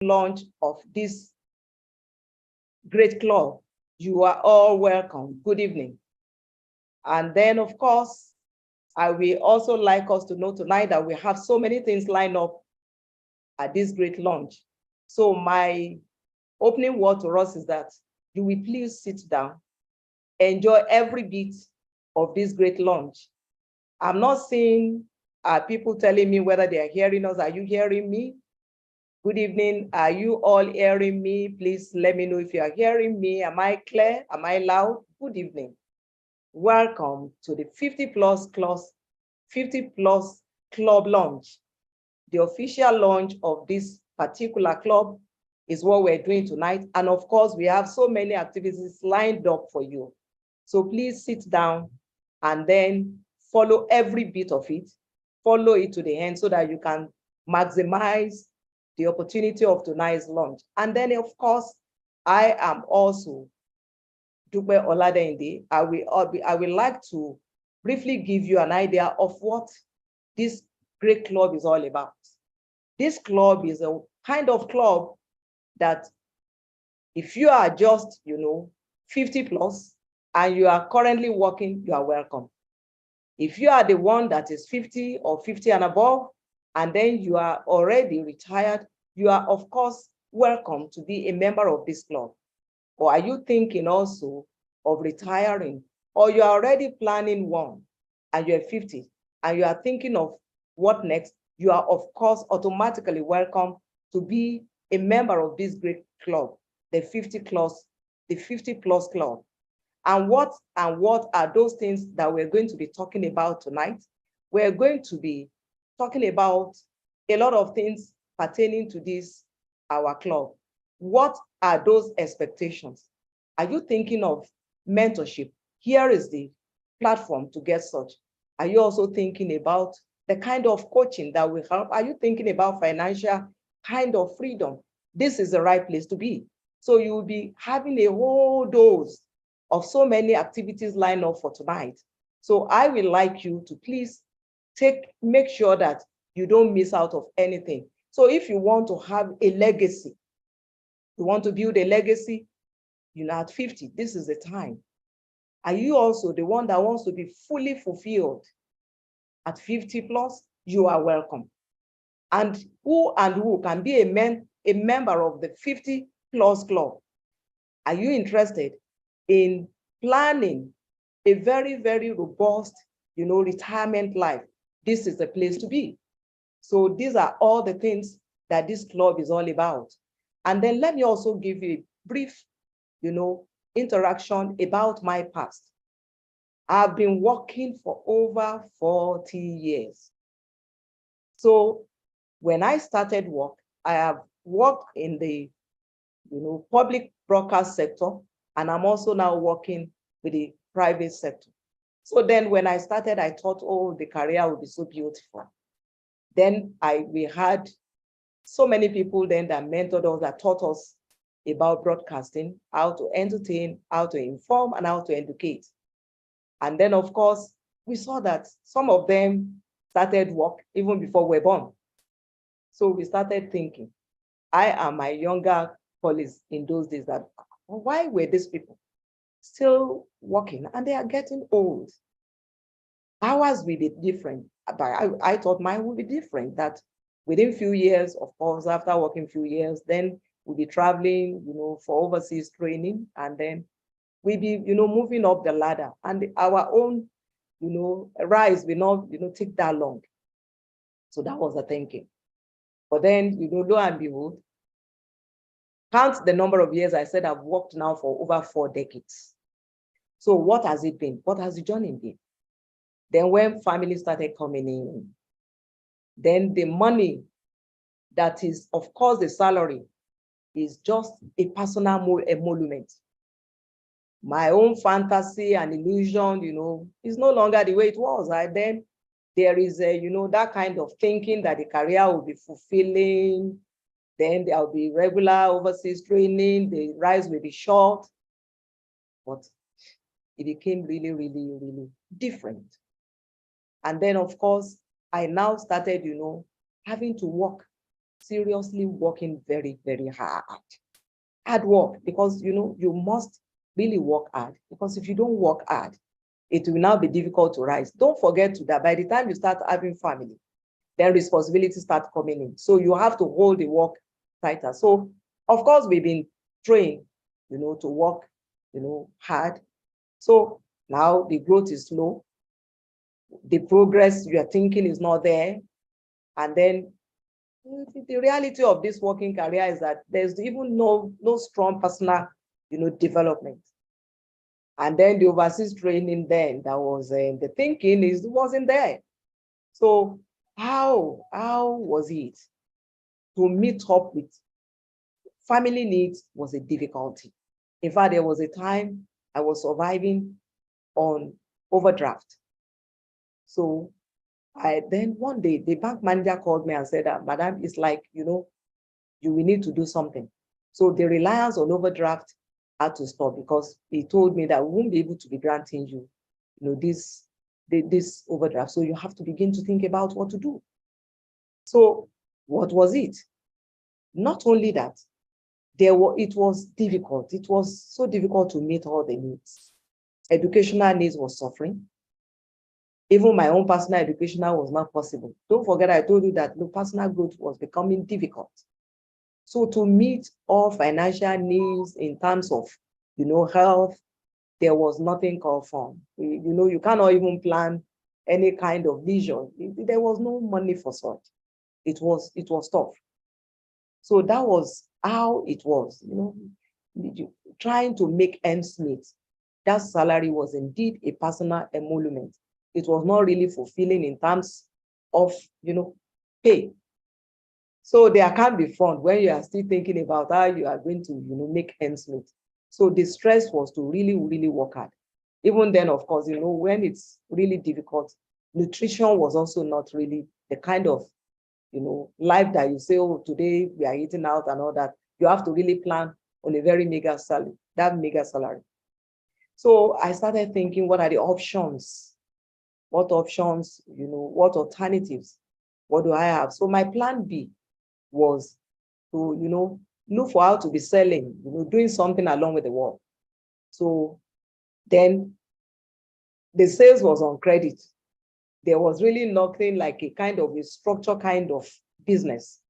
launch of this great club. You are all welcome. Good evening. And then, of course, I will also like us to know tonight that we have so many things lined up at this great launch. So my opening word to us is that you will please sit down, enjoy every bit of this great launch. I'm not seeing people telling me whether they are hearing us. Are you hearing me? Good evening. Are you all hearing me? Please let me know if you are hearing me. Am I clear? Am I loud? Good evening. Welcome to the 50 plus club launch. The official launch of this particular club is what we're doing tonight. And of course, we have so many activities lined up for you. So please sit down and then follow every bit of it, follow it to the end so that you can maximize the opportunity of tonight's launch. And then, of course, I am also Dupe Oladende. I will like to briefly give you an idea of what this great club is all about. This club is a kind of club that if you are just, 50 plus and you are currently working, you are welcome. If you are the one that is 50 or 50 and above, and then you are already retired, you are of course welcome to be a member of this club. Or are you thinking also of retiring, or you are already planning one and you're 50 and you are thinking of what next? You are of course automatically welcome to be a member of this great club, the 50 plus club. And what are those things that we're going to be talking about tonight? We're going to be talking about a lot of things pertaining to this, our club. What are those expectations? Are you thinking of mentorship? Here is the platform to get such. Are you also thinking about the kind of coaching that will help? Are you thinking about financial kind of freedom? This is the right place to be. So you will be having a whole dose of so many activities lined up for tonight. So I would like you to please make sure that you don't miss out of anything. So if you want to have a legacy, you want to build a legacy, at 50, this is the time. Are you also the one that wants to be fully fulfilled at 50 plus? You are welcome. And who can be a member of the 50 plus club? Are you interested in planning a very, very robust, retirement life? This is the place to be. So these are all the things that this club is all about. And then let me also give you a brief, interaction about my past. I've been working for over 40 years. So when I started work, I have worked in the, public broadcast sector, and I'm also now working with the private sector. So then when I started, I thought, oh, the career would be so beautiful. Then we had so many people then that mentored us, that taught us about broadcasting, how to entertain, how to inform, and how to educate. And then, of course, we saw that some of them started work even before we were born. So we started thinking, I and my younger colleagues in those days, that why were these people still working and they are getting old? Ours will be different. But I thought mine would be different, that within a few years, of course, after working a few years, then we'll be traveling, for overseas training, and then we'll be, moving up the ladder, and our own, rise will not, take that long. So that was the thinking. But then, lo and behold, count the number of years. I said I've worked now for over 4 decades. So what has it been? What has the journey been? Then when family started coming in, then the money that is, of course, the salary is just a personal emolument. My own fantasy and illusion, is no longer the way it was. Then there is that kind of thinking that the career will be fulfilling. Then there'll be regular overseas training, the rise will be short. But it became really, really, really different. And then, of course, I now started, having to work seriously working very, very hard. Hard work, because you must really work hard, because if you don't work hard, it will now be difficult to rise. Don't forget that by the time you start having family, then responsibilities start coming in. So you have to hold the work tighter. So of course, we've been trained, to work, hard. So now the growth is slow. The progress you are thinking is not there. And then the reality of this working career is that there's even no strong personal, development. And then the overseas training then that was the thinking wasn't there. So how was it to meet up with family needs was a difficulty. In fact, there was a time I was surviving on overdraft. So then one day the bank manager called me and said that, Madam, it's like, you will need to do something. So the reliance on overdraft had to stop, because he told me that we won't be able to be granting you, this overdraft. So you have to begin to think about what to do. So what was it? Not only that, it was difficult. It was so difficult to meet all the needs. Educational needs was suffering. Even my own personal educational was not possible. Don't forget, I told you that the personal growth was becoming difficult. So to meet all financial needs in terms of, health, there was nothing called for. You cannot even plan any kind of leisure. There was no money for such. It was tough. So that was how it was, trying to make ends meet. That salary was indeed a personal emolument. It was not really fulfilling in terms of, pay. So there can't be fun when you are still thinking about how you are going to, make ends meet. So the stress was to really, really work hard. Even then, of course, when it's really difficult, nutrition was also not really the kind of, life that you say, oh, today we are eating out and all that. You have to really plan on a very mega salary. So I started thinking, what are the options? What options, what alternatives? What do I have? So my plan B was to, look for how to be selling, doing something along with the work. So then the sales was on credit. There was really nothing like a kind of a structure kind of business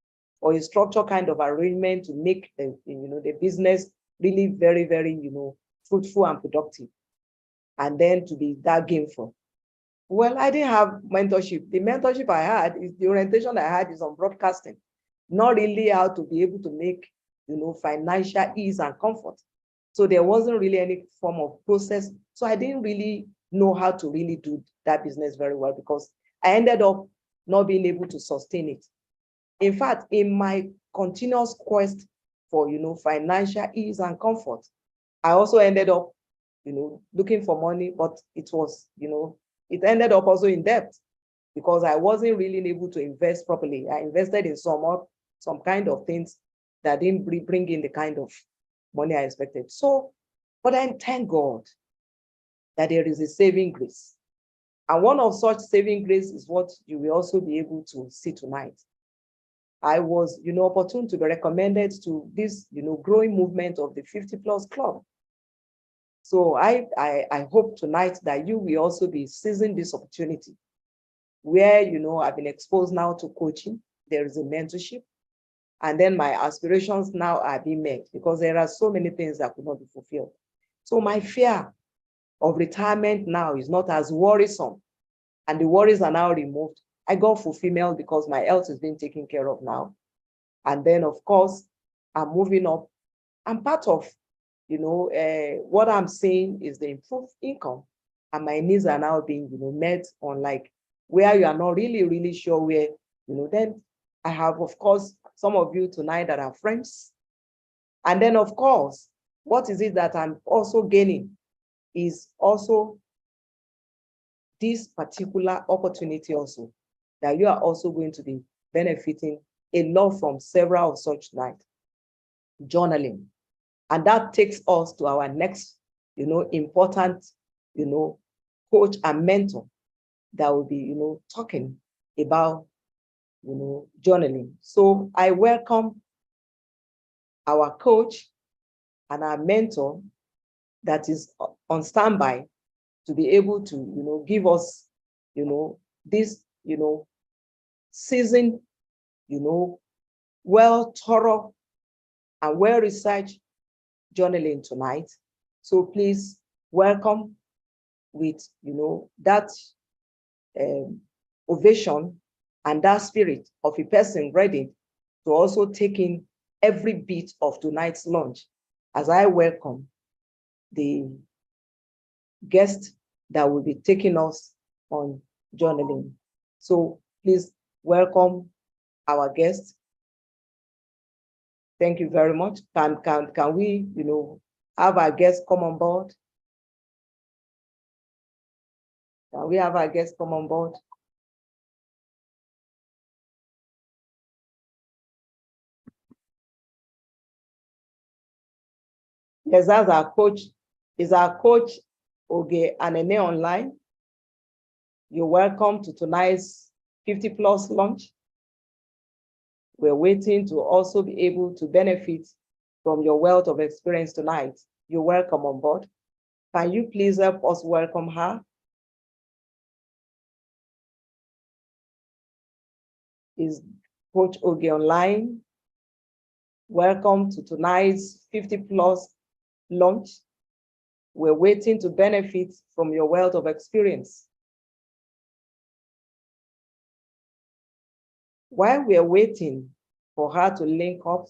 or a structure kind of arrangement to make the business really very, very, fruitful and productive, and then to be that gameful. Well, I didn't have mentorship. The mentorship I had is the orientation I had is on broadcasting, not really how to be able to make, financial ease and comfort. So there wasn't really any form of process. So I didn't really know how to really do that business very well, because I ended up not being able to sustain it. In fact, in my continuous quest for, financial ease and comfort, I also ended up, looking for money, but it was, it ended up also in debt, because I wasn't really able to invest properly. I invested in some kind of things that didn't bring in the kind of money I expected. So, but then thank God that there is a saving grace. And one of such saving grace is what you will also be able to see tonight. I was, opportune to be recommended to this, growing movement of the 50+ Club. So I hope tonight that you will also be seizing this opportunity where, I've been exposed now to coaching. There is a mentorship. And then my aspirations now are being met, because there are so many things that could not be fulfilled. So my fear of retirement now is not as worrisome, and the worries are now removed. I got fulfillment because my health is being taken care of now. And then, of course, I'm moving up. And part of, what I'm seeing is the improved income, and my needs are now being, met on like where you are not really, really sure where, then I have, of course, some of you tonight that are friends. And then, of course, what is it that I'm also gaining is also this particular opportunity also, that you are also going to be benefiting a lot from several of such nights. Journaling. And that takes us to our next, important, coach and mentor that will be, talking about journaling. So I welcome our coach and our mentor that is on standby to be able to, give us, this, seasoned, well thorough and well-researched journaling tonight. So please welcome with, that ovation and that spirit of a person ready to also take in every bit of tonight's lunch as I welcome the guest that will be taking us on journaling. So please welcome our guest. Thank you very much. Can we, have our guest come on board? Can we have our guest come on board? Yes, that's our coach. Is our coach Oge Anene online? You're welcome to tonight's 50+ lunch. We're waiting to also be able to benefit from your wealth of experience tonight. You're welcome on board. Can you please help us welcome her? Is Coach Oge online? Welcome to tonight's 50+ lunch. We're waiting to benefit from your wealth of experience. While we're waiting for her to link up,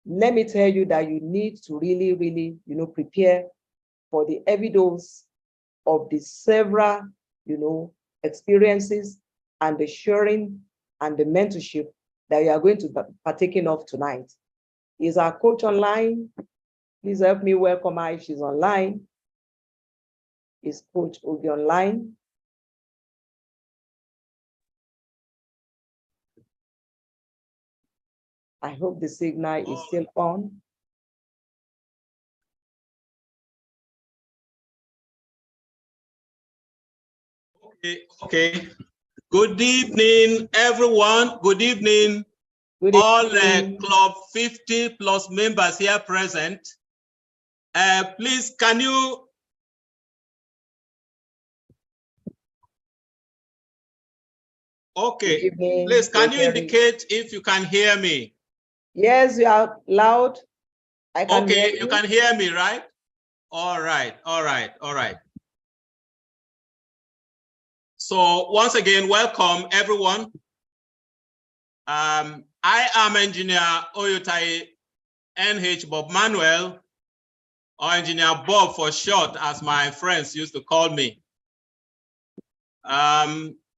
let me tell you that you need to really, prepare for the evidence of the several, experiences and the sharing and the mentorship that you are going to be partaking of tonight. Is our coach online? Please help me welcome her if she's online. Is Coach Oge online? I hope the signal is still on. Okay. Good evening, everyone. Good evening. Good evening. All Club 50+ members here present. Please, can you? Okay. Please, can you indicate if you can hear me? Yes, you are loud. I can hear you. You can hear me, right? All right. So once again, welcome everyone. I am Engineer Oyotaye NH Bob Manuel, or Engineer Bob for short, as my friends used to call me.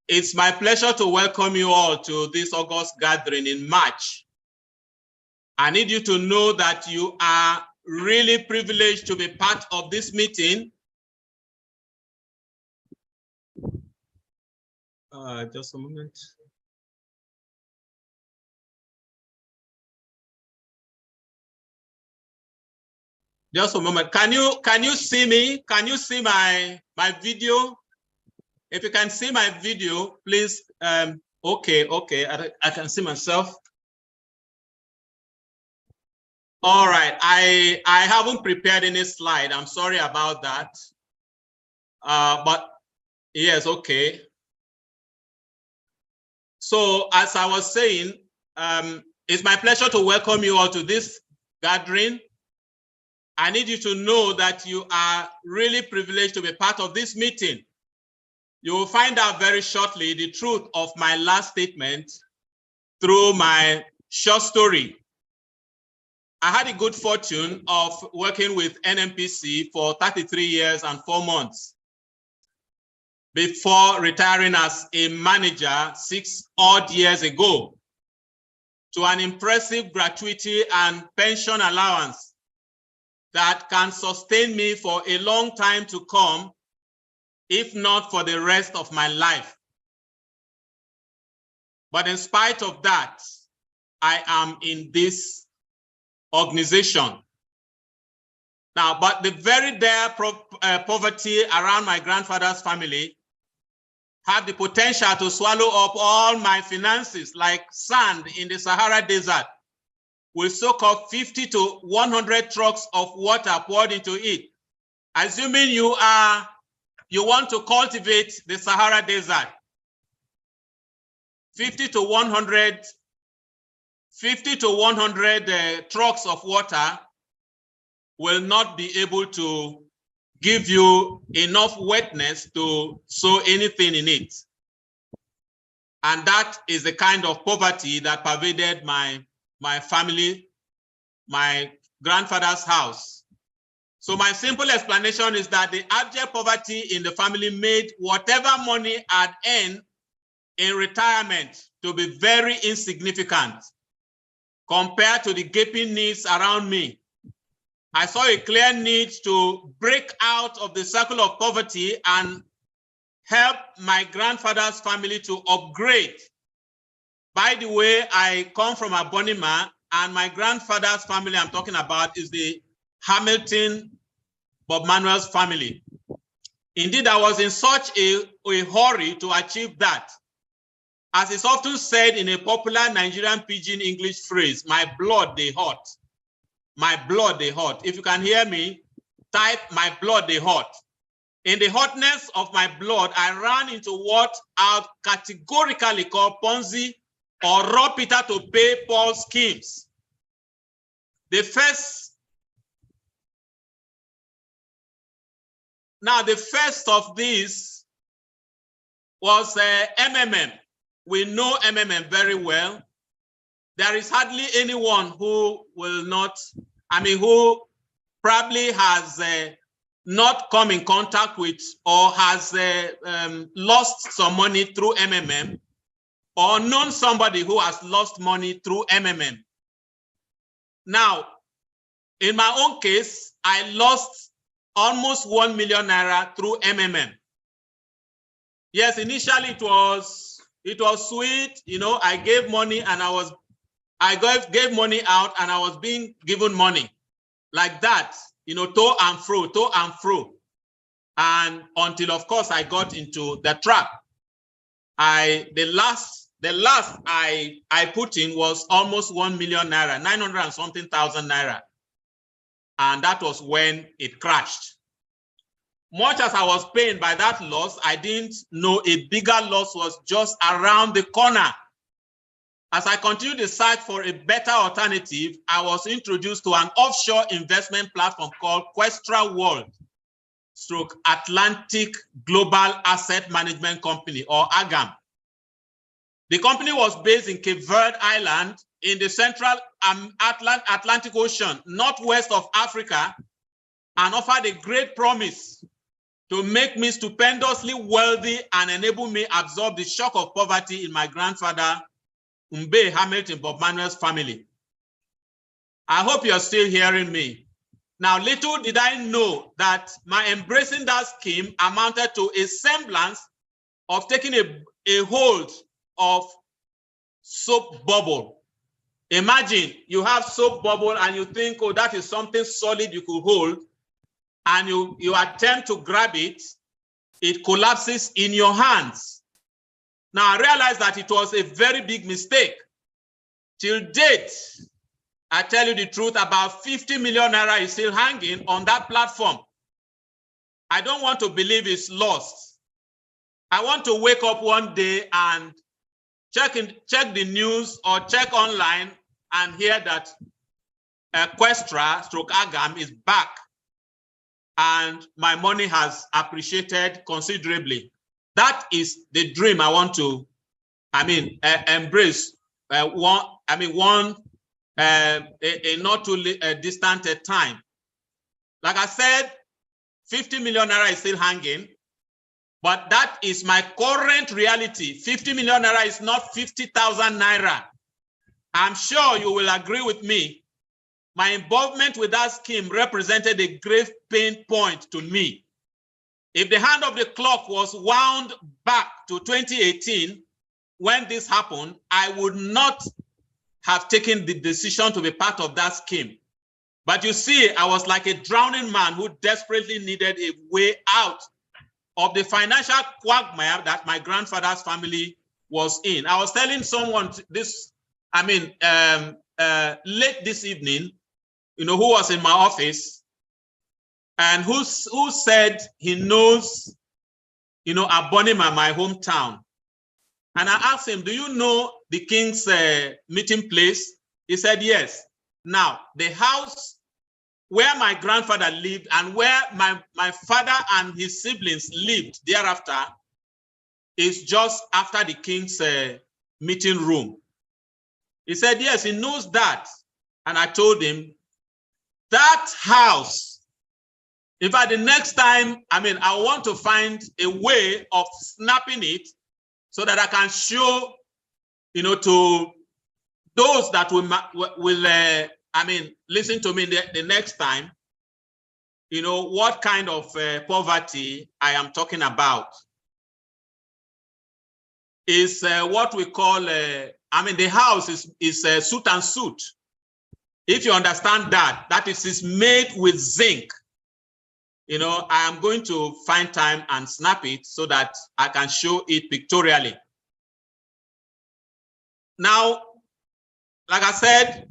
It's my pleasure to welcome you all to this August gathering in March. I need you to know that you are really privileged to be part of this meeting. Just a moment. Just a moment. Can you see me? Can you see my video? If you can see my video, please. Okay. I can see myself. All right. I haven't prepared any slide. I'm sorry about that. But yes, okay. So as I was saying, it's my pleasure to welcome you all to this gathering. I need you to know that you are really privileged to be part of this meeting. You will find out very shortly the truth of my last statement through my short story. I had the good fortune of working with NNPC for 33 years and 4 months before retiring as a manager 6 odd years ago to an impressive gratuity and pension allowance that can sustain me for a long time to come, if not for the rest of my life. But in spite of that, I am in this organization. Now, but the very dire poverty around my grandfather's family have the potential to swallow up all my finances like sand in the Sahara Desert will soak up 50 to 100 trucks of water poured into it. Assuming you want to cultivate the Sahara Desert, 50 to 100 trucks of water will not be able to give you enough wetness to sow anything in it. And that is the kind of poverty that pervaded my family, my grandfather's house. So my simple explanation is that the abject poverty in the family made whatever money I'd earned in retirement to be very insignificant compared to the gaping needs around me. I saw a clear need to break out of the circle of poverty and help my grandfather's family to upgrade. By the way, I come from Abonima, and my grandfather's family I'm talking about is the Hamilton Bob Manuel's family. Indeed, I was in such a hurry to achieve that. As is often said in a popular Nigerian pidgin English phrase, my blood they hot. My blood they hot. If you can hear me, type my blood they hot. In the hotness of my blood, I ran into what I categorically call Ponzi or raw Peter to pay Paul schemes. The first of these was MMM. We know MMM very well. There is hardly anyone who will not, who probably has not come in contact with or has lost some money through MMM or known somebody who has lost money through MMM. Now, in my own case, I lost almost 1 million naira through MMM. Yes, initially it was sweet, I gave money and I gave money out and I was being given money like that, to and fro. And until, of course, I got into the trap. The last I put in was almost 1 million naira, 900 and something thousand naira. And that was when it crashed. Much as I was pained by that loss, I didn't know a bigger loss was just around the corner. As I continued the search for a better alternative, I was introduced to an offshore investment platform called Questra World / Atlantic Global Asset Management Company, or AGAM. The company was based in Cape Verde Island in the central Atlantic Ocean, northwest of Africa, and offered a great promise to make me stupendously wealthy and enable me absorb the shock of poverty in my grandfather Mbe Hamilton Bob Manuel's family. I hope you're still hearing me. Now, little did I know that my embracing that scheme amounted to a semblance of taking a hold of soap bubble. Imagine you have soap bubble and you think, oh, that is something solid you could hold, and you attempt to grab it, it collapses in your hands. Now, I realized that it was a very big mistake. Till date, I tell you the truth, about 50 million naira is still hanging on that platform. I don't want to believe it's lost. I want to wake up one day and check the news or check online and hear that Questra / AGAM is back and my money has appreciated considerably. That is the dream I want to, embrace. A not too distant time. Like I said, 50 million naira is still hanging, but that is my current reality. 50 million naira is not 50,000 naira. I'm sure you will agree with me. My involvement with that scheme represented a grave pain point to me. If the hand of the clock was wound back to 2018, when this happened, I would not have taken the decision to be part of that scheme. But you see, I was like a drowning man who desperately needed a way out of the financial quagmire that my grandfather's family was in. I was telling someone this, late this evening, who was in my office, and who said he knows, Abonima, my hometown. And I asked him, do you know the king's meeting place? He said, yes. Now, the house where my grandfather lived and where my father and his siblings lived thereafter is just after the king's meeting room. He said, yes, he knows that. And I told him, that house, in fact, the next time, I want to find a way of snapping it so that I can show, to those that will listen to me the next time, what kind of poverty I am talking about. Is what we call, the house is suit and suit. If you understand that is made with zinc. I am going to find time and snap it so that I can show it pictorially. Now, like I said,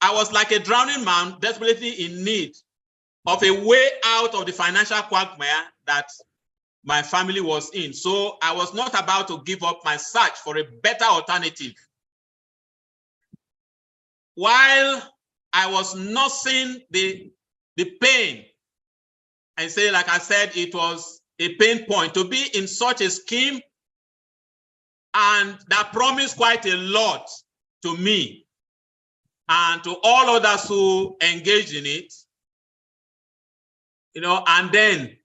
I was like a drowning man, desperately in need of a way out of the financial quagmire that my family was in. So I was not about to give up my search for a better alternative. While I was nursing the pain, I say, like I said, it was a pain point to be in such a scheme, and that promised quite a lot to me and to all others who engaged in it, and then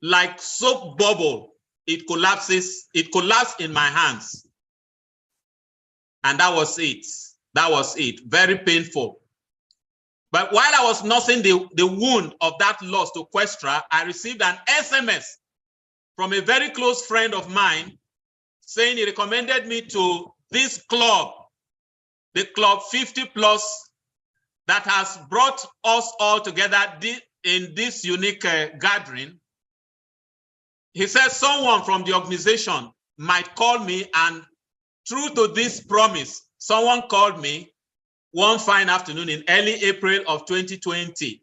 like soap bubble, it collapsed in my hands. And that was it. That was it. Very painful. But while I was nursing the wound of that loss to Questra, I received an SMS from a very close friend of mine saying he recommended me to this club, the Club 50 Plus, that has brought us all together in this unique gathering. He said someone from the organization might call me, and true to this promise, someone called me one fine afternoon in early April of 2020.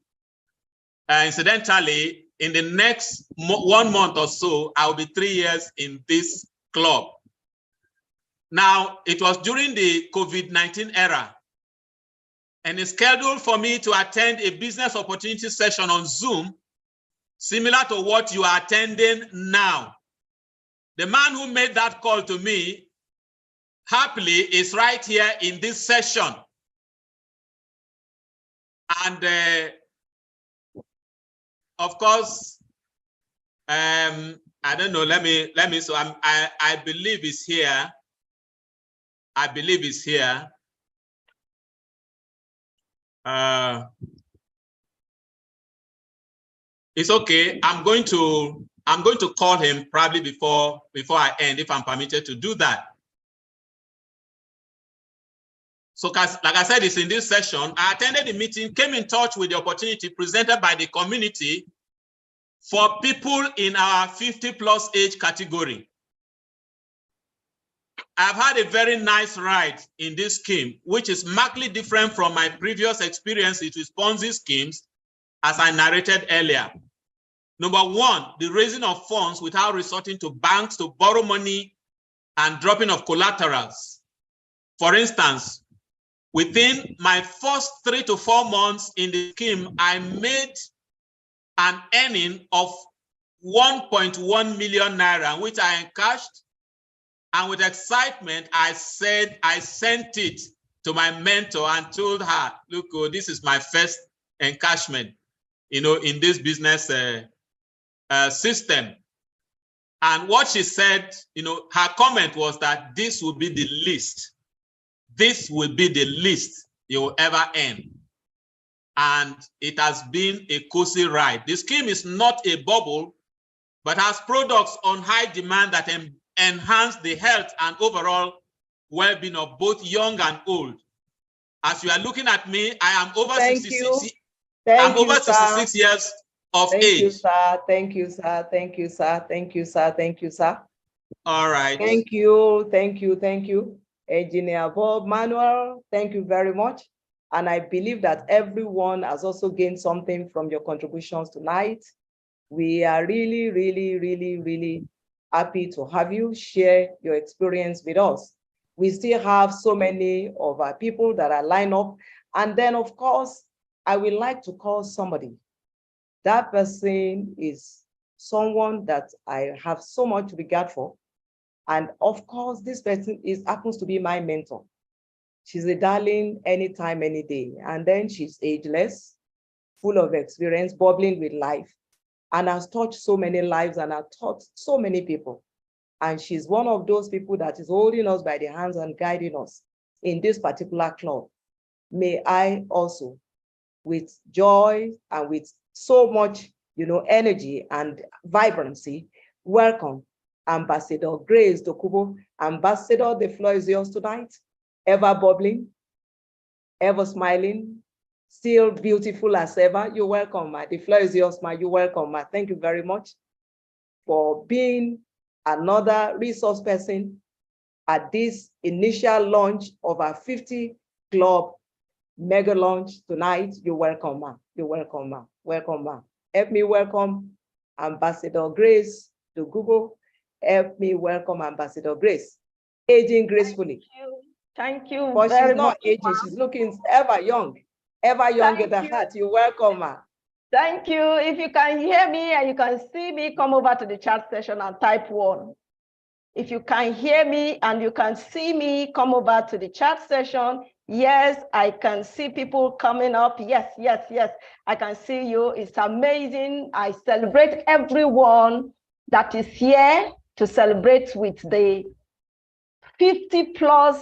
Incidentally, in the next 1 month or so, I'll be 3 years in this club. Now, it was during the COVID-19 era, and it's scheduled for me to attend a business opportunity session on Zoom, similar to what you are attending now. The man who made that call to me, happily, is right here in this session. And of course, I don't know, let me, so I believe it's here. I believe it's here. It's okay. I'm going to call him probably before I end, if I'm permitted to do that. So, like I said, it's in this session. I attended the meeting, came in touch with the opportunity presented by the community for people in our 50+ age category. I've had a very nice ride in this scheme, which is markedly different from my previous experiences with Ponzi schemes, as I narrated earlier. Number one, the raising of funds without resorting to banks to borrow money and dropping of collaterals. For instance, within my first 3 to 4 months in the scheme, I made an earning of 1.1 million naira, which I encashed. And with excitement, I said, I sent it to my mentor and told her, look, oh, this is my first encashment, in this business system. And what she said, her comment was that this will be the least. This will be the least you will ever earn. And it has been a cozy ride. The scheme is not a bubble, but has products on high demand that enhance the health and overall well-being of both young and old. As you are looking at me, I am over 66. I'm over 66 years of Thank age. you, sir. Thank you, sir. Thank you, sir. Thank you, sir. Thank you, sir. All right. Thank you. Thank you. Thank you. Engineer Bob Manuel, thank you very much. And I believe that everyone has also gained something from your contributions tonight. We are really, really, really, really happy to have you share your experience with us. We still have so many of our people that are lined up. And then, of course, I would like to call somebody. That person is someone that I have so much regard for. And of course, this person happens to be my mentor. She's a darling anytime, any day. And then she's ageless, full of experience, bubbling with life, and has touched so many lives and has taught so many people. And she's one of those people that is holding us by the hands and guiding us in this particular club. May I also, with joy and with so much, energy and vibrancy, welcome Ambassador Grace Dokubo. Ambassador, the floor is yours tonight. Ever bubbling, ever smiling, still beautiful as ever. You're welcome, ma. The floor is yours, ma. You're welcome, ma. Thank you very much for being another resource person at this initial launch of our 50 Club mega launch tonight. You're welcome, ma. You're welcome, ma. Welcome, ma. Help me welcome Ambassador Grace Dokubo. Help me welcome Ambassador Grace, aging gracefully. Thank you But very she's not much. aging, she's looking ever young at the heart. You're welcome, ma. Thank you. If you can hear me and you can see me, come over to the chat session and type 1. If you can hear me and you can see me, come over to the chat session. Yes, I can see people coming up. Yes, yes, yes. I can see you. It's amazing. I celebrate everyone that is here to celebrate with the 50+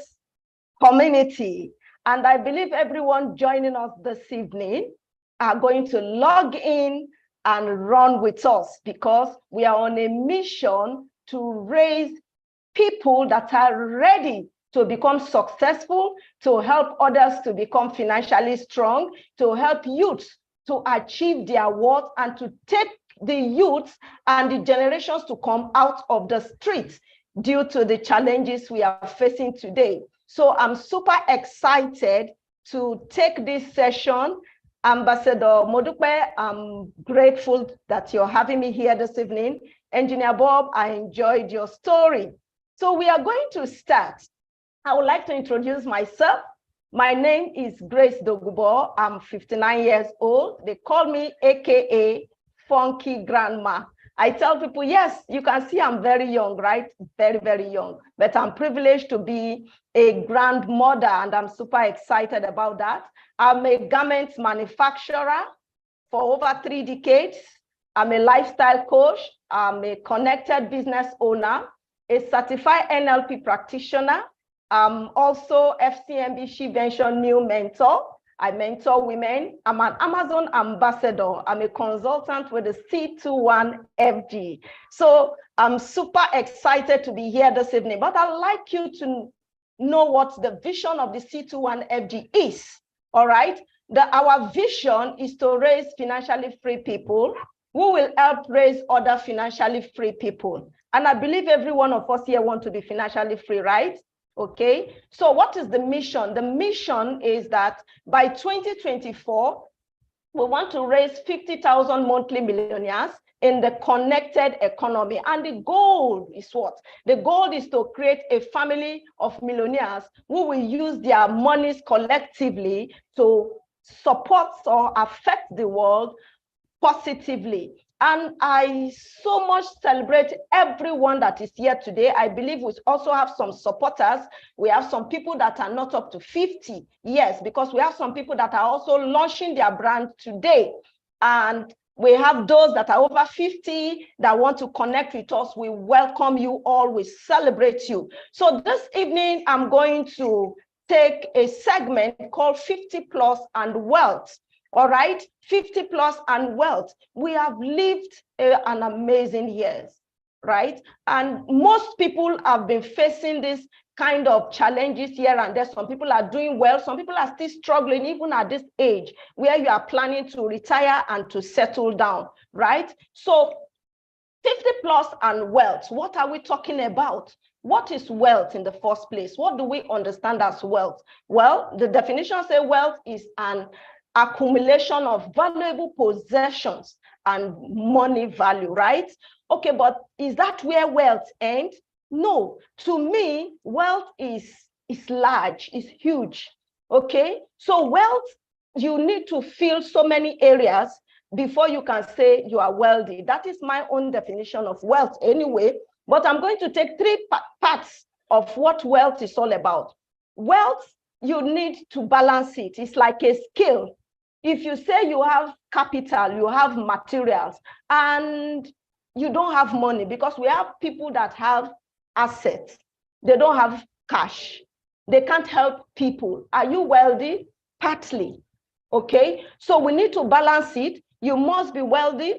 community. And I believe everyone joining us this evening are going to log in and run with us, because we are on a mission to raise people that are ready to become successful, to help others to become financially strong, to help youths to achieve their worth, and to take the youths and the generations to come out of the streets due to the challenges we are facing today. So I'm super excited to take this session. Ambassador Modupe, I'm grateful that you're having me here this evening. Engineer Bob, I enjoyed your story. So we are going to start. I would like to introduce myself. My name is Grace Dokubo. I'm 59 years old. They call me AKA Funky Grandma. I tell people, yes, you can see I'm very young, right? Very, very young. But I'm privileged to be a grandmother, and I'm super excited about that. I'm a garment manufacturer for over 3 decades. I'm a lifestyle coach. I'm a connected business owner, a certified NLP practitioner. I'm also FCMB She Venture New Mentor. I mentor women. I'm an Amazon ambassador. I'm a consultant with the C21 FG. So I'm super excited to be here this evening, but I'd like you to know what the vision of the C21 FG is, all right? Our vision is to raise financially free people who will help raise other financially free people. And I believe every one of us here want to be financially free, right? Okay, so what is the mission? The mission is that by 2024, we want to raise 50,000 monthly millionaires in the connected economy. And the goal is what? The goal is to create a family of millionaires who will use their monies collectively to support or affect the world positively. And I so much celebrate everyone that is here today. I believe we also have some supporters. We have some people that are not up to 50. Yes, because we have some people that are also launching their brand today. And we have those that are over 50 that want to connect with us. We welcome you all. We celebrate you. So this evening, I'm going to take a segment called 50+ and Wealth. All right, 50+ and wealth. We have lived an amazing years. right? And most people have been facing this kind of challenges here and there. Some people are doing well. Some people are still struggling, even at this age where you are planning to retire and to settle down, right? So 50 plus and wealth, what are we talking about? What is wealth in the first place? What do we understand as wealth? Well, the definition says wealth is an accumulation of valuable possessions and money value, right? Okay, but is that where wealth ends? No, to me, wealth is large, is huge, okay? So wealth, you need to fill so many areas before you can say you are wealthy. That is my own definition of wealth anyway, but I'm going to take three parts of what wealth is all about. Wealth, you need to balance it. It's like a skill. If you say you have capital, you have materials, and you don't have money, because we have people that have assets, they don't have cash, they can't help people. Are you wealthy? Partly, okay? So we need to balance it. You must be wealthy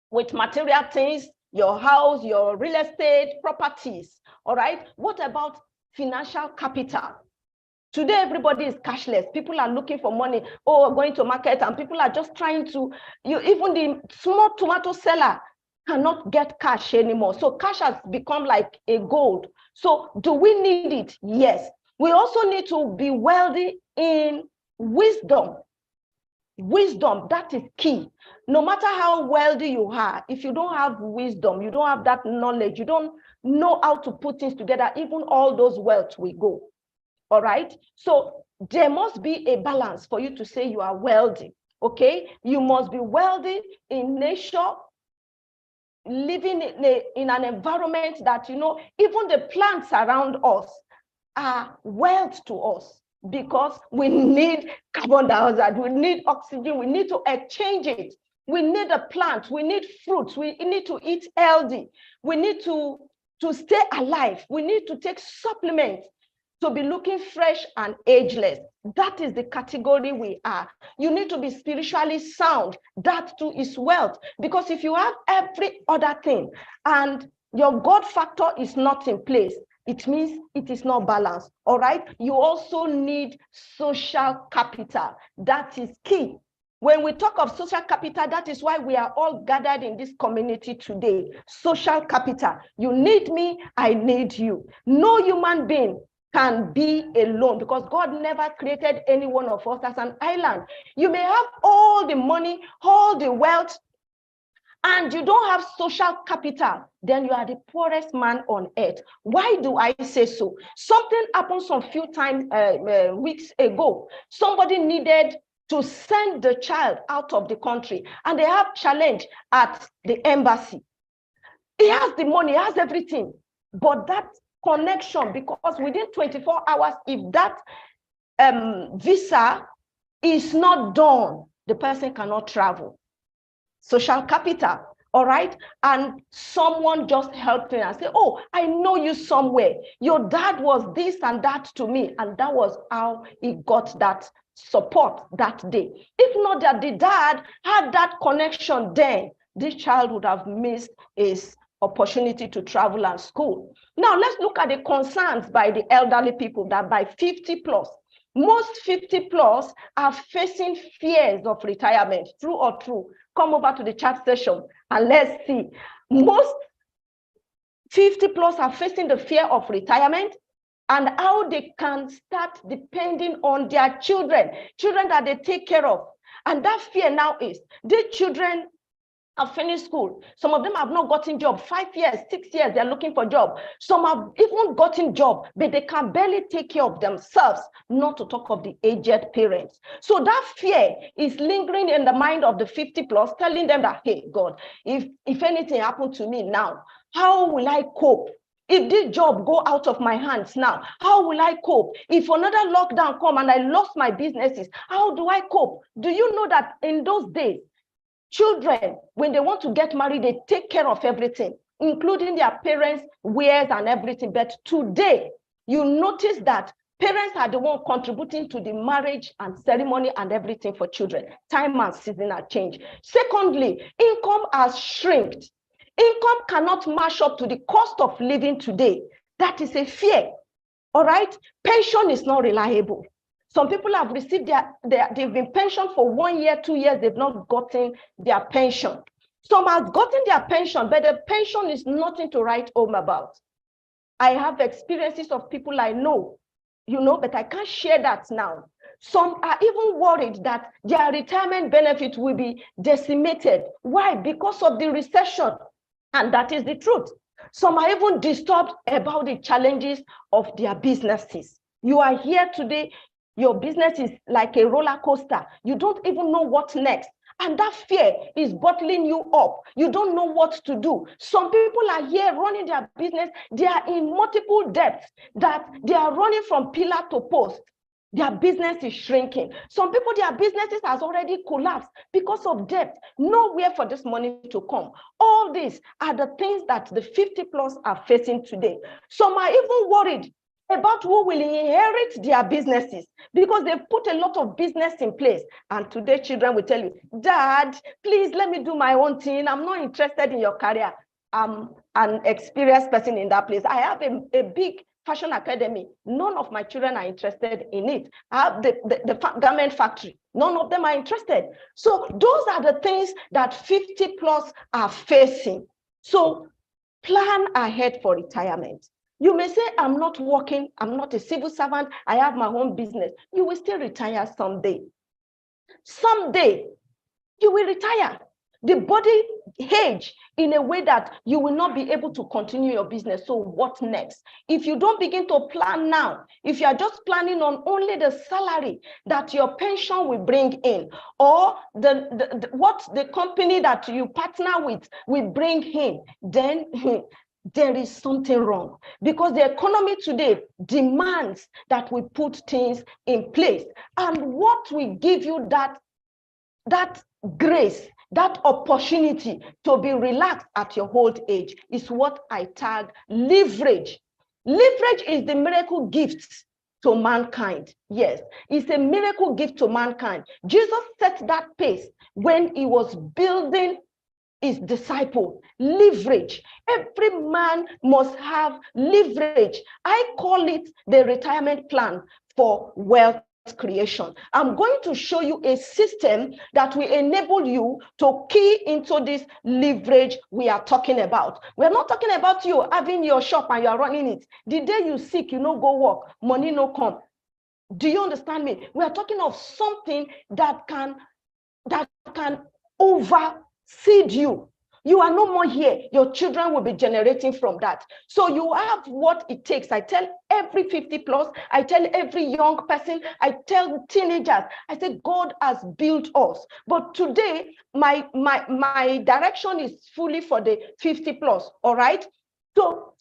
with material things, your house, your real estate, properties, all right? What about financial capital? Today, everybody is cashless. People are looking for money, going to market, and people are just trying to, even the small tomato seller cannot get cash anymore. So cash has become like a gold. So do we need it? Yes. We also need to be wealthy in wisdom. Wisdom, that is key. No matter how wealthy you are, if you don't have wisdom, you don't have that knowledge, you don't know how to put things together, even all those wealth will go. All right. So there must be a balance for you to say you are wealthy. Okay. You must be wealthy in nature, living in an environment that, even the plants around us are wealth to us, because we need carbon dioxide, we need oxygen, we need to exchange it. We need a plant, we need fruits, we need to eat healthy, we need to stay alive, we need to take supplements to be looking fresh and ageless. That is the category we are. You need to be spiritually sound. That too is wealth. Because if you have every other thing and your God factor is not in place, it means it is not balanced. All right. You also need social capital. That is key. When we talk of social capital, that is why we are all gathered in this community today. Social capital. You need me, I need you. No human being can be alone, because God never created any one of us as an island. You may have all the money, all the wealth, and you don't have social capital, then you are the poorest man on earth. Why do I say so? Something happened some few weeks ago. Somebody needed to send the child out of the country, and they have challenge at the embassy. He has the money, he has everything, but that connection, because within 24 hours, if that visa is not done, the person cannot travel. Social capital, all right? And someone just helped me and said, oh, I know you somewhere. Your dad was this and that to me. And that was how he got that support that day. If not that the dad had that connection then, this child would have missed his opportunity to travel and school. Now, let's look at the concerns by the elderly people that by 50 plus, most 50 plus are facing fears of retirement. True or true? Come over to the chat session and let's see. Most 50 plus are facing the fear of retirement and how they can start depending on their children that they take care of. And that fear now is the children have finished school. Some of them have not gotten job. 5 years, 6 years, they're looking for job. Some have even gotten job, but they can barely take care of themselves, not to talk of the aged parents. So that fear is lingering in the mind of the 50 plus, telling them that, hey, God, if anything happened to me now, how will I cope? If this job go out of my hands now, how will I cope? If another lockdown come and I lost my businesses, how do I cope? Do you know that in those days, children, when they want to get married, they take care of everything, including their parents' wares and everything. But today, you notice that parents are the one contributing to the marriage and ceremony and everything for children. Time and season are changed. Secondly, income has shrinked. Income cannot match up to the cost of living today. That is a fear. All right. Pension is not reliable. Some people have received they've been pensioned for 1 year, 2 years, they've not gotten their pension. Some have gotten their pension, but the pension is nothing to write home about. I have experiences of people I know, but I can't share that now. Some are even worried that their retirement benefit will be decimated. Why? Because of the recession. And that is the truth. Some are even disturbed about the challenges of their businesses. You are here today, your business is like a roller coaster. You don't even know what's next. And that fear is bottling you up. You don't know what to do. Some people are here running their business. They are in multiple debts that they are running from pillar to post. Their business is shrinking. Some people, their businesses has already collapsed because of debt. Nowhere for this money to come. All these are the things that the 50 plus are facing today. Some are even worried about who will inherit their businesses because they've put a lot of business in place. And today children will tell you, Dad, please let me do my own thing. I'm not interested in your career. I'm an experienced person in that place. I have a big fashion academy. None of my children are interested in it. I have the garment factory. None of them are interested. So those are the things that 50 plus are facing. So plan ahead for retirement. You may say, I'm not working, I'm not a civil servant, I have my own business. You will still retire someday. Someday, you will retire. The body age in a way that you will not be able to continue your business. So what next? If you don't begin to plan now, if you are just planning on only the salary that your pension will bring in, or what the company that you partner with will bring in, then there is something wrong, because the economy today demands that we put things in place. And what will give you that grace, that opportunity to be relaxed at your old age is what I tag leverage. Leverage is the miracle gift to mankind. Yes, it's a miracle gift to mankind. Jesus set that pace when he was building his disciple. Leverage. Every man must have leverage. I call it the retirement plan for wealth creation. I'm going to show you a system that will enable you to key into this leverage we are talking about. We're not talking about you having your shop and you are running it. The day you sick, you no go work, money no come. Do you understand me? We are talking of something that can overseed you. You are no more here. Your children will be generating from that. So you have what it takes. I tell every 50 plus, I tell every young person, I tell teenagers, I say God has built us. But today, my direction is fully for the 50 plus, all right? So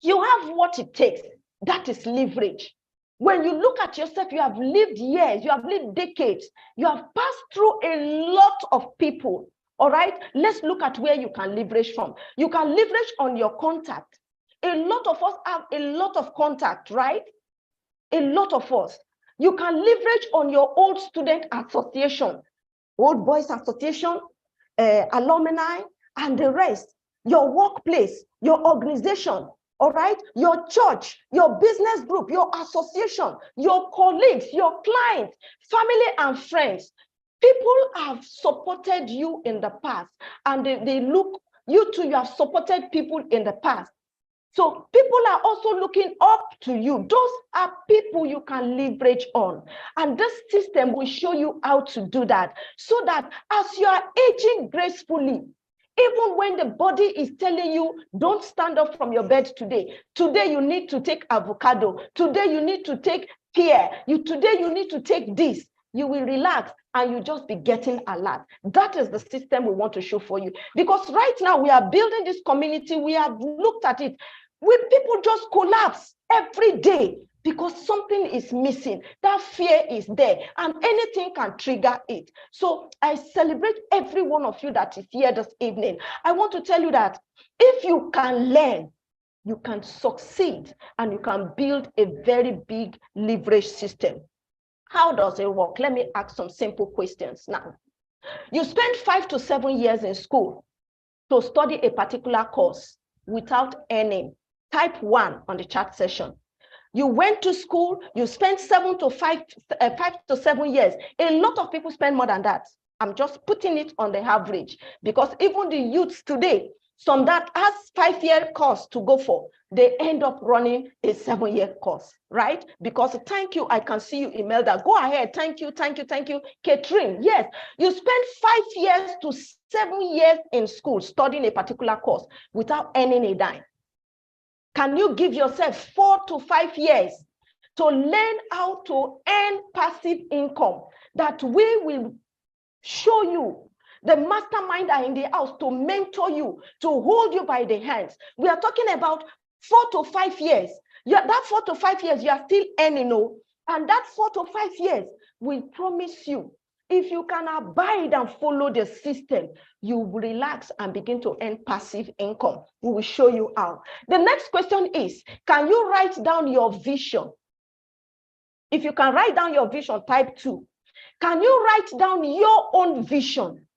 you have what it takes. That is leverage. When you look at yourself, you have lived years, you have lived decades, you have passed through a lot of people. All right, let's look at where you can leverage from. You can leverage on your contact. A lot of us have a lot of contact, right? A lot of us. You can leverage on your old student association, old boys association, alumni, and the rest. Your workplace, your organization, all right? Your church, your business group, your association, your colleagues, your clients, family and friends. People have supported you in the past, and they look, you too, you have supported people in the past. So people are also looking up to you. Those are people you can leverage on. And this system will show you how to do that, so that as you are aging gracefully, even when the body is telling you, don't stand up from your bed today. Today you need to take avocado. Today you need to take pear. Today you need to take this. You will relax and you just be getting alert. That is the system we want to show for you. Because right now we are building this community. We have looked at it. People just collapse every day because something is missing. That fear is there and anything can trigger it. So I celebrate every one of you that is here this evening. I want to tell you that if you can learn, you can succeed and you can build a very big leverage system. How does it work? Let me ask some simple questions now. You spend 5 to 7 years in school. to study a particular course without earning? Type 1 on the chat session. You went to school, you spent 5 to 7 years. A lot of people spend more than that. I'm just putting it on the average, because even the youths today, some that has 5-year course to go for, they end up running a 7-year course, right? Because thank you, I can see you, Imelda. Go ahead, thank you. Catherine, yes, you spend 5 years to 7 years in school studying a particular course without earning a dime. Can you give yourself 4 to 5 years to learn how to earn passive income that we will show you? The mastermind are in the house to mentor you, to hold you by the hands. We are talking about 4 to 5 years. That 4 to 5 years, you are still earning, and that 4 to 5 years will promise you, if you can abide and follow the system, you will relax and begin to earn passive income. We will show you how. The next question is, can you write down your vision? If you can write down your vision, type 2. Can you write down your own vision?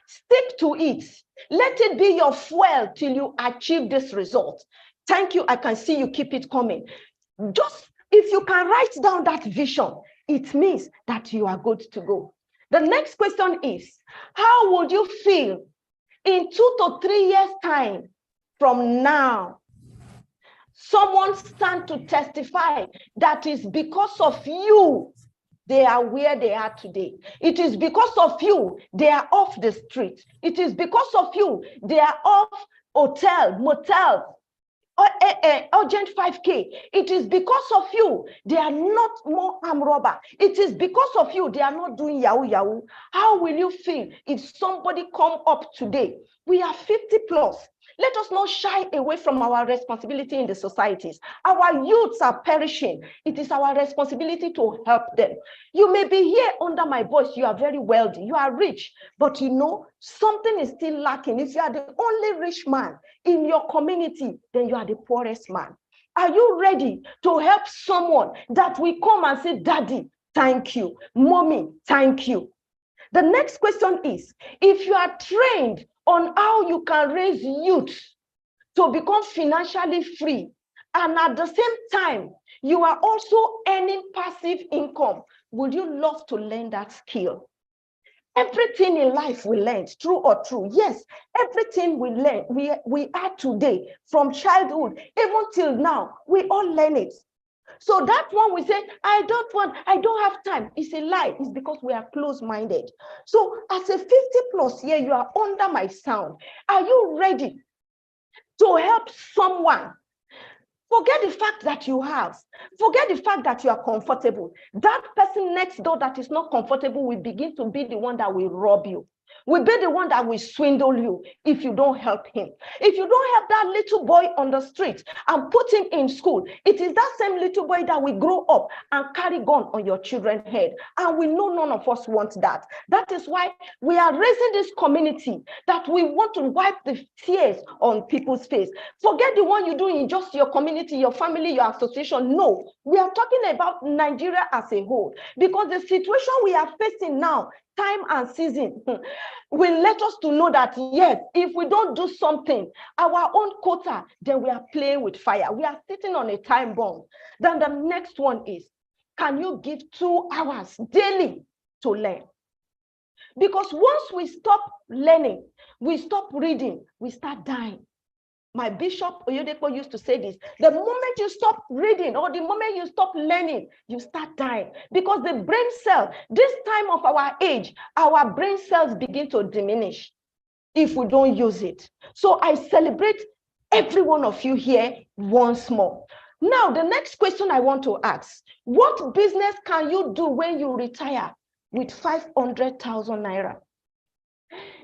Stick to it. Let it be your fuel till you achieve this result. Thank you. I can see you keep it coming. Just if you can write down that vision, it means that you are good to go. The next question is, how would you feel in 2 to 3 years' time from now? Someone stand to testify that is because of you they are where they are today. It is because of you they are off the street. It is because of you they are off hotel, motel, urgent 5K. It is because of you they are not more armed robber. It is because of you they are not doing yahoo. How will you feel if somebody come up today? We are 50 plus. Let us not shy away from our responsibility in the societies. Our youths are perishing. It is our responsibility to help them. You may be here under my voice. You are very wealthy. You are rich. But you know, something is still lacking. If you are the only rich man in your community, then you are the poorest man. Are you ready to help someone that will come and say, Daddy, thank you. Mommy, thank you. The next question is, if you are trained on how you can raise youth to become financially free, and at the same time, you are also earning passive income, would you love to learn that skill? Everything in life we learn, true or true. Yes, everything we learn, we are today, from childhood, even till now, we all learn it. So that one we say, I don't have time. It's a lie. It's because we are close-minded. So as a 50 plus year, you are under my sound. Are you ready to help someone? Forget the fact that you have. Forget the fact that you are comfortable. That person next door that is not comfortable will begin to be the one that will rob you. Will be the one that will swindle you if you don't help him. If you don't help that little boy on the street and put him in school, it is that same little boy that will grow up and carry gun on your children's head. And we know none of us want that. That is why we are raising this community, that we want to wipe the tears on people's face. Forget the one you do in just your community, your family, your association. No, we are talking about Nigeria as a whole, because the situation we are facing now, time and season, will let us to know that, yes, if we don't do something, our own quota, then we are playing with fire. We are sitting on a time bomb. Then the next one is, can you give 2 hours daily to learn? Because once we stop learning, we stop reading, we start dying. My Bishop Oyedepo used to say this: the moment you stop reading or the moment you stop learning, you start dying. Because the brain cell, this time of our age, our brain cells begin to diminish if we don't use it. So I celebrate every one of you here once more. Now, the next question I want to ask: what business can you do when you retire with 500,000 naira?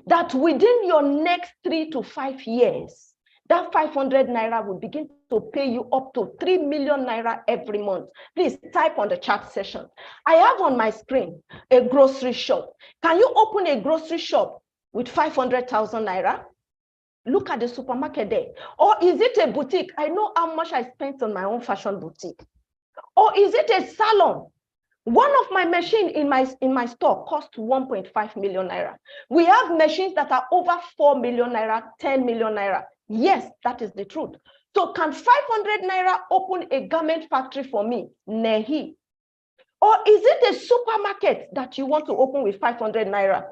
That within your next 3 to 5 years, that 500 naira will begin to pay you up to 3 million naira every month. Please type on the chat session. I have on my screen a grocery shop. Can you open a grocery shop with 500,000 naira? Look at the supermarket there. Or is it a boutique? I know how much I spent on my own fashion boutique. Or is it a salon? One of my machines in my store costs 1.5 million naira. We have machines that are over 4 million naira, 10 million naira. Yes, that is the truth. So can 500 naira open a garment factory for me? Nehi. Or is it a supermarket that you want to open with 500 naira?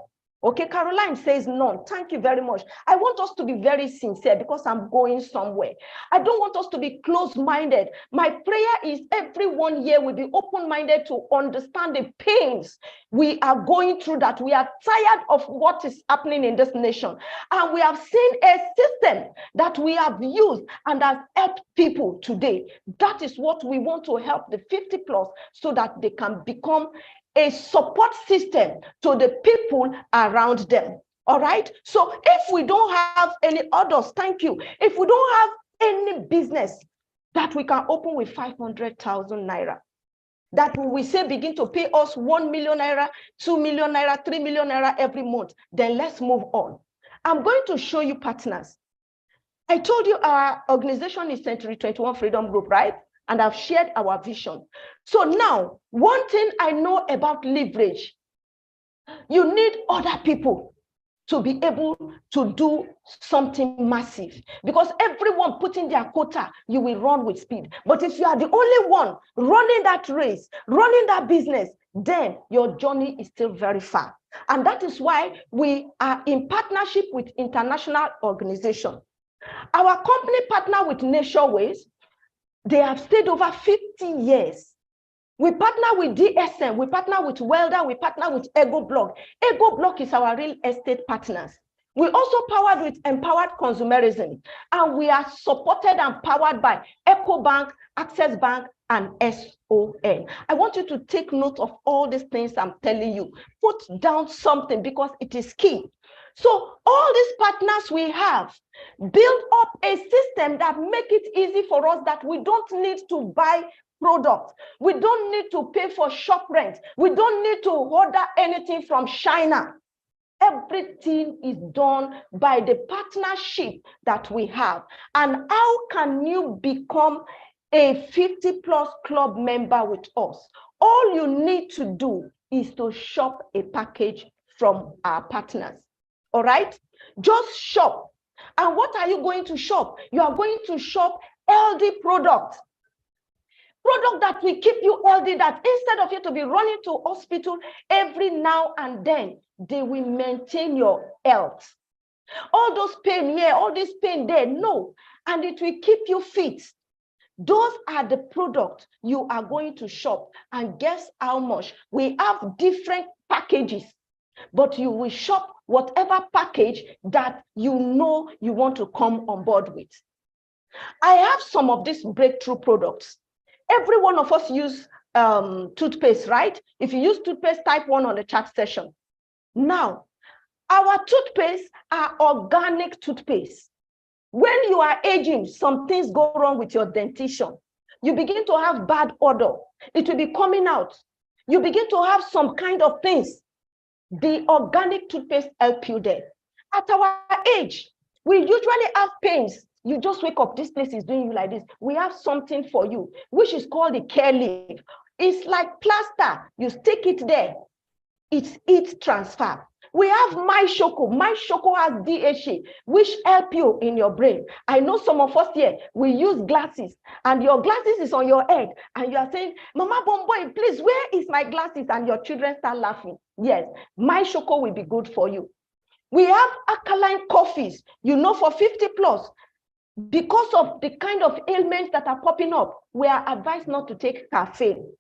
Okay, Caroline says none. Thank you very much. I want us to be very sincere because I'm going somewhere. I don't want us to be closed-minded. My prayer is everyone here will be open-minded to understand the pains we are going through, that we are tired of what is happening in this nation. And we have seen a system that we have used and has helped people today. That is what we want to help the 50 plus so that they can become a support system to the people around them. All right. So if we don't have any others, thank you. If we don't have any business that we can open with 500,000 naira, that we say begin to pay us 1 million naira, 2 million naira, 3 million naira every month, then let's move on. I'm going to show you partners. I told you our organization is Century 21 Freedom Group, right? And I've shared our vision. So now, one thing I know about leverage, you need other people to be able to do something massive, because everyone putting their quota, you will run with speed. But if you are the only one running that race, running that business, then your journey is still very far. And that is why we are in partnership with international organizations. Our company partner with NationWays. They have stayed over 50 years. We partner with DSM, we partner with Welder, we partner with Ego Block. Ego Block is our real estate partners. We also powered with Empowered Consumerism, and we are supported and powered by EcoBank, Access Bank, and SON. I want you to take note of all these things I'm telling you. Put down something because it is key. So all these partners we have build up a system that make it easy for us, that we don't need to buy products. We don't need to pay for shop rent. We don't need to order anything from China. Everything is done by the partnership that we have. And how can you become a 50 plus club member with us? All you need to do is to shop a package from our partners. All right, just shop. And what are you going to shop? You are going to shop healthy products. Product that will keep you healthy, that instead of you to be running to hospital every now and then, they will maintain your health. All those pain here, all this pain there, no. And it will keep you fit. Those are the products you are going to shop. And guess how much? We have different packages, but you will shop whatever package that you know you want to come on board with. I have some of these breakthrough products. Every one of us use toothpaste, right? If you use toothpaste, type 1 on the chat session. Now, our toothpaste are organic toothpaste. When you are aging, some things go wrong with your dentition. You begin to have bad odor. It will be coming out. You begin to have some kind of things. The organic toothpaste help you there. At our age, we usually have pains. You just wake up, this place is doing you like this. We have something for you, which is called the care leaf. It's like plaster. You stick it there. It's heat transfer. We have MyShoko. MyShoko has DHA, which help you in your brain. I know some of us here, we use glasses, and your glasses is on your head, and you are saying, Mama Bomboy, please, where is my glasses? And your children start laughing. Yes, MyShoko will be good for you. We have alkaline coffees, you know, for 50 plus. Because of the kind of ailments that are popping up, we are advised not to take caffeine.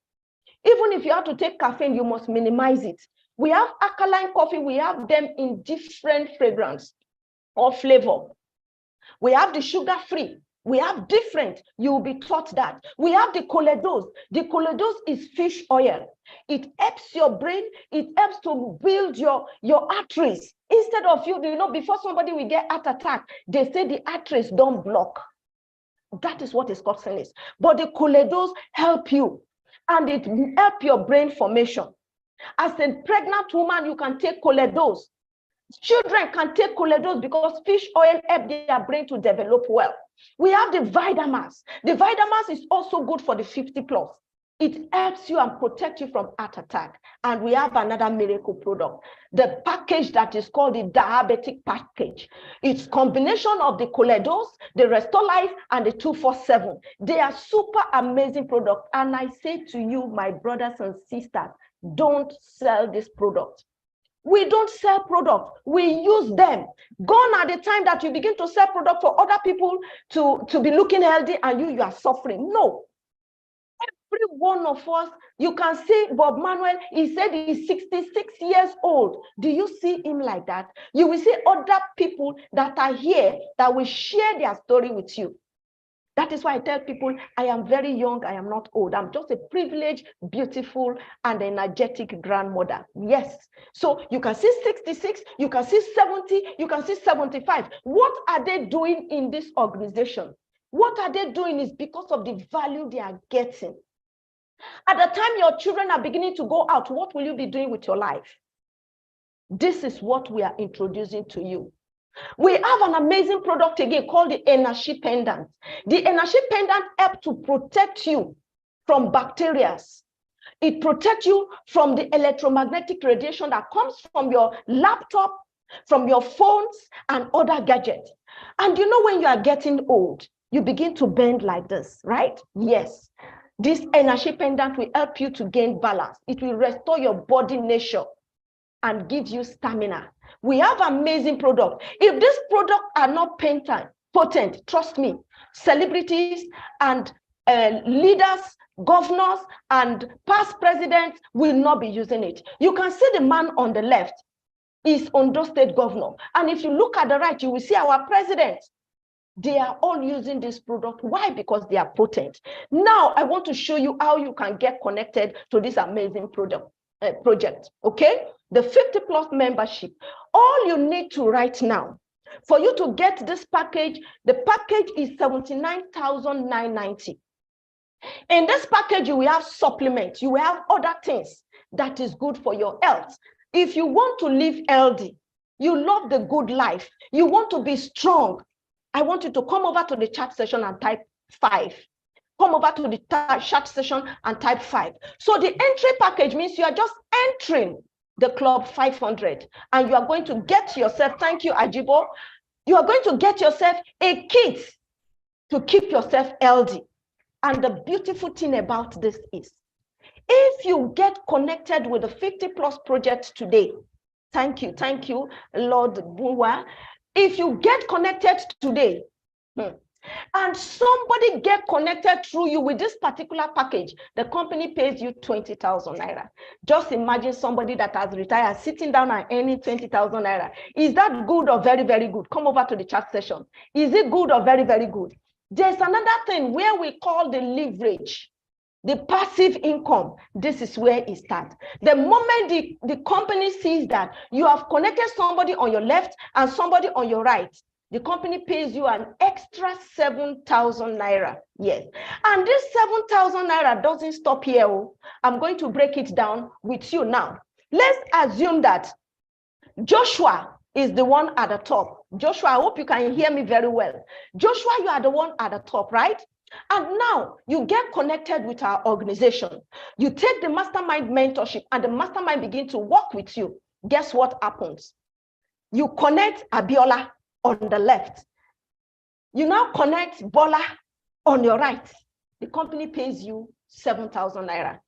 Even if you have to take caffeine, you must minimize it. We have alkaline coffee, we have them in different fragrance or flavor. We have the sugar-free, we have different, you will be taught that. We have the Choledose. The Choledose is fish oil. It helps your brain, it helps to build your arteries. Instead of you know, before somebody will get heart attack, they say the arteries don't block. That is what is causing this. But the Choledose help you, and it help your brain formation. As a pregnant woman, you can take Choledose. Children can take Choledose because fish oil help their brain to develop well. We have the Vitamax. The Vitamax is also good for the 50 plus. It helps you and protects you from heart attack. And we have another miracle product, the package that is called the diabetic package. It's combination of the Choledose, the Restore Life, and the 247. They are super amazing products. And I say to you, my brothers and sisters, don't sell this product. We don't sell products, we use them. Gone are the time that you begin to sell products for other people to be looking healthy and you are suffering. No. Every one of us, you can see Bob Manuel, he said he's 66 years old. Do you see him like that? You will see other people that are here that will share their story with you. That is why I tell people, I am very young, I am not old. I'm just a privileged, beautiful, and energetic grandmother. Yes. So you can see 66, you can see 70, you can see 75. What are they doing in this organization? What are they doing is because of the value they are getting. At the time your children are beginning to go out, what will you be doing with your life? This is what we are introducing to you. We have an amazing product again called the Energy Pendant. The Energy Pendant helps to protect you from bacteria. It protects you from the electromagnetic radiation that comes from your laptop, from your phones, and other gadgets. And you know, when you are getting old, you begin to bend like this, right? Yes. This Energy Pendant will help you to gain balance. It will restore your body nature and give you stamina. We have amazing products. If these products are not potent, trust me, celebrities and leaders, governors, and past presidents will not be using it. You can see the man on the left is Ondo State governor. And if you look at the right, you will see our president. They are all using this product. Why? Because they are potent. Now, I want to show you how you can get connected to this amazing project. Okay, the 50+ membership. All you need to right now for you to get this package, the package is 79,990. In this package, you will have supplements, you will have other things that is good for your health. If you want to live healthy, you love the good life, you want to be strong, I want you to come over to the chat session and type 5. Come over to the chat session and type 5. So the entry package means you are just entering the club 500 and you are going to get yourself, thank you, Ajibo, you are going to get yourself a kit to keep yourself healthy. And the beautiful thing about this is, if you get connected with the 50+ project today, thank you, Lord Buwa. If you get connected today, and somebody get connected through you with this particular package, the company pays you 20,000 naira. Just imagine somebody that has retired sitting down and earning 20,000 naira. Is that good or very, very good? Come over to the chat session. Is it good or very, very good? There's another thing where we call the leverage, the passive income. This is where it starts. The moment the company sees that you have connected somebody on your left and somebody on your right, the company pays you an extra 7,000 naira. Yes. And this 7,000 naira doesn't stop here. I'm going to break it down with you now. Let's assume that Joshua is the one at the top. Joshua, I hope you can hear me very well. Joshua, you are the one at the top, right? And now you get connected with our organization. You take the mastermind mentorship and the mastermind begin to work with you. Guess what happens? You connect Abiola on the left. You now connect Bola on your right. The company pays you 7,000 naira.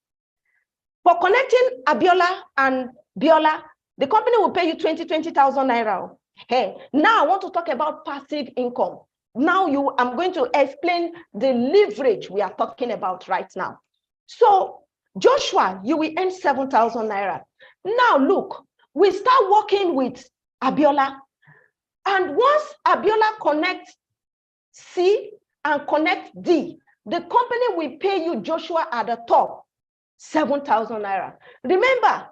For connecting Abiola and Biola, the company will pay you 20,000 naira. Hey, now I want to talk about passive income. Now I'm going to explain the leverage we are talking about right now. So Joshua, you will earn 7,000 naira. Now look, we start working with Abiola. And once Abiola connects C and connect D, the company will pay you, Joshua, at the top, 7,000 naira. Remember,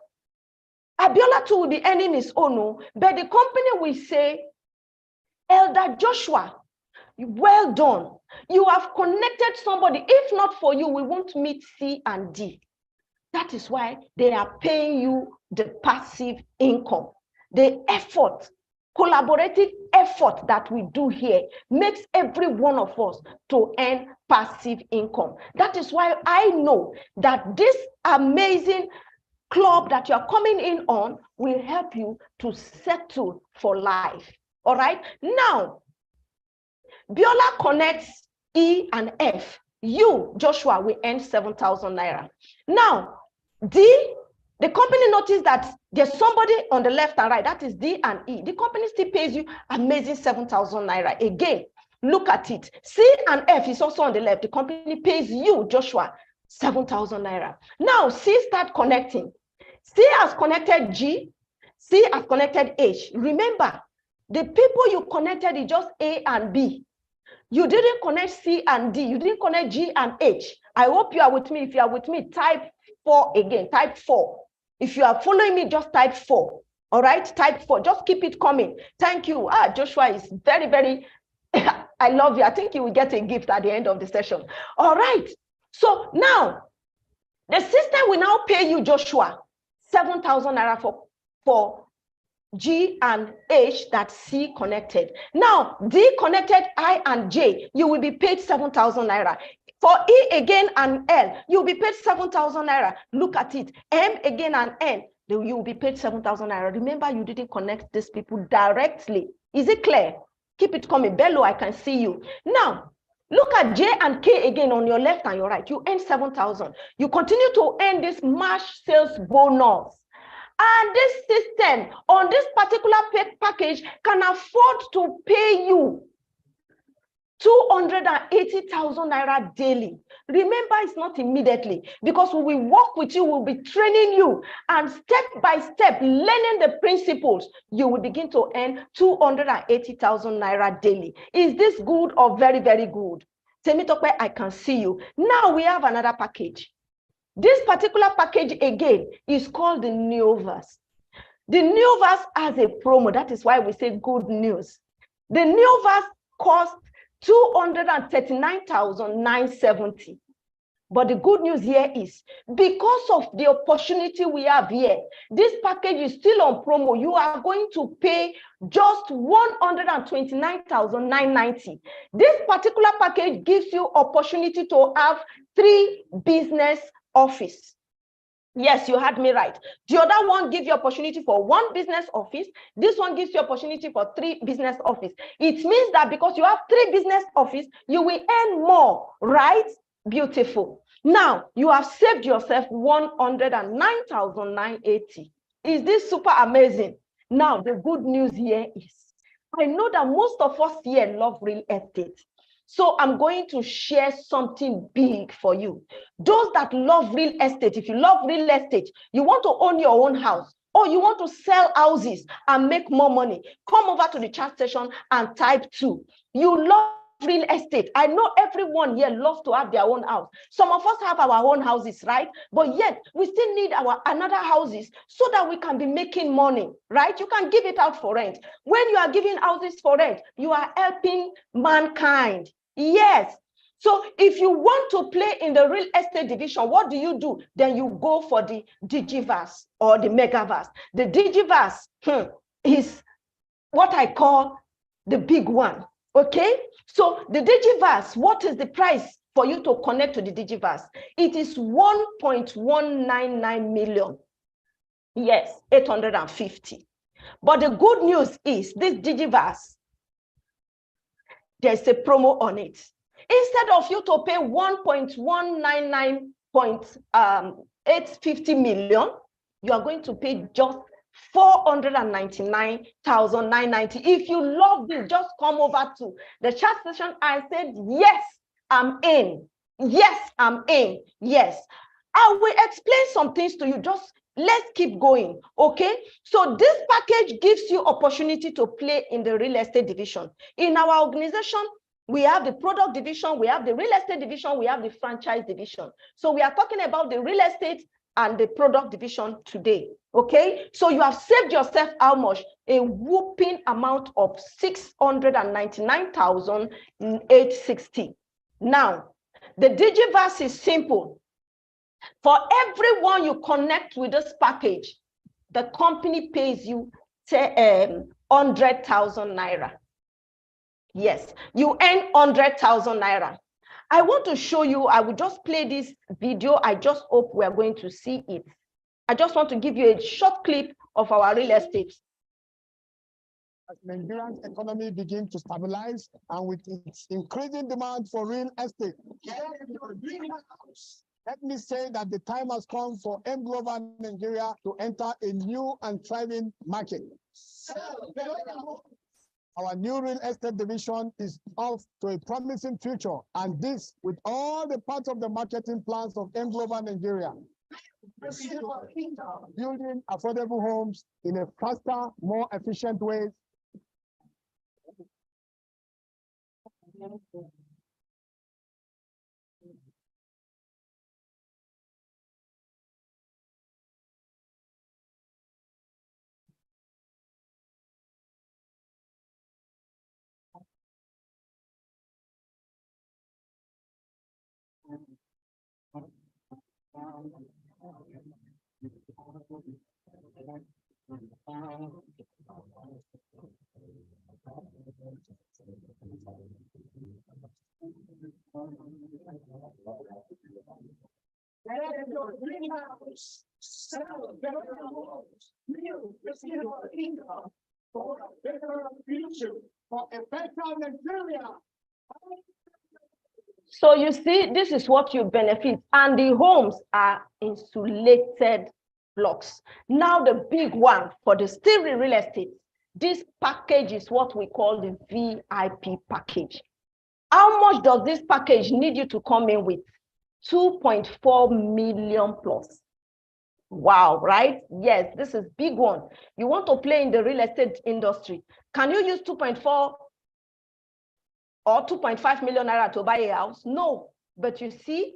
Abiola too will be earning his own, but the company will say, Elder Joshua, well done. You have connected somebody. If not for you, we won't meet C and D. That is why they are paying you the passive income, the effort collaborative effort that we do here makes every one of us to earn passive income. That is why I know that this amazing club that you're coming in on will help you to settle for life. All right. Now, Biola connects E and F. You, Joshua, will earn 7,000 naira. Now, D, the company noticed that there's somebody on the left and right, that is D and E. The company still pays you amazing 7,000 naira. Again, look at it. C and F is also on the left. The company pays you, Joshua, 7,000 naira. Now, C start connecting. C has connected G. C has connected H. Remember, the people you connected is just A and B. You didn't connect C and D. You didn't connect G and H. I hope you are with me. If you are with me, type 4 again. Type 4. If you are following me, just type 4. All right? Type 4. Just keep it coming. Thank you. Joshua is very, very, I love you. I think you will get a gift at the end of the session. All right. So now, the system will now pay you, Joshua, 7,000 naira for G and H that C connected. Now, D connected I and J, you will be paid 7,000 naira. For E again and L, you'll be paid 7,000 naira. Look at it. M again and N, you will be paid 7,000 naira. Remember, you didn't connect these people directly. Is it clear? Keep it coming. Bello, I can see you. Now, look at J and K again on your left and your right. You earn 7,000. You continue to earn this March sales bonus. And this system on this particular package can afford to pay you 280,000 naira daily. Remember, it's not immediately, because we will work with you, we'll be training you, and step by step, learning the principles, you will begin to earn 280,000 naira daily. Is this good or very, very good? Temitope, I can see you. Now we have another package. This particular package again is called the Neoverse. The Neoverse has a promo. That is why we say good news. The Neoverse costs 239,970. But the good news here is, because of the opportunity we have here, this package is still on promo. You are going to pay just 129,990. This particular package gives you opportunity to have 3 business office. Yes, you heard me right. The other one gives you opportunity for 1 business office. This one gives you opportunity for 3 business office. It means that because you have 3 business office, you will earn more, right? Beautiful. Now, you have saved yourself 109,980. Is this super amazing? Now, the good news here is, I know that most of us here love real estate. So I'm going to share something big for you. Those that love real estate, if you love real estate, you want to own your own house, or you want to sell houses and make more money, come over to the chat session and type 2. You love real estate. I know everyone here loves to have their own house. Some of us have our own houses, right? But yet we still need our another houses so that we can be making money, right? You can give it out for rent. When you are giving houses for rent, you are helping mankind. Yes. So if you want to play in the real estate division, what do? Then you go for the Digiverse or the Megaverse. The Digiverse is what I call the big one. Okay. So the Digiverse, what is the price for you to connect to the Digiverse? It is 1.199 million. Yes, 850. But the good news is this Digiverse, there's a promo on it. Instead of you to pay 1.199.850 million, you are going to pay just 499,990. If you love this, just come over to the chat session and say, yes, I'm in. Yes, I'm in. Yes. I will explain some things to you. Just let's keep going. Okay. So this package gives you opportunity to play in the real estate division. In our organization, we have the product division, we have the real estate division, we have the franchise division. So we are talking about the real estate and the product division today. Okay, so you have saved yourself how much? A whooping amount of 699,860. Now, the Digiverse is simple. For everyone you connect with this package, the company pays you 100,000 naira. Yes, you earn 100,000 naira. I want to show you, I will just play this video. I just hope we are going to see it. I just want to give you a short clip of our real estate. As Nigeria's economy begins to stabilize and with its increasing demand for real estate, let me say that the time has come for M Global Nigeria to enter a new and thriving market. Our new real estate division is off to a promising future, and this with all the parts of the marketing plans of M Global Nigeria. Building affordable homes in a faster, more efficient way. So you see, this is what you benefit, and the homes are insulated blocks. Now the big one for the still real estate, this package is what we call the VIP package. How much does this package need you to come in with? 2.4 million plus. Wow, right? Yes, this is big one. You want to play in the real estate industry. Can you use 2.4 or 2.5 million naira to buy a house? No, but you see,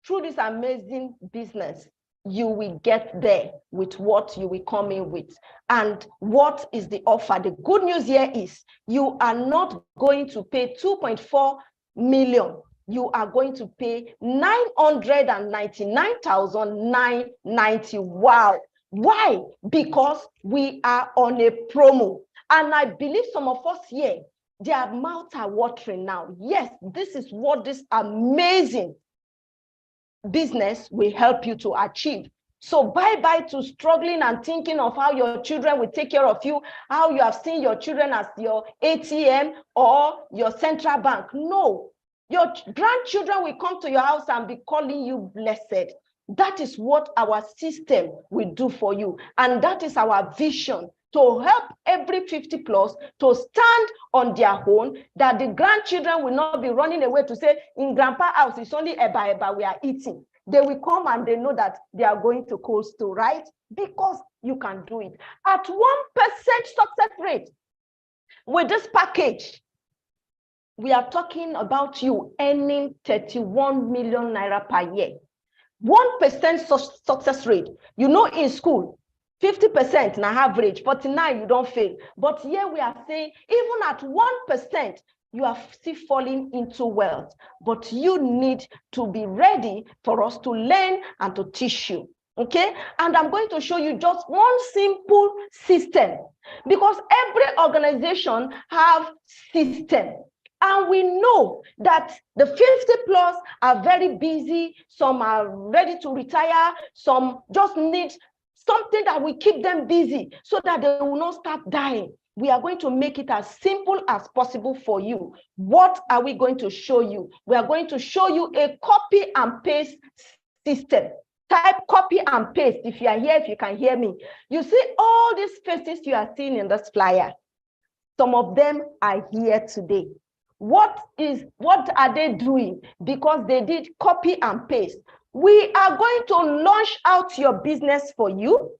through this amazing business, you will get there with what you will come in with. And what is the offer? The good news here is you are not going to pay 2.4 million. You are going to pay 999,990. Wow. Why? Because we are on a promo. And I believe some of us here, their mouths are watering now. Yes, this is what this amazing business will help you to achieve. So bye-bye to struggling and thinking of how your children will take care of you, how you have seen your children as your ATM or your central bank. No, your grandchildren will come to your house and be calling you blessed. That is what our system will do for you. And that is our vision, to help every 50 plus to stand on their own, that the grandchildren will not be running away to say, in grandpa's house, it's only eba we are eating. They will come and they know that they are going to Cold Store, right? Because you can do it. At 1% success rate, with this package, we are talking about you earning 31 million naira per year. 1% success rate. You know, in school, 50% na average, 49 you don't fail. But here we are saying, even at 1%, you are still falling into wealth. But you need to be ready for us to learn and to teach you. Okay? And I'm going to show you just one simple system, because every organization have system. And we know that the 50 plus are very busy. Some are ready to retire. Some just need something that will keep them busy so that they will not start dying. We are going to make it as simple as possible for you. What are we going to show you? We are going to show you a copy and paste system. Type copy and paste if you are here, if you can hear me. You see all these faces you are seeing in this flyer. Some of them are here today. What are they doing? Because they did copy and paste. We are going to launch out your business for you.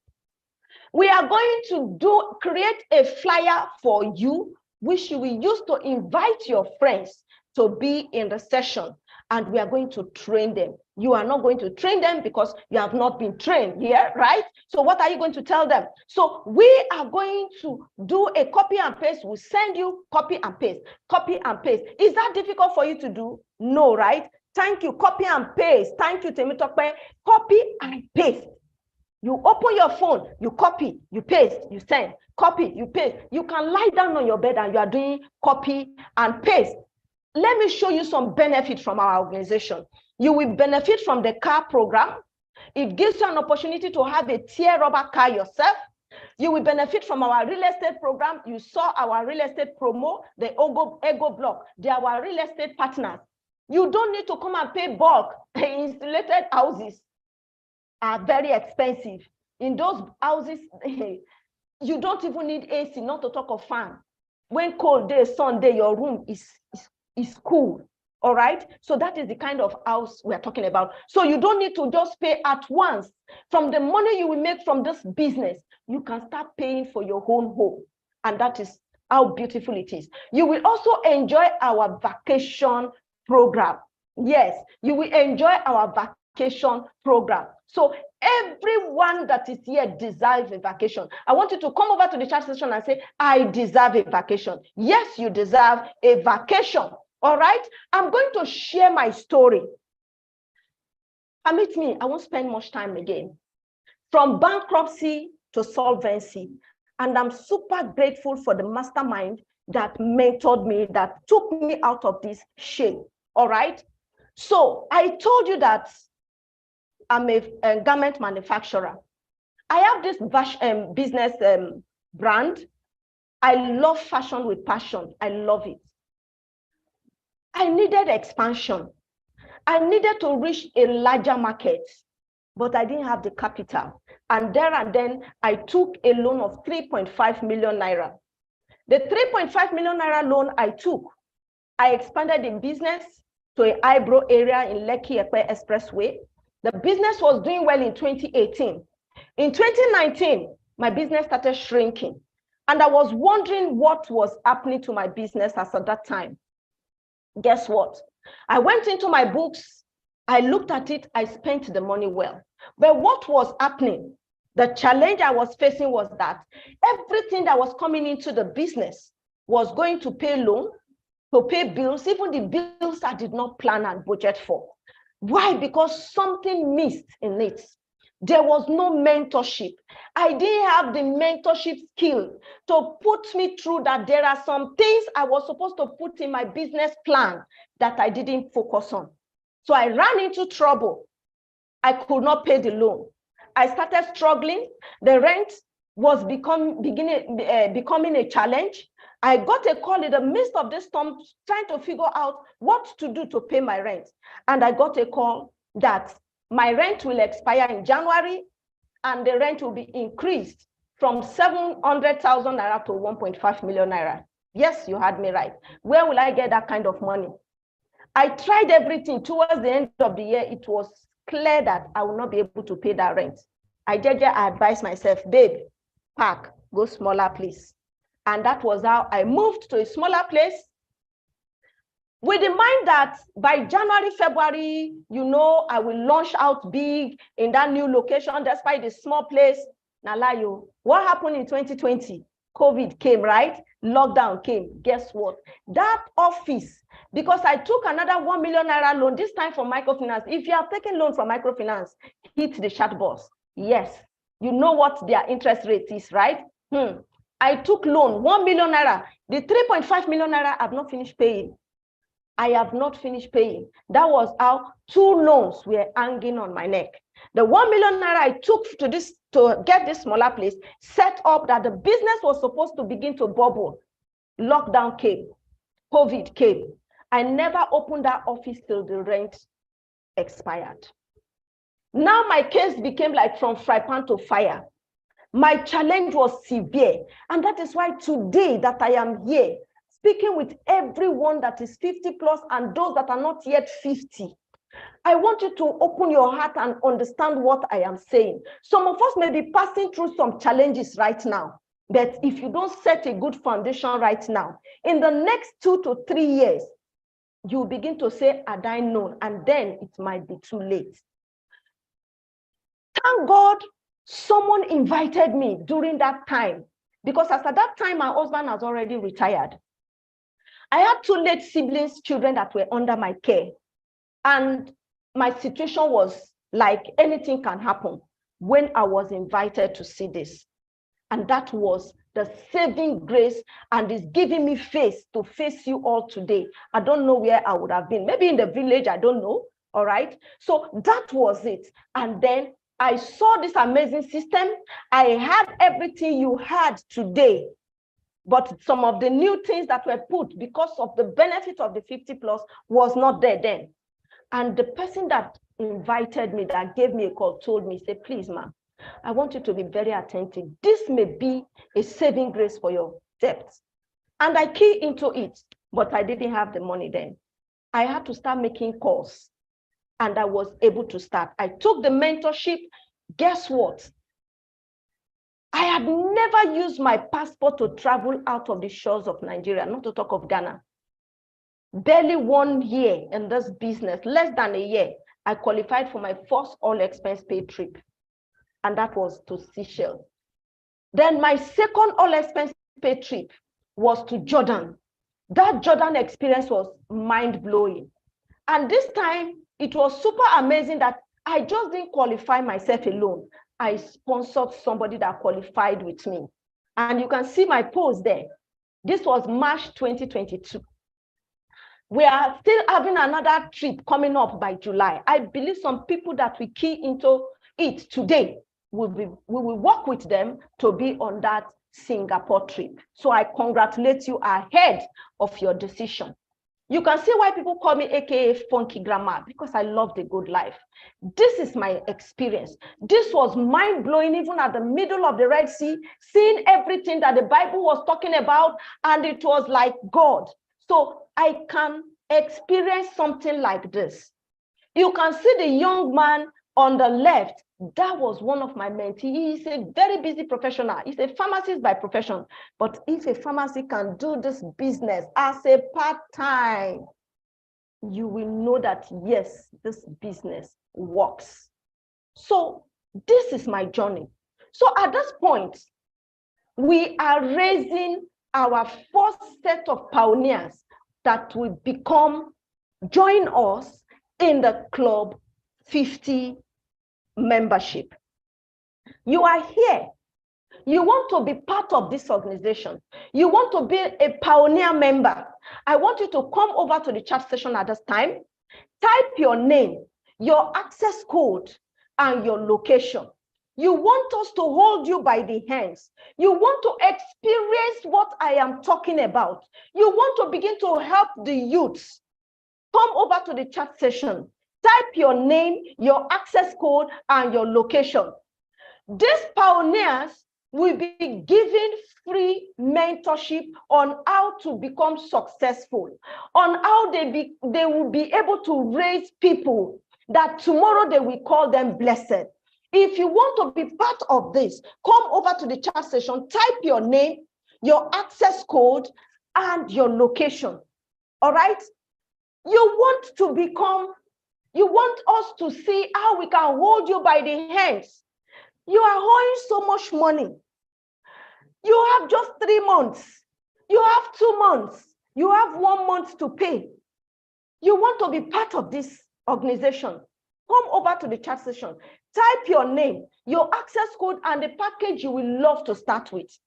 We are going to create a flyer for you, which you will use to invite your friends to be in the session. And we are going to train them. You are not going to train them because you have not been trained here, right? So what are you going to tell them? So we are going to do a copy and paste. We'll send you copy and paste, copy and paste. Is that difficult for you to do? No, right? Thank you. Copy and paste. Thank you, Temitope. Copy and paste. You open your phone, you copy, you paste, you send, copy, you paste. You can lie down on your bed and you are doing copy and paste. Let me show you some benefit from our organization. You will benefit from the car program. It gives you an opportunity to have a tear rubber car yourself. You will benefit from our real estate program. You saw our real estate promo, the Ego Block. They are our real estate partners. You don't need to come and pay bulk. Insulated houses are very expensive. In those houses, you don't even need AC, not to talk of fan. When cold day, sun day, your room is cool. All right. So that is the kind of house we're talking about. So you don't need to just pay at once. From the money you will make from this business, you can start paying for your own home. And that is how beautiful it is. You will also enjoy our vacation program. Yes, you will enjoy our vacation program. So everyone that is here deserves a vacation. I want you to come over to the chat session and say, I deserve a vacation. Yes, you deserve a vacation. All right, I'm going to share my story. Permit me, I won't spend much time again. From bankruptcy to solvency. And I'm super grateful for the mastermind that mentored me, that took me out of this shame. All right. So I told you that I'm a garment manufacturer. I have this business brand. I love fashion with passion. I love it. I needed expansion. I needed to reach a larger market, but I didn't have the capital. And there and then I took a loan of 3.5 million naira. The 3.5 million naira loan I took, I expanded the business to an eyebrow area in Lekki-Epe Expressway. The business was doing well in 2018. In 2019, my business started shrinking. And I was wondering what was happening to my business as at that time. Guess what? I went into my books, I looked at it, I spent the money well. But what was happening? The challenge I was facing was that everything that was coming into the business was going to pay loan, to pay bills, even the bills I did not plan and budget for. Why? Because something missed in it. There was no mentorship. I didn't have the mentorship skill to put me through that. There are some things I was supposed to put in my business plan that I didn't focus on. So I ran into trouble. I could not pay the loan. I started struggling. The rent was becoming a challenge. I got a call in the midst of this storm trying to figure out what to do to pay my rent. And I got a call that my rent will expire in January and the rent will be increased from 700,000 naira to 1.5 million naira. Yes, you heard me right. Where will I get that kind of money? I tried everything. Towards the end of the year, it was clear that I will not be able to pay that rent. I advised myself, babe, pack, go smaller place. And that was how I moved to a smaller place, with the mind that by January, February, you know, I will launch out big in that new location, despite the small place. Nalayo, what happened in 2020? COVID came, right? Lockdown came. Guess what? That office, because I took another 1 million naira loan, this time from microfinance. If you have taken loan from microfinance, hit the chat box. Yes, you know what their interest rate is, right? I took loan, 1 million naira. The 3.5 million naira I have not finished paying. I have not finished paying. That was how 2 loans were hanging on my neck. The 1 million naira I took to get this smaller place set up that the business was supposed to begin to bubble. Lockdown came, COVID came. I never opened that office till the rent expired. Now my case became like from fry pan to fire. My challenge was severe. And that is why today that I am here, speaking with everyone that is 50 plus and those that are not yet 50. I want you to open your heart and understand what I am saying. Some of us may be passing through some challenges right now, but if you don't set a good foundation right now, in the next 2 to 3 years, you begin to say, had I known, and then it might be too late. Thank God someone invited me during that time, because as at that time, my husband has already retired. I had 2 late siblings, children that were under my care. And my situation was like anything can happen. when I was invited to see this. And that was the saving grace, and is giving me face to face you all today. I don't know where I would have been, maybe in the village, I don't know. All right. So that was it. And then I saw this amazing system. I had everything you had today, but some of the new things that were put because of the benefit of the 50 plus was not there then. And the person that invited me, that gave me a call, told me, say, please, ma'am, I want you to be very attentive. This may be a saving grace for your debt. And I keyed into it, but I didn't have the money then. I had to start making calls, and I was able to start. I took the mentorship. Guess what? I had never used my passport to travel out of the shores of Nigeria, not to talk of Ghana. Barely 1 year in this business, less than a year, I qualified for my first all-expense paid trip, and that was to Seychelles. Then my second all-expense paid trip was to Jordan. That Jordan experience was mind-blowing. And this time, it was super amazing that I just didn't qualify myself alone. I sponsored somebody that qualified with me. And you can see my post there. This was March 2022. We are still having another trip coming up by July. I believe some people that we key into it today, we will work with them to be on that Singapore trip. So I congratulate you ahead of your decision. You can see why people call me AKA Funky Grandma, because I love the good life. This is my experience. This was mind-blowing, even at the middle of the Red Sea, seeing everything that the Bible was talking about, and it was like God. So I can experience something like this. You can see the young man on the left. That was one of my mentees. He's a very busy professional. He's a pharmacist by profession. But if a pharmacy can do this business as a part-time, you will know that, yes, this business works. So this is my journey. So at this point, we are raising our first set of pioneers that will join us in the Club 50 membership. You are here. You want to be part of this organization. You want to be a pioneer member. I want you to come over to the chat session at this time. Type your name, your access code, and your location. You want us to hold you by the hands. You want to experience what I am talking about. You want to begin to help the youths. Come over to the chat session. Type your name, your access code, and your location. These pioneers will be given free mentorship on how to become successful, on how they will be able to raise people that tomorrow they will call them blessed. If you want to be part of this, come over to the chat session, type your name, your access code, and your location. All right? You want us to see how we can hold you by the hands. You are owing so much money. You have just 3 months. You have 2 months. You have 1 month to pay. You want to be part of this organization. Come over to the chat session. Type your name, your access code, and the package you will love to start with.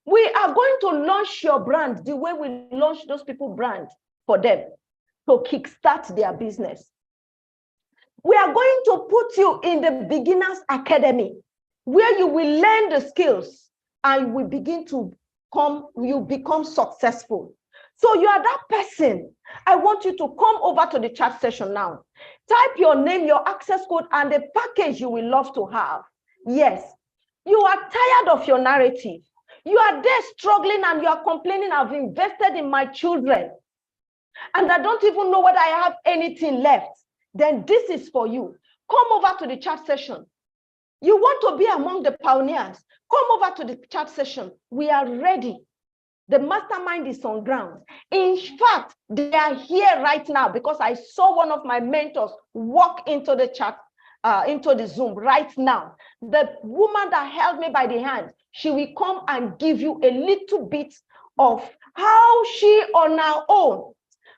We are going to launch your brand the way we launch those people brand for them to kickstart their business. We are going to put you in the Beginners Academy, where you will learn the skills and will begin to become successful. So you are that person. I want you to come over to the chat session now. Type your name, your access code, and the package you will love to have. Yes, you are tired of your narrative. You are there struggling and you are complaining, I've invested in my children and I don't even know whether I have anything left. Then this is for you. Come over to the chat session. You want to be among the pioneers. Come over to the chat session. We are ready. The mastermind is on ground. In fact, they are here right now because I saw one of my mentors walk into the chat, into the Zoom right now. The woman that held me by the hand, she will come and give you a little bit of how she on her own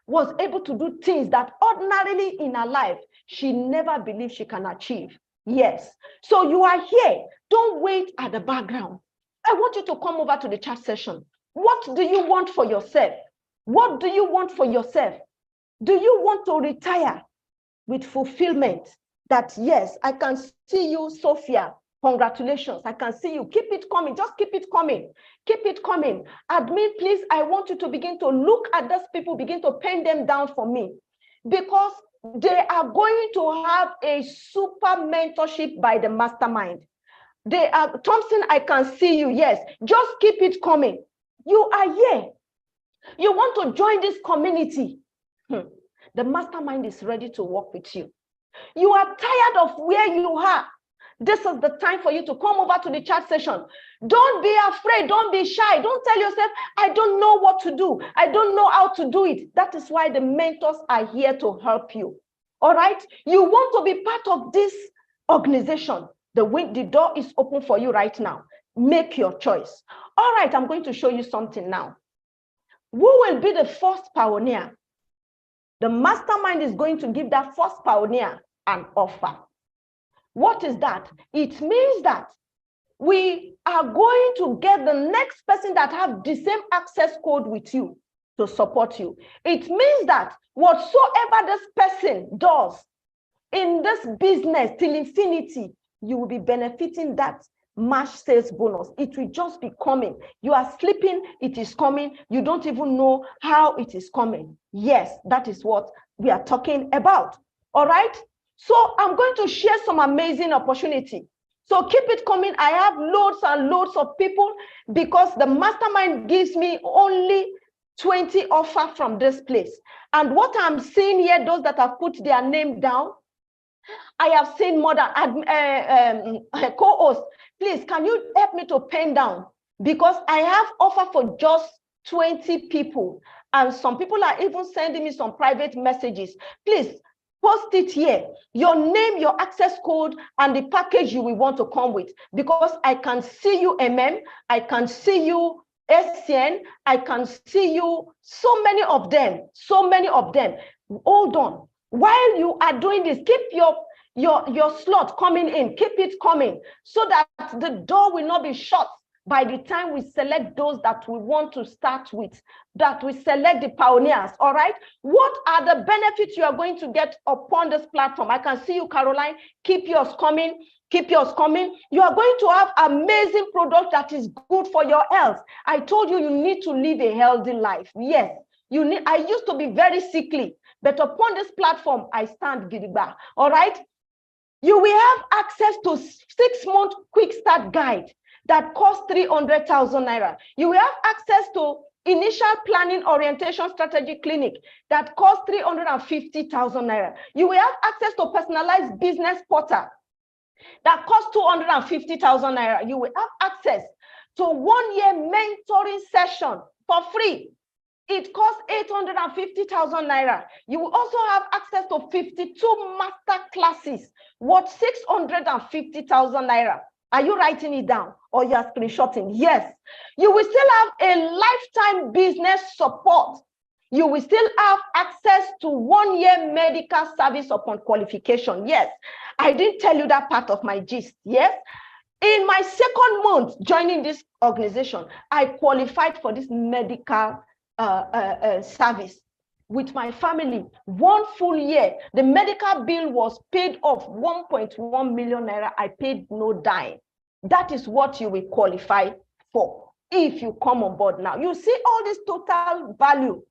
was able to do things that ordinarily in her life, she never believed she can achieve. Yes. So you are here. Don't wait at the background. I want you to come over to the chat session. What do you want for yourself? What do you want for yourself? Do you want to retire with fulfillment? That, yes, I can see you, Sophia. Congratulations. I can see you. Keep it coming. Just keep it coming. Keep it coming. Admin, please, I want you to begin to look at those people, begin to pen them down for me, because they are going to have a super mentorship by the mastermind. They are, Thompson, I can see you. Yes, just keep it coming. You are here. You want to join this community. The mastermind is ready to work with you. You are tired of where you are. This is the time for you to come over to the chat session. Don't be afraid. Don't be shy. Don't tell yourself, I don't know what to do. I don't know how to do it. That is why the mentors are here to help you. All right? You want to be part of this organization. The door is open for you right now. Make your choice. All right, I'm going to show you something now. Who will be the first pioneer? The mastermind is going to give that first pioneer an offer. What is that? It means that we are going to get the next person that have the same access code with you to support you. It means that whatsoever this person does in this business till infinity, you will be benefiting that March sales bonus. It will just be coming. You are sleeping, it is coming. You don't even know how it is coming. Yes, that is what we are talking about. All right. So I'm going to share some amazing opportunity. So keep it coming. I have loads and loads of people because the mastermind gives me only 20 offers from this place. And what I'm seeing here, those that have put their name down, I have seen more than co-host. Please, can you help me to pen down? Because I have offer for just 20 people. And some people are even sending me some private messages. Please, post it here. Your name, your access code, and the package you will want to come with. Because I can see you, I can see you, SCN, I can see you, so many of them, so many of them. Hold on. While you are doing this, keep your slot coming in, keep it coming, so that the door will not be shut by the time we select those that we want to start with, that we select the pioneers. All right. What are the benefits you are going to get upon this platform? I can see you, Caroline. Keep yours coming. Keep yours coming. You are going to have amazing product that is good for your health. I told you, you need to live a healthy life. Yes, you need. I used to be very sickly, but upon this platform, I stand gidigba. All right. You will have access to 6-month quick start guide that costs 300,000 naira. You will have access to initial planning orientation strategy clinic that costs 350,000 naira. You will have access to personalized business portal that costs 250,000 naira. You will have access to 1-year mentoring session for free. It costs 850,000 naira. You will also have access to 52 master classes worth 650,000 naira. Are you writing it down or you are screenshotting? Yes. You will still have a lifetime business support. You will still have access to 1-year medical service upon qualification. Yes. I didn't tell you that part of my gist. Yes. In my 2nd month joining this organization, I qualified for this medical service with my family. 1 full year, the medical bill was paid off 1.1 million naira. I paid no dime. That is what you will qualify for if you come on board now. You see all this total value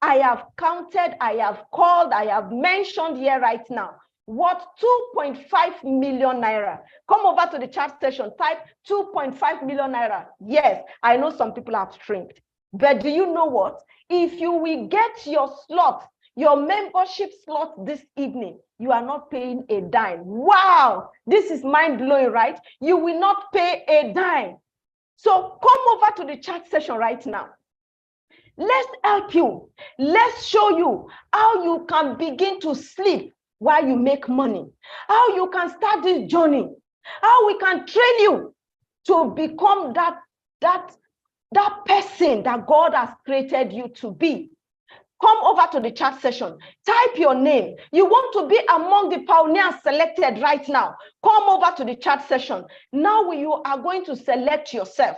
I have counted, I have called, I have mentioned here right now. What? 2.5 million naira. Come over to the chat session, type 2.5 million naira. Yes, I know some people have shrinked. But do you know what? If you will get your slot, your membership slot this evening, you are not paying a dime. Wow, this is mind-blowing, right? You will not pay a dime. So come over to the chat session right now. Let's help you. Let's show you how you can begin to sleep while you make money, how you can start this journey, how we can train you to become that person that God has created you to be. come over to the chat session. Type your name. You want to be among the pioneers selected right now. Come over to the chat session. Now you are going to select yourself,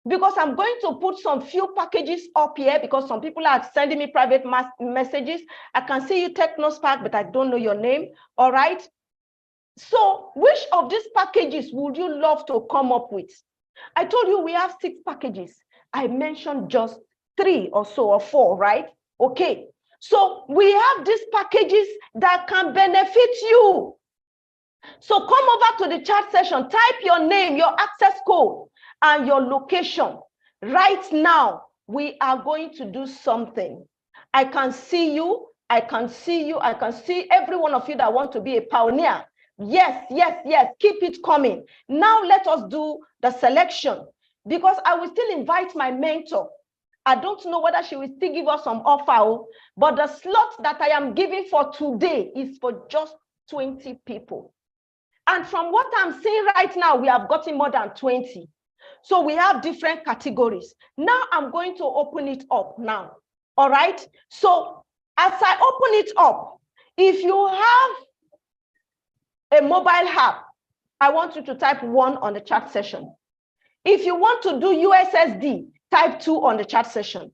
because I'm going to put some few packages up here because some people are sending me private messages. I can see you TechnoSpark, but I don't know your name. All right. So which of these packages would you love to come up with? I told you we have 6 packages. I mentioned just 3 or so, or 4, right? Okay. So we have these packages that can benefit you. So come over to the chat session, type your name, your access code, and your location. Right now, we are going to do something. I can see you. I can see you. I can see every one of you that want to be a pioneer. Yes, yes, yes. Keep it coming. Now let us do the selection, because I will still invite my mentor. I don't know whether she will still give us some offer, but the slot that I am giving for today is for just 20 people. And from what I'm seeing right now, we have gotten more than 20. So we have different categories. Now I'm going to open it up now. All right. So as I open it up, if you have a mobile app, I want you to type 1 on the chat session. If you want to do USSD, type 2 on the chat session.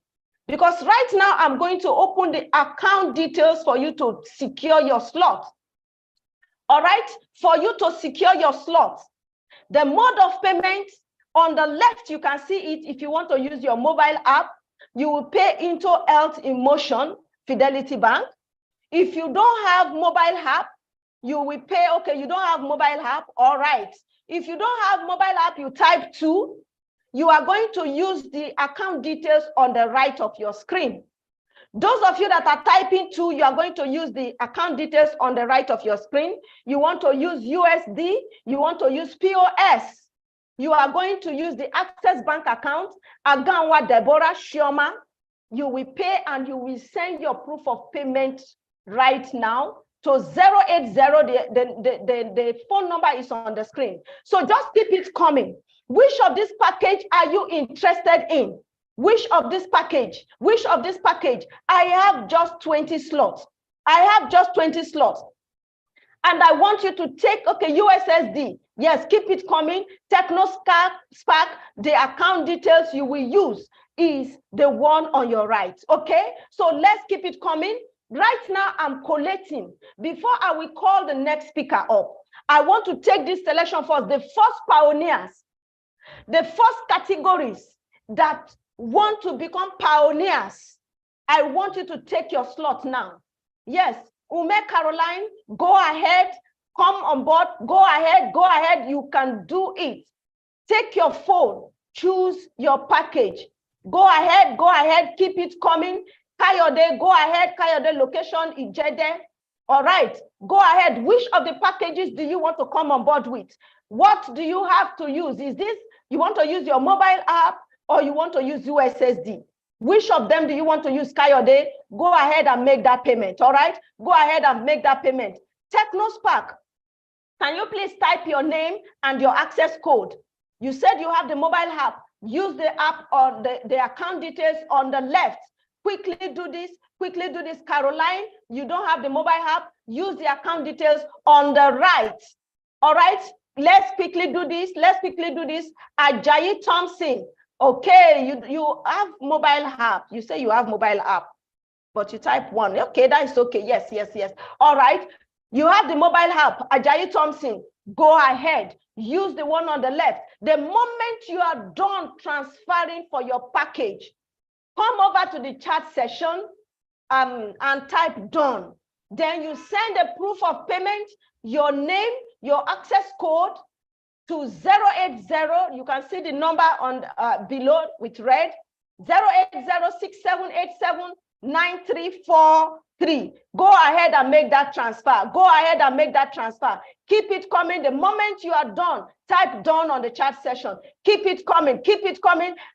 Because right now I'm going to open the account details for you to secure your slot. All right, for you to secure your slot. The mode of payment on the left, you can see it. If you want to use your mobile app, you will pay into Health in Motion, Fidelity Bank. If you don't have mobile app, you will pay, okay, you don't have mobile app, all right. If you don't have mobile app, you type 2. You are going to use the account details on the right of your screen. Those of you that are typing 2, you are going to use the account details on the right of your screen. You want to use USD, you want to use POS. You are going to use the Access Bank account, Aganwa Deborah Shioma. You will pay and you will send your proof of payment right now to 080. The phone number is on the screen. So just keep it coming. Which of this package are you interested in? Which of this package? Which of this package? I have just 20 slots. I have just 20 slots. And I want you to take, okay, USSD. Yes, keep it coming. TechnoSpark, the account details you will use is the one on your right. Okay, so let's keep it coming. Right now, I'm collating. Before I will call the next speaker up, I want to take this selection first. The first pioneers, the first categories that want to become pioneers, I want you to take your slot now. Yes, Ume Caroline, go ahead, come on board, go ahead, you can do it. Take your phone, choose your package. Go ahead, keep it coming. Kayode, go ahead, Kayode location, Ijede. All right, go ahead. Which of the packages do you want to come on board with? What do you have to use? Is this, you want to use your mobile app or you want to use USSD? Which of them do you want to use, Kayode? Go ahead and make that payment, all right? Go ahead and make that payment. TechnoSpark, can you please type your name and your access code? You said you have the mobile app. Use the app or the account details on the left. Quickly do this, Caroline. You don't have the mobile app. Use the account details on the right, all right? Let's quickly do this. Ajayi Thompson. Okay, you have mobile app. You say you have mobile app, but you type 1. Okay, that is okay. Yes. All right. You have the mobile app. Ajayi Thompson, go ahead. Use the one on the left. The moment you are done transferring for your package, come over to the chat session and type done. Then you send a proof of payment, your name, your access code to 080. You can see the number on below with red. 08067879343. Go ahead and make that transfer. Keep it coming. The moment you are done, type done on the chat session. Keep it coming.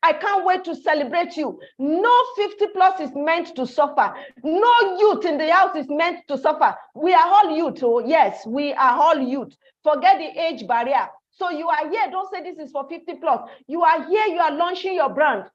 I can't wait to celebrate you. No 50+ is meant to suffer. No youth in the house is meant to suffer. We are all youth. Oh, yes, we are all youth. Forget the age barrier. So you are here. Don't say this is for 50+. You are here. You are launching your brand.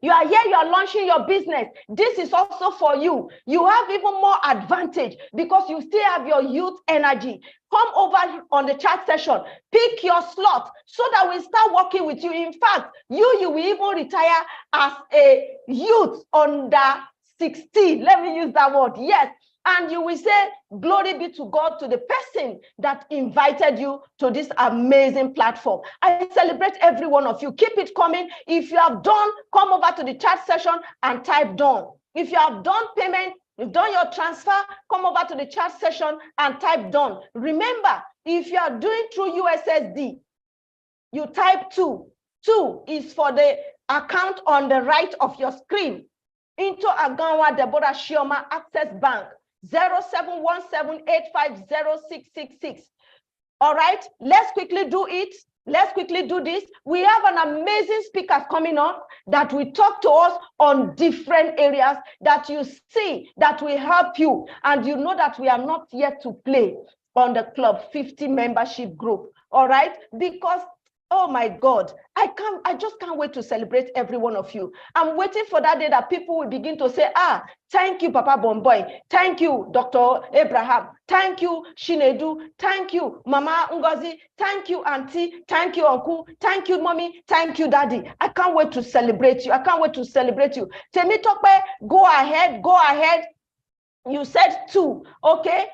You are here, you are launching your business. This is also for you. You have even more advantage because you still have your youth energy. Come over on the chat session, pick your slot so that we start working with you. In fact, you will even retire as a youth under 16. Let me use that word. Yes. And you will say, glory be to God, to the person that invited you to this amazing platform. I celebrate every one of you. Keep it coming. If you have done, come over to the chat session and type done. If you have done payment, you've done your transfer, come over to the chat session and type done. Remember, if you are doing through USSD, you type 2. 2 is for the account on the right of your screen. Into Aganwa Deborah Shioma Access Bank. 0717850666. All right, let's quickly do it. Let's quickly do this. We have an amazing speaker coming on that will talk to us on different areas that you see that will help you. And you know that we are not yet to play on the Club 50 membership group. All right, because oh my God, I just can't wait to celebrate every one of you. I'm waiting for that day that people will begin to say, thank you, Papa Bomboy. Thank you, Dr. Abraham. Thank you, Shinedu. Thank you, Mama Ngozi. Thank you, Auntie. Thank you, Uncle. Thank you, Mommy. Thank you, Daddy. I can't wait to celebrate you. I can't wait to celebrate you. Temitope, go ahead, go ahead. You said 2, okay?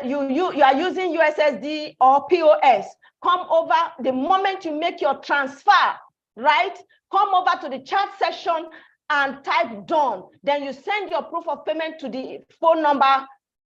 You are using USSD or POS. Come over the moment you make your transfer, right? Come over to the chat session and type done. Then you send your proof of payment to the phone number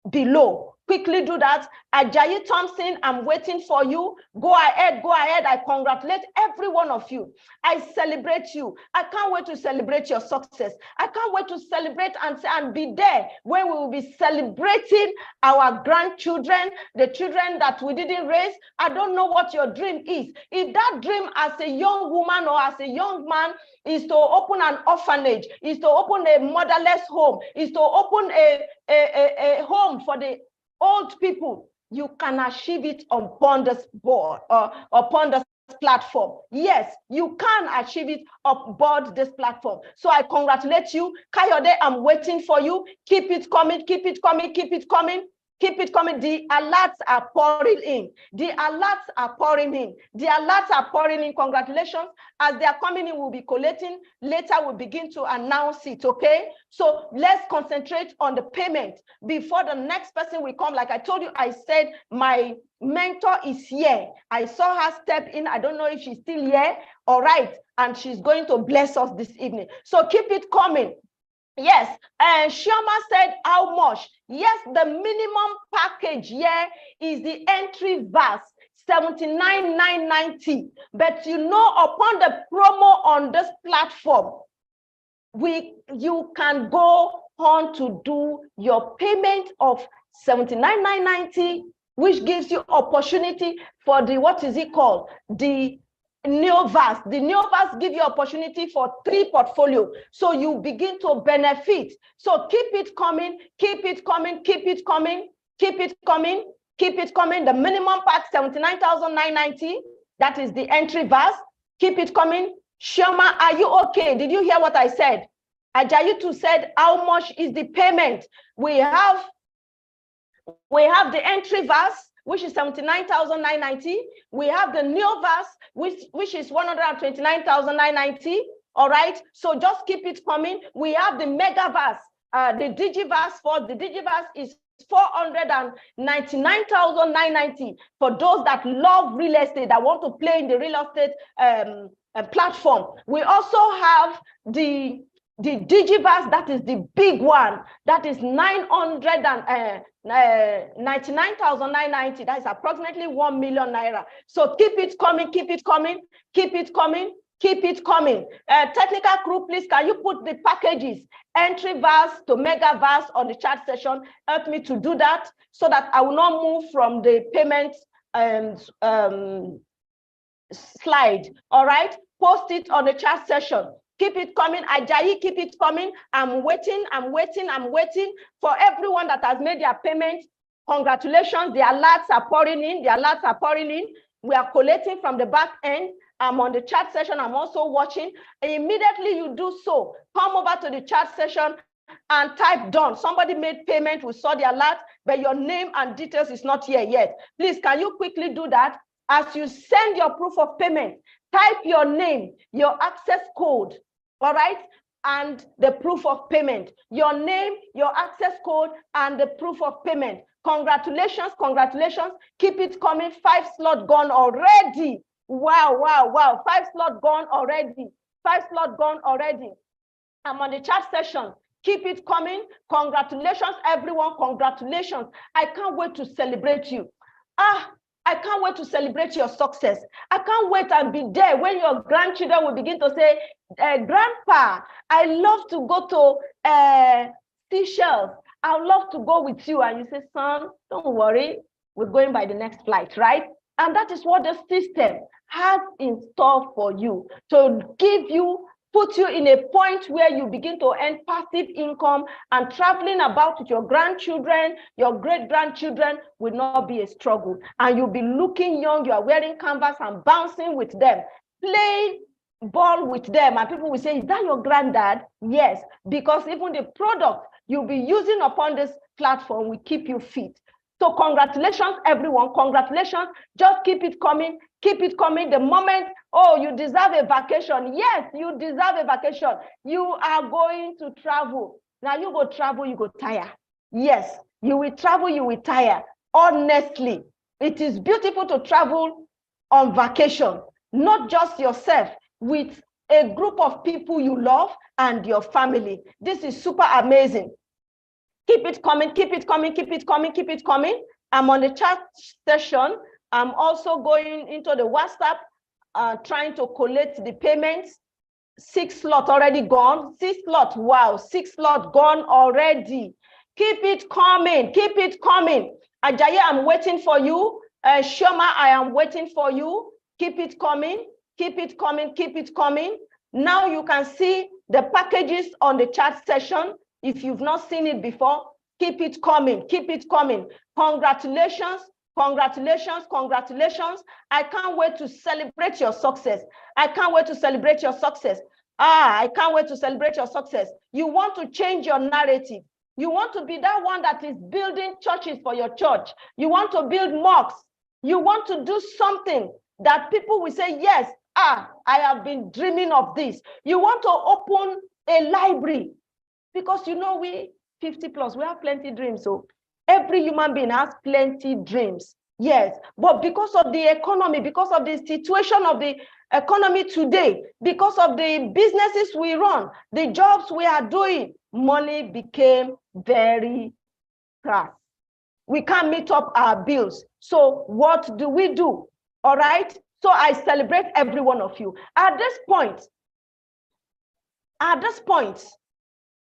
below. Quickly do that. Ajayi Thompson, I'm waiting for you. Go ahead, go ahead. I congratulate every one of you. I celebrate you. I can't wait to celebrate your success. I can't wait to celebrate and be there when we will be celebrating our grandchildren, the children that we didn't raise. I don't know what your dream is. If that dream as a young woman or as a young man is to open an orphanage, is to open a motherless home, is to open a home for the old people, you can achieve it upon this board or upon this platform. Yes, you can achieve it aboard this platform. So I congratulate you. Kayode, I'm waiting for you. Keep it coming, keep it coming, keep it coming. Keep it coming. The alerts are pouring in. The alerts are pouring in. The alerts are pouring in. Congratulations. As they are coming in, we'll be collating. Later, we'll begin to announce it, okay? So let's concentrate on the payment before the next person will come. Like I told you, I said my mentor is here. I saw her step in. I don't know if she's still here. All right. And she's going to bless us this evening. So keep it coming. Yes, and Shioma said how much? Yes, the minimum package here is the entry verse, 79,990. But you know, upon the promo on this platform, you can go on to do your payment of 79,990, which gives you opportunity for the, what is it called? The Neoverse. The Neoverse give you opportunity for 3 portfolio. So you begin to benefit. So keep it coming, keep it coming, keep it coming, keep it coming, keep it coming. The minimum pack, 79,990. That is the entry verse. Keep it coming. Shoma, are you okay? Did you hear what I said? Ajayitu said, how much is the payment? We have the entry verse, which is 79,990. We have the new verse, which is 129,990. All right. So just keep it coming. We have the mega verse, the digiverse for the digiverse is 499,990 for those that love real estate, that want to play in the real estate platform. We also have the digiverse, that is the big one, that is 99,990. That is approximately 1 million naira. So keep it coming, keep it coming, keep it coming, keep it coming. Technical crew, please, can you put the packages, entry verse to mega verse on the chat session? Help me to do that so that I will not move from the payment slide. All right, post it on the chat session. Keep it coming. Ajayi, keep it coming. I'm waiting for everyone that has made their payment. Congratulations, the alerts are pouring in. The alerts are pouring in. We are collating from the back end, I'm on the chat session. I'm also watching. Immediately you do so, come over to the chat session and type done. Somebody made payment, we saw the alert, but your name and details is not here yet. Please, can you quickly do that? As you send your proof of payment, type your name, your access code, all right? And the proof of payment, your name, your access code, and the proof of payment. Congratulations, congratulations. Keep it coming. 5 slots gone already. Wow, wow, wow. 5 slots gone already. 5 slots gone already. I'm on the chat session. Keep it coming. Congratulations, everyone. Congratulations. I can't wait to celebrate you. I can't wait to celebrate your success. I can't wait and be there when your grandchildren will begin to say, Grandpa, I love to go to Seychelles. I would love to go with you. And you say, son, don't worry. We're going by the next flight, right? And that is what the system has in store for you, to give you, put you in a point where you begin to earn passive income, and traveling about with your grandchildren, your great-grandchildren will not be a struggle. And you'll be looking young, you are wearing canvas and bouncing with them, playing ball with them. And people will say, is that your granddad? Yes, because even the product you'll be using upon this platform will keep you fit. So congratulations, everyone. Congratulations. Just keep it coming. Keep it coming. The moment, oh, you deserve a vacation. Yes, you deserve a vacation. You are going to travel. Now you go travel, you go tire. Yes, you will travel, you will tire. Honestly, it is beautiful to travel on vacation, not just yourself, with a group of people you love and your family. This is super amazing. Keep it coming, keep it coming, keep it coming, keep it coming. I'm on the chat session. I'm also going into the WhatsApp, trying to collect the payments. 6 slots already gone. 6 slots, wow, 6 slots gone already. Keep it coming, keep it coming. Ajayi, I'm waiting for you. Shoma, I am waiting for you. Keep it coming, keep it coming, keep it coming. Now you can see the packages on the chat session. If you've not seen it before, keep it coming, keep it coming. Congratulations, congratulations, congratulations. I can't wait to celebrate your success. I can't wait to celebrate your success. I can't wait to celebrate your success. You want to change your narrative. You want to be that one that is building churches for your church. You want to build mosques. You want to do something that people will say, yes, I have been dreaming of this. You want to open a library. Because you know, we 50 plus, we have plenty dreams. So every human being has plenty dreams. Yes, but because of the economy, because of the situation of the economy today, because of the businesses we run, the jobs we are doing, money became very scarce. We can't meet up our bills. So what do we do? All right. So I celebrate every one of you. At this point,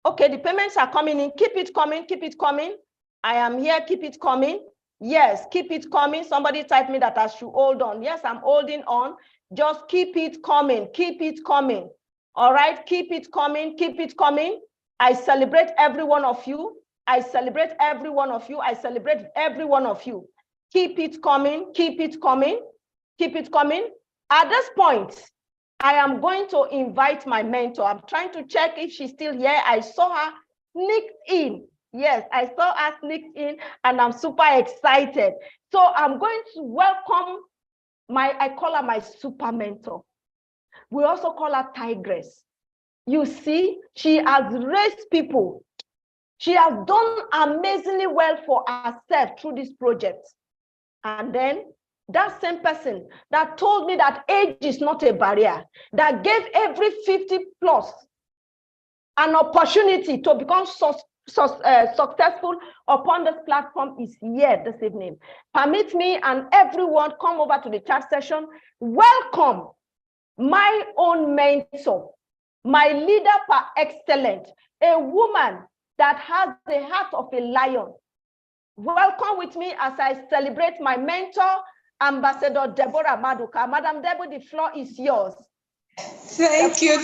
okay, the payments are coming in. Keep it coming, keep it coming. I am here, keep it coming. Yes, keep it coming. Somebody typed me that I should hold on. Yes, I'm holding on. Just keep it coming, keep it coming. All right, keep it coming, keep it coming. I celebrate every one of you. I celebrate every one of you. I celebrate every one of you. Keep it coming, keep it coming, keep it coming. At this point, I am going to invite my mentor. I'm trying to check if she's still here. I saw her sneaked in. Yes, I saw her sneaked in and I'm super excited. So I'm going to welcome I call her my super mentor. We also call her Tigress. You see, she has raised people. She has done amazingly well for herself through this project. And then that same person that told me that age is not a barrier, that gave every 50 plus an opportunity to become successful upon this platform is here this evening. Permit me and everyone come over to the chat session. Welcome my own mentor, my leader par excellence, a woman that has the heart of a lion. Welcome with me as I celebrate my mentor, Ambassador Deborah Maduka. Madam Deborah, the floor is yours. Thank you.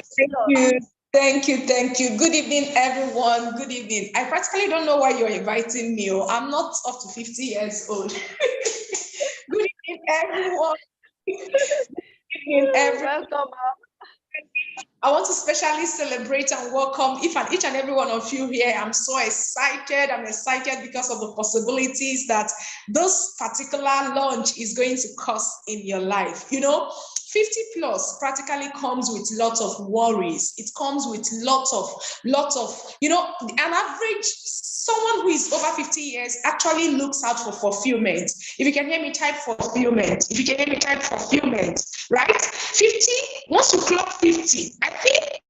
Thank you. Good evening, everyone. Good evening. I practically don't know why you're inviting me. I'm not up to 50 years old. Good evening, everyone. Good evening, everyone. Welcome. I want to specially celebrate and welcome each and every one of you here. I'm so excited. I'm excited because of the possibilities that this particular launch is going to cause in your life. You know, 50 plus practically comes with lots of worries. It comes with lots of, you know, an average, someone who is over 50 years actually looks out for fulfillment. If you can hear me, type fulfillment. If you can hear me, type fulfillment, right? 50, once you clock 50, I think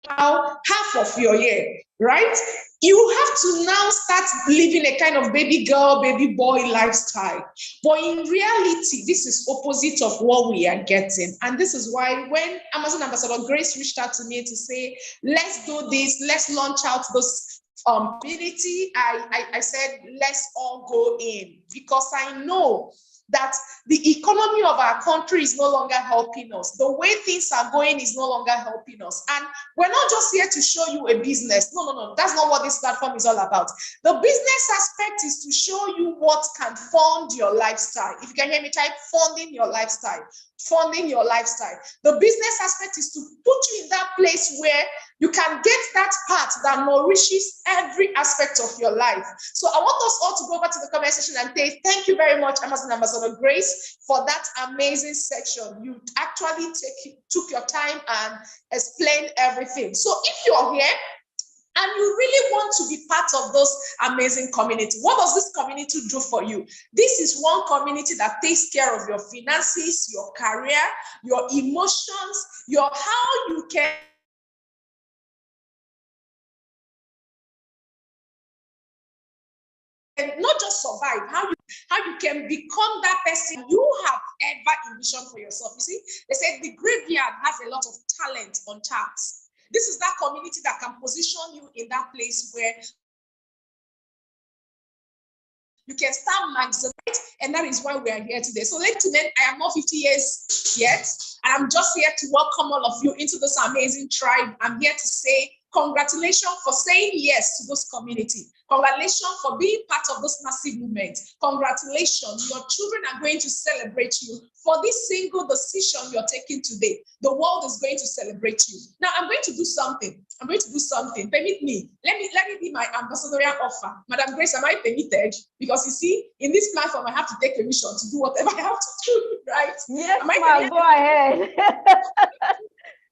now half of your year, right? You have to now start living a kind of baby girl, baby boy lifestyle. But in reality, this is opposite of what we are getting. And this is why when Amazon Ambassador Grace reached out to me to say, let's do this, let's launch out this community, I said, let's all go in, because I know that the economy of our country is no longer helping us. The way things are going is no longer helping us. And we're not just here to show you a business. No. That's not what this platform is all about. The business aspect is to show you what can fund your lifestyle. If you can hear me, type funding your lifestyle. Funding your lifestyle. The business aspect is to put you in that place where you can get that part that nourishes every aspect of your life. So I want us all to go back to the comment section and say, thank you very much, Amazon Ambassador Grace, for that amazing section. You actually took your time and explained everything. So if you're here and you really want to be part of this amazing community, what does this community do for you? This is one community that takes care of your finances, your career, your emotions, your how you can not just survive, how you can become that person you have ever envisioned for yourself. You see, they said the graveyard has a lot of talent on taps. This is that community that can position you in that place where you can start maximizing, and that is why we are here today. So, ladies and gentlemen, I am not 50 years yet, and I'm just here to welcome all of you into this amazing tribe. I'm here to say congratulations for saying yes to this community. Congratulations for being part of this massive movement. Congratulations, your children are going to celebrate you for this single decision you're taking today. The world is going to celebrate you. Now, I'm going to do something. Permit me. Let me be my ambassadorial offer. Madam Grace, am I permitted? Because you see, in this platform, I have to take permission to do whatever I have to do, right? Yes, ma'am, go ahead.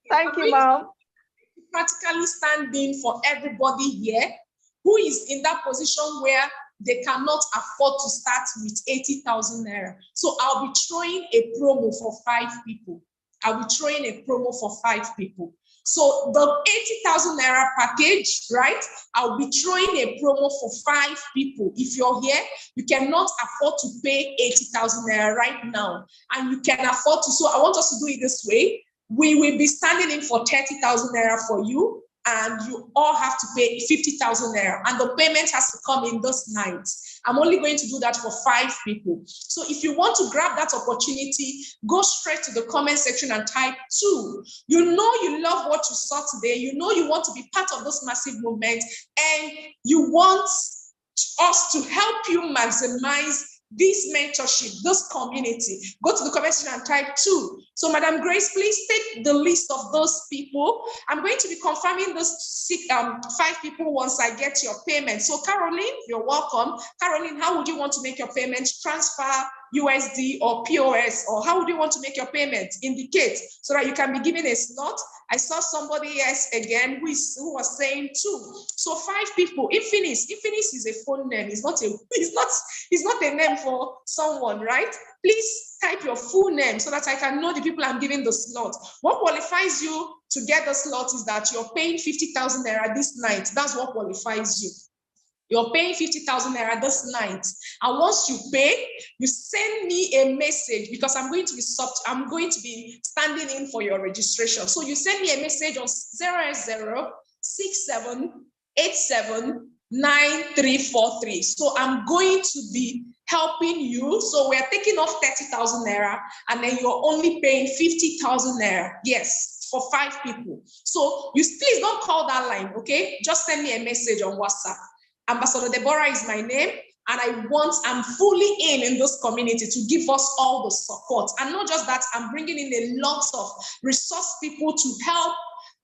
Thank you, ma'am. Practically stand in for everybody here who is in that position where they cannot afford to start with 80,000 naira. So I'll be throwing a promo for 5 people. So the 80,000 naira package, right? I'll be throwing a promo for 5 people. If you're here, you cannot afford to pay 80,000 naira right now, and you can afford to. So I want us to do it this way. We will be standing in for 30,000 naira for you, and you all have to pay 50,000 naira, and the payment has to come in this night. I'm only going to do that for 5 people. So if you want to grab that opportunity, go straight to the comment section and type 2. You know you love what you saw today. You know you want to be part of this massive movement, and you want us to help you maximize this mentorship, this community. Go to the comment section and type 2. So, Madam Grace, please take the list of those people. I'm going to be confirming those 5 people once I get your payment. So, Caroline, you're welcome. Caroline, how would you want to make your payment? Transfer, USD, or POS, or how would you want to make your payment? Indicate so that you can be given a slot. I saw somebody else again who was saying 2. So 5 people. Infinis is a phone name. It's not a name for someone, right? Please type your full name so that I can know the people I'm giving the slot. What qualifies you to get the slot is that you're paying 50,000 naira this night. That's what qualifies you. You're paying 50,000 naira this night. And once you pay, you send me a message, because I'm going to be standing in for your registration. So you send me a message on 08067879343. So I'm going to be helping you. So we're taking off 30,000 naira, and then you're only paying 50,000 naira. Yes, for 5 people. So you please don't call that line, okay? Just send me a message on WhatsApp. Ambassador Deborah is my name, And I'm fully in this community to give us all the support. And not just that, I'm bringing in a lot of resource people to help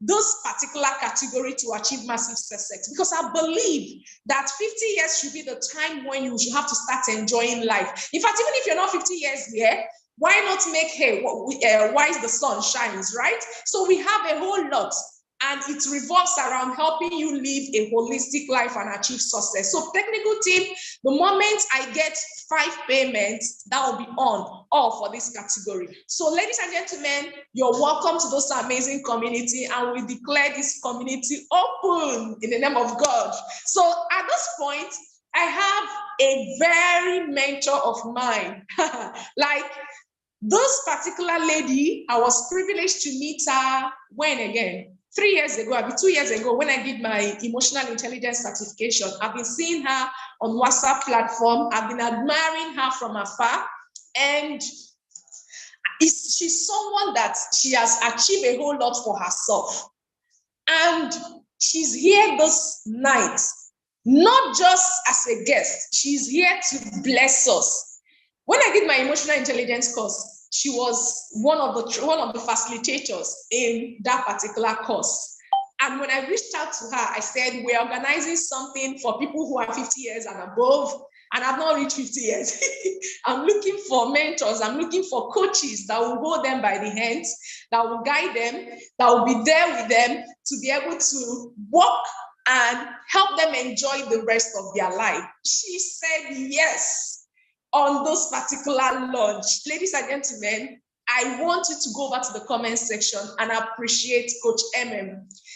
this particular category to achieve massive success, because I believe that 50 years should be the time when you should have to start enjoying life. In fact, even if you're not 50 years yet, why not make hay while the sun shines, right? So we have a whole lot, and it revolves around helping you live a holistic life and achieve success. So technical team, the moment I get 5 payments, that will be on all for this category. So ladies and gentlemen, you're welcome to this amazing community, and we declare this community open in the name of God. So at this point, I have a very mentor of mine. Like this particular lady, I was privileged to meet her when again? 3 years ago, 2 years ago, when I did my emotional intelligence certification. I've been seeing her on WhatsApp platform. I've been admiring her from afar. And she's someone that she has achieved a whole lot for herself. And she's here this night, not just as a guest. She's here to bless us. When I did my emotional intelligence course, she was one of the facilitators in that particular course. And when I reached out to her, I said, we're organizing something for people who are 50 years and above, and I've not reached 50 years. I'm looking for mentors. I'm looking for coaches that will hold them by the hands, that will guide them, that will be there with them to be able to walk and help them enjoy the rest of their life. She said yes on this particular launch. Ladies and gentlemen, I want you to go over to the comment section and appreciate Coach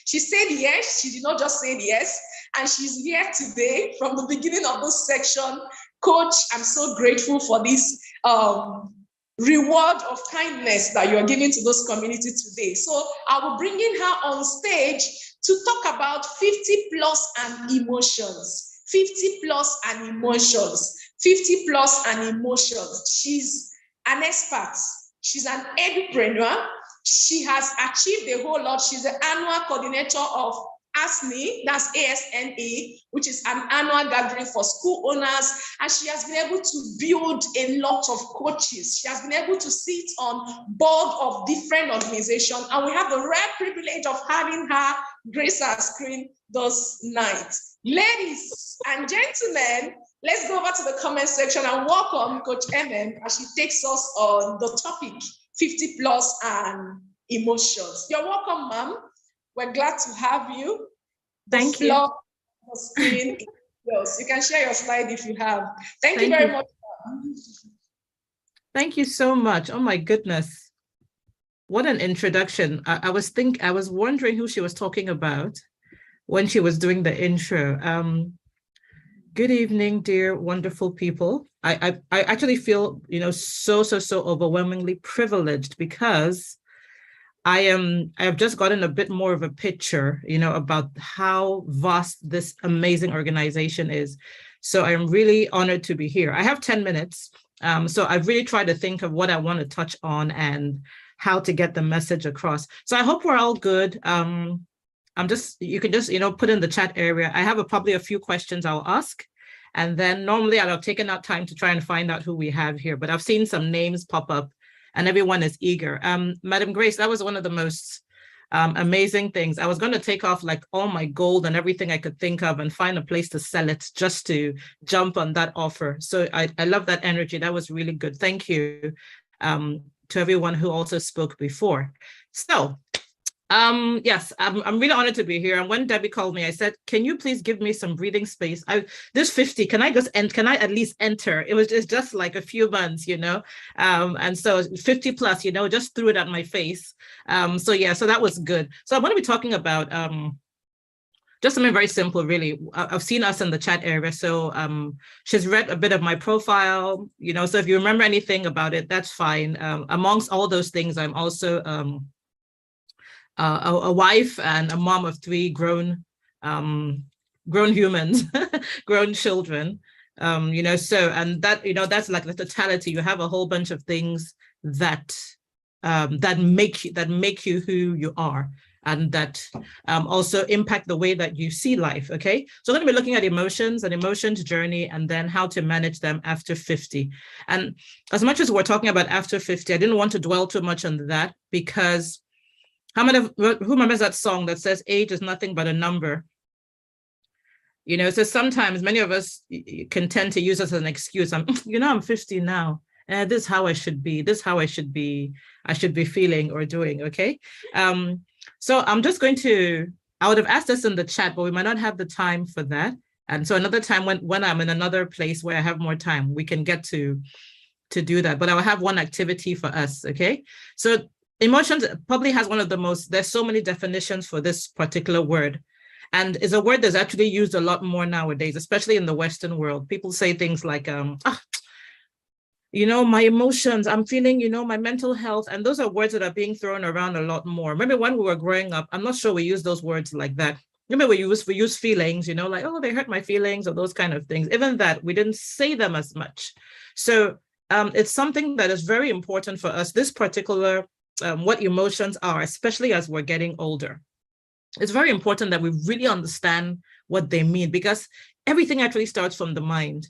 She said yes. She did not just say yes. And she's here today from the beginning of this section. Coach, I'm so grateful for this reward of kindness that you're giving to this community today. So I will bring in her on stage to talk about 50 plus and emotions. 50 plus and emotions. 50 plus and emotions. She's an expert. She's an entrepreneur. She has achieved a whole lot. She's the annual coordinator of ASNE, that's ASNE, which is an annual gathering for school owners. And she has been able to build a lot of coaches. She has been able to sit on board of different organizations. And we have the rare privilege of having her grace our screen this night. Ladies and gentlemen, let's go over to the comment section and welcome Coach as she takes us on the topic 50 plus and emotions. You're welcome, ma'am. We're glad to have you. Thank you. The screen is yours. You can share your slide if you have. Thank you very much. Thank you so much. Oh my goodness. What an introduction. I was wondering who she was talking about when she was doing the intro. Good evening, dear wonderful people. I actually feel, so overwhelmingly privileged because I have just gotten a bit more of a picture, about how vast this amazing organization is. So I'm really honored to be here. I have 10 minutes. So I've really tried to think of what I want to touch on and how to get the message across. So I hope we're all good. You can just, put in the chat area. I have probably a few questions I'll ask. And then normally I'd have taken out time to try and find out who we have here, but I've seen some names pop up and everyone is eager. Madam Grace, that was one of the most amazing things. I was going to take off like all my gold and everything I could think of and find a place to sell it just to jump on that offer. So I love that energy. That was really good. Thank you to everyone who also spoke before. So yes, I'm really honored to be here. And when Debbie called me, I said, can you please give me some breathing space? This 50, can I at least enter? It was just like a few months, and so 50 plus, just threw it at my face. So that was good. So I'm going to be talking about just something very simple, really. I've seen us in the chat area. So she's read a bit of my profile, so if you remember anything about it, that's fine. Amongst all those things, I'm also a wife and a mom of 3 grown humans, grown children, and that, that's like the totality. You have a whole bunch of things that make you who you are. and that also impact the way that you see life, okay? So we're going to be looking at emotions and emotions journey, and then how to manage them after 50. And as much as we're talking about after 50, I didn't want to dwell too much on that, because who remembers that song that says age is nothing but a number? You know, so sometimes many of us can tend to use this as an excuse. I'm 50 now. This is how I should be. This is how I should be feeling or doing, okay? So I'm just going to, I would have asked this in the chat, but we might not have the time for that. And so another time when I'm in another place where I have more time, we can get to do that. But I will have one activity for us, okay? So emotions probably has one of the most, there's so many definitions for this particular word. And it's a word that's actually used a lot more nowadays, especially in the Western world. People say things like, my emotions, I'm feeling, my mental health. And those are words that are being thrown around a lot more. Remember when we were growing up, I'm not sure we use those words like that. Remember we use feelings, like, oh, they hurt my feelings, or those kind of things. Even that, we didn't say them as much. So it's something that is very important for us, this particular, what emotions are, especially as we're getting older. It's very important that we really understand what they mean, because everything actually starts from the mind.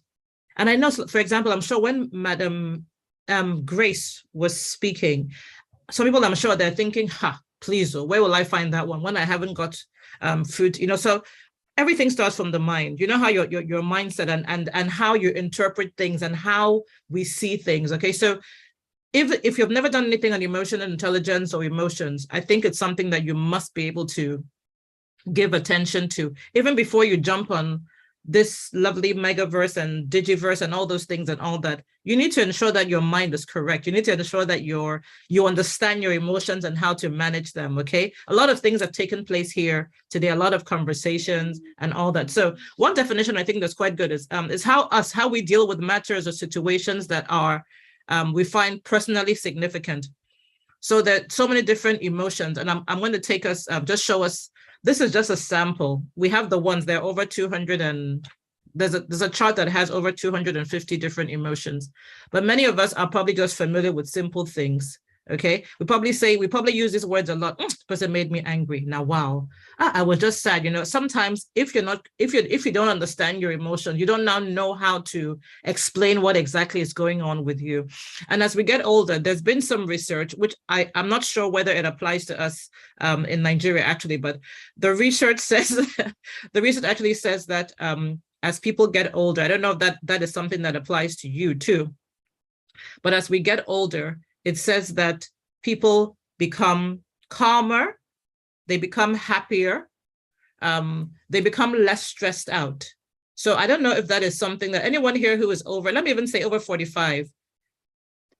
And I know, for example, I'm sure when Madam Grace was speaking, some people, I'm sure they're thinking, please, where will I find that one when I haven't got food? So everything starts from the mind. You know how your mindset and how you interpret things and how we see things. Okay, so if you've never done anything on emotional intelligence or emotions, I think it's something that you must be able to give attention to, even before you jump on this lovely megaverse and digiverse and all those things and all that. You need to ensure that your mind is correct. You need to ensure that you understand your emotions and how to manage them, okay? A lot of things have taken place here today, a lot of conversations and all that. So one definition I think that's quite good is how we deal with matters or situations that are, we find personally significant. So there are so many different emotions, and I'm going to take us, just show us. This is just a sample. We have the ones that are over 200, and there's a chart that has over 250 different emotions. But many of us are probably just familiar with simple things. Okay, we probably use these words a lot. Because it made me angry. Now, wow, I was just sad. Sometimes if you don't understand your emotion, you don't now know how to explain what exactly is going on with you. And as we get older, there's been some research, which I'm not sure whether it applies to us in Nigeria actually, but the research actually says that as people get older, I don't know if that is something that applies to you too, but as we get older, it says that people become calmer, they become happier, they become less stressed out. So I don't know if that is something that anyone here who is over, let me even say over 45,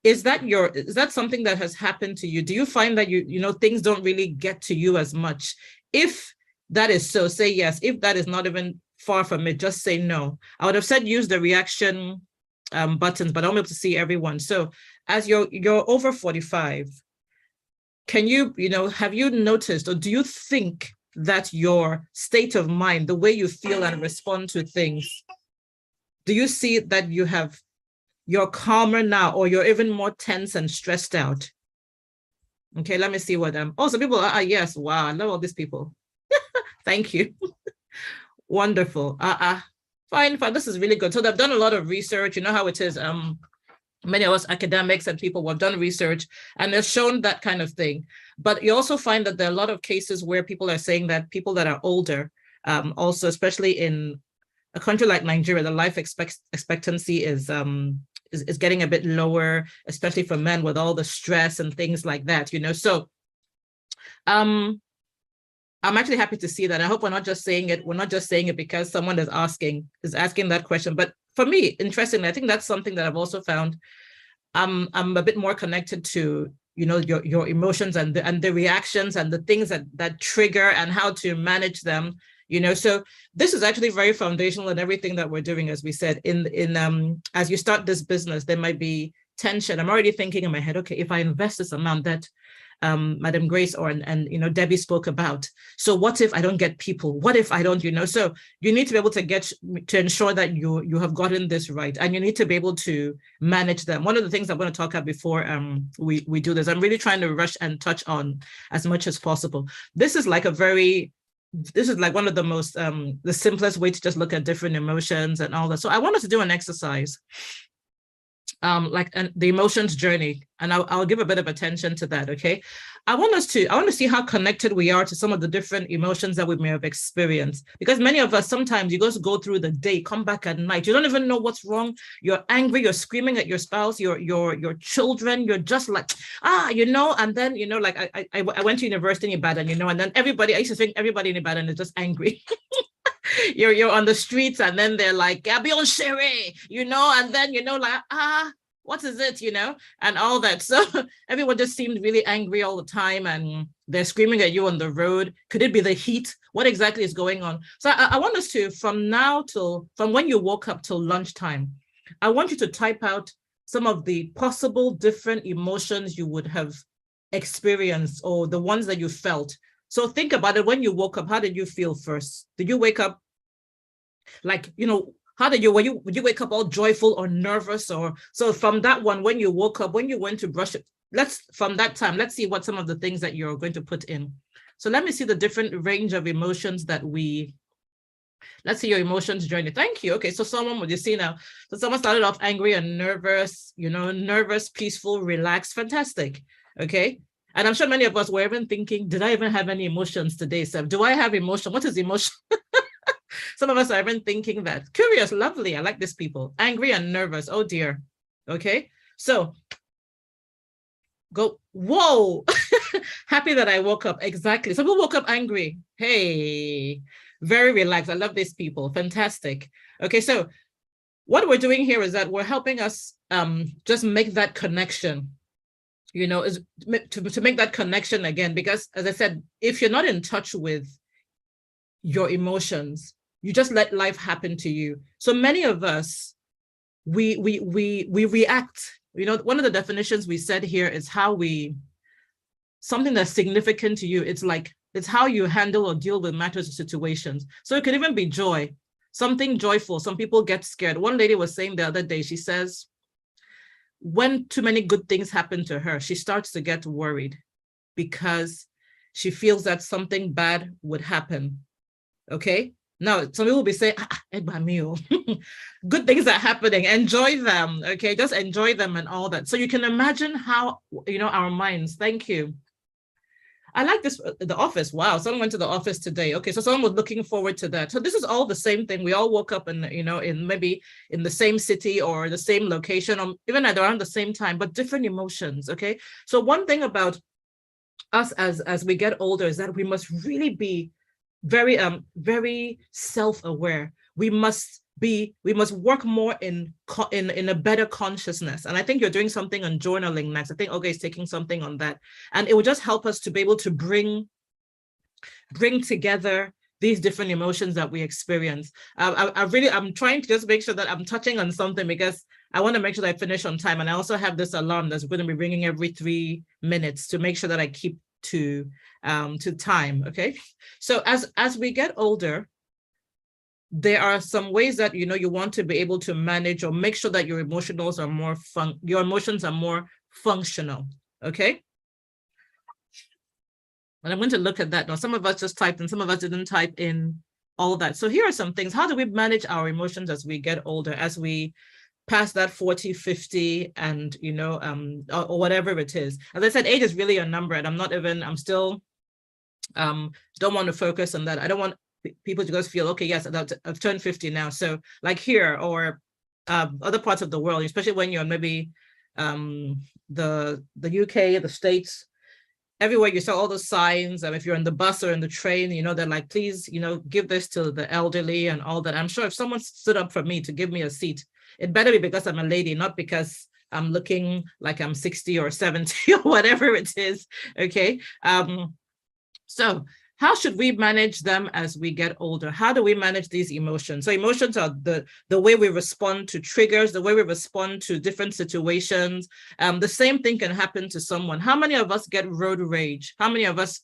is that something that has happened to you? Do you find that things don't really get to you as much? If that is so, say yes. If that is not even far from it, just say no. I would have said use the reaction buttons, but I'm able to see everyone. So as you're over 45, can you, have you noticed, or do you think that your state of mind, the way you feel and respond to things, do you see that you're calmer now, or you're even more tense and stressed out? Okay, let me see what some people are, yes, wow, I love all these people. Thank you. Wonderful. Fine, this is really good. So they've done a lot of research. You know how it is. Many of us academics and people who have done research, and they've shown that kind of thing. But you also find that there are a lot of cases where people are saying that people that are older, also, especially in a country like Nigeria, the life expectancy is getting a bit lower, especially for men with all the stress and things like that, So I'm actually happy to see that. I hope we're not just saying it because someone is asking that question. But for me, interestingly, I think that's something that I've also found. I'm a bit more connected to, your emotions and the reactions and the things that trigger and how to manage them. So this is actually very foundational in everything that we're doing. As we said, in as you start this business, there might be tension. I'm already thinking in my head, okay, if I invest this amount, that Madam Grace and you know, Debbie spoke about. So what if I don't get people? What if I don't, you know? So you need to be able to ensure that you have gotten this right, and you need to be able to manage them. One of the things I'm going to talk about before we do this, I'm really trying to rush and touch on as much as possible. This is like one of the most the simplest way to just look at different emotions and all that. So I wanted to do an exercise the emotions journey, and I'll give a bit of attention to that. Okay, I want to see how connected we are to some of the different emotions that we may have experienced, because many of us, sometimes you just go through the day, come back at night, you don't even know what's wrong, you're angry, you're screaming at your spouse, your children, you're just like, you know. And then, you know, like I went to university in Ibadan, you know, and then I used to think everybody in Ibadan is just angry. You're on the streets, and then they're like, Gabion Shere, you know, and then, you know, like, what is it, you know, and all that. So everyone just seemed really angry all the time, and they're screaming at you on the road. Could it be the heat? What exactly is going on? So I want us to, from when you woke up till lunchtime, I want you to type out some of the possible different emotions you would have experienced, or the ones that you felt. So think about it. When you woke up, how did you feel first? Did you wake up like, you know, would you wake up all joyful or nervous? Or so from that one, when you woke up, when you went to brush it, from that time, let's see what some of the things that you're going to put in. So let me see the different range of emotions that let's see your emotions journey. Thank you. Okay, so you see now, so someone started off angry and nervous, you know, nervous, peaceful, relaxed, fantastic. Okay. And I'm sure many of us were even thinking, did I even have any emotions today, Seb? Do I have emotion? What is emotion? Some of us are even thinking that. Curious, lovely. I like these people. Angry and nervous. Oh dear. Okay. So go, whoa. Happy that I woke up. Exactly. Some people woke up angry. Hey, very relaxed. I love these people. Fantastic. Okay. So what we're doing here is that we're helping us just make that connection. You know, is to make that connection again, because as I said, if you're not in touch with your emotions, you just let life happen to you. So many of us, we react. You know, one of the definitions we said here is something that's significant to you. It's how you handle or deal with matters or situations. So it could even be joy, something joyful. Some people get scared. One lady was saying the other day, she says, when too many good things happen to her, she starts to get worried because she feels that something bad would happen. Okay. Now, some people will be saying, good things are happening, enjoy them. Okay. Just enjoy them and all that. So you can imagine how, you know, our minds, thank you. I like this, the office. Wow, someone went to the office today. Okay, so someone was looking forward to that. So this is all the same thing. We all woke up in, you know, maybe in the same city or the same location, or even at around the same time, but different emotions. Okay, so one thing about us as we get older is that we must really be very very self-aware. We must work more in a better consciousness. And I think you're doing something on journaling next. I think Olga is taking something on that. And it will just help us to be able to bring together these different emotions that we experience. I'm trying to just make sure that I'm touching on something, because I want to make sure that I finish on time. And I also have this alarm that's going to be ringing every 3 minutes to make sure that I keep to time. Okay. So as we get older, there are some ways that, you know, you want to be able to manage or make sure that your emotions are more functional. Okay. And I'm going to look at that now. Some of us just typed and some of us didn't type in all that. So here are some things. How do we manage our emotions as we get older, as we pass that 40, 50, and, you know, or whatever it is? As I said, age is really a number, and I'm still don't want to focus on that. I don't want people to just feel, okay, yes, I've turned 50 now. So like here or other parts of the world, especially when you're maybe the UK, the States, everywhere you saw all those signs. If you're in the bus or in the train, you know, they're like, please, you know, give this to the elderly and all that. I'm sure if someone stood up for me to give me a seat, it better be because I'm a lady, not because I'm looking like I'm 60 or 70 or whatever it is. Okay. So how should we manage them as we get older? How do we manage these emotions? So emotions are the way we respond to triggers, the way we respond to different situations. The same thing can happen to someone. How many of us get road rage? How many of us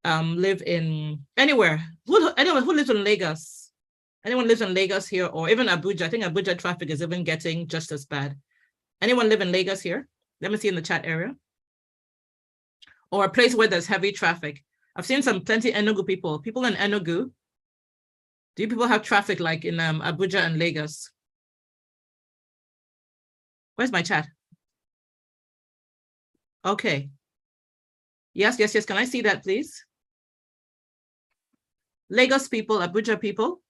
live in anywhere? Anyone who lives in Lagos? Anyone lives in Lagos here, or even Abuja? I think Abuja traffic is even getting just as bad. Anyone live in Lagos here? Let me see in the chat area. Or a place where there's heavy traffic. I've seen plenty Enugu people. People in Enugu. Do you people have traffic like in Abuja and Lagos? Where's my chat? Okay. Yes. Can I see that, please? Lagos people, Abuja people.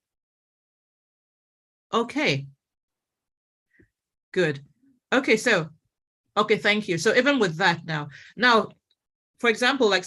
Okay. Good. Okay, okay, thank you. So even with that now, for example, like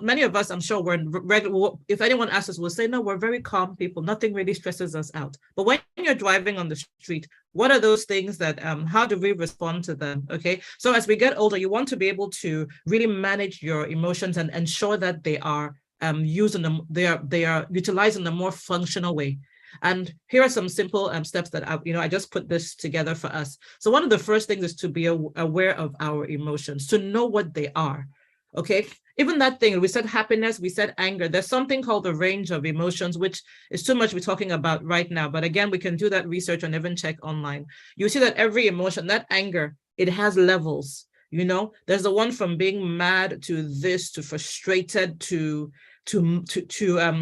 many of us, I'm sure we're regular, if anyone asks us, we'll say, no, we're very calm people. Nothing really stresses us out. But when you're driving on the street, what are those things that, how do we respond to them? Okay. So as we get older, you want to be able to really manage your emotions and ensure that they are used in they are utilized in a more functional way. And here are some simple steps that I just put this together for us. So one of the first things is to be aware of our emotions, to know what they are. Okay, even that thing, we said happiness, we said anger. There's something called the range of emotions, which is too much we're talking about right now. But again, we can do that research and even check online. You see that every emotion, that anger, it has levels. There's the one from being mad to this, to frustrated, to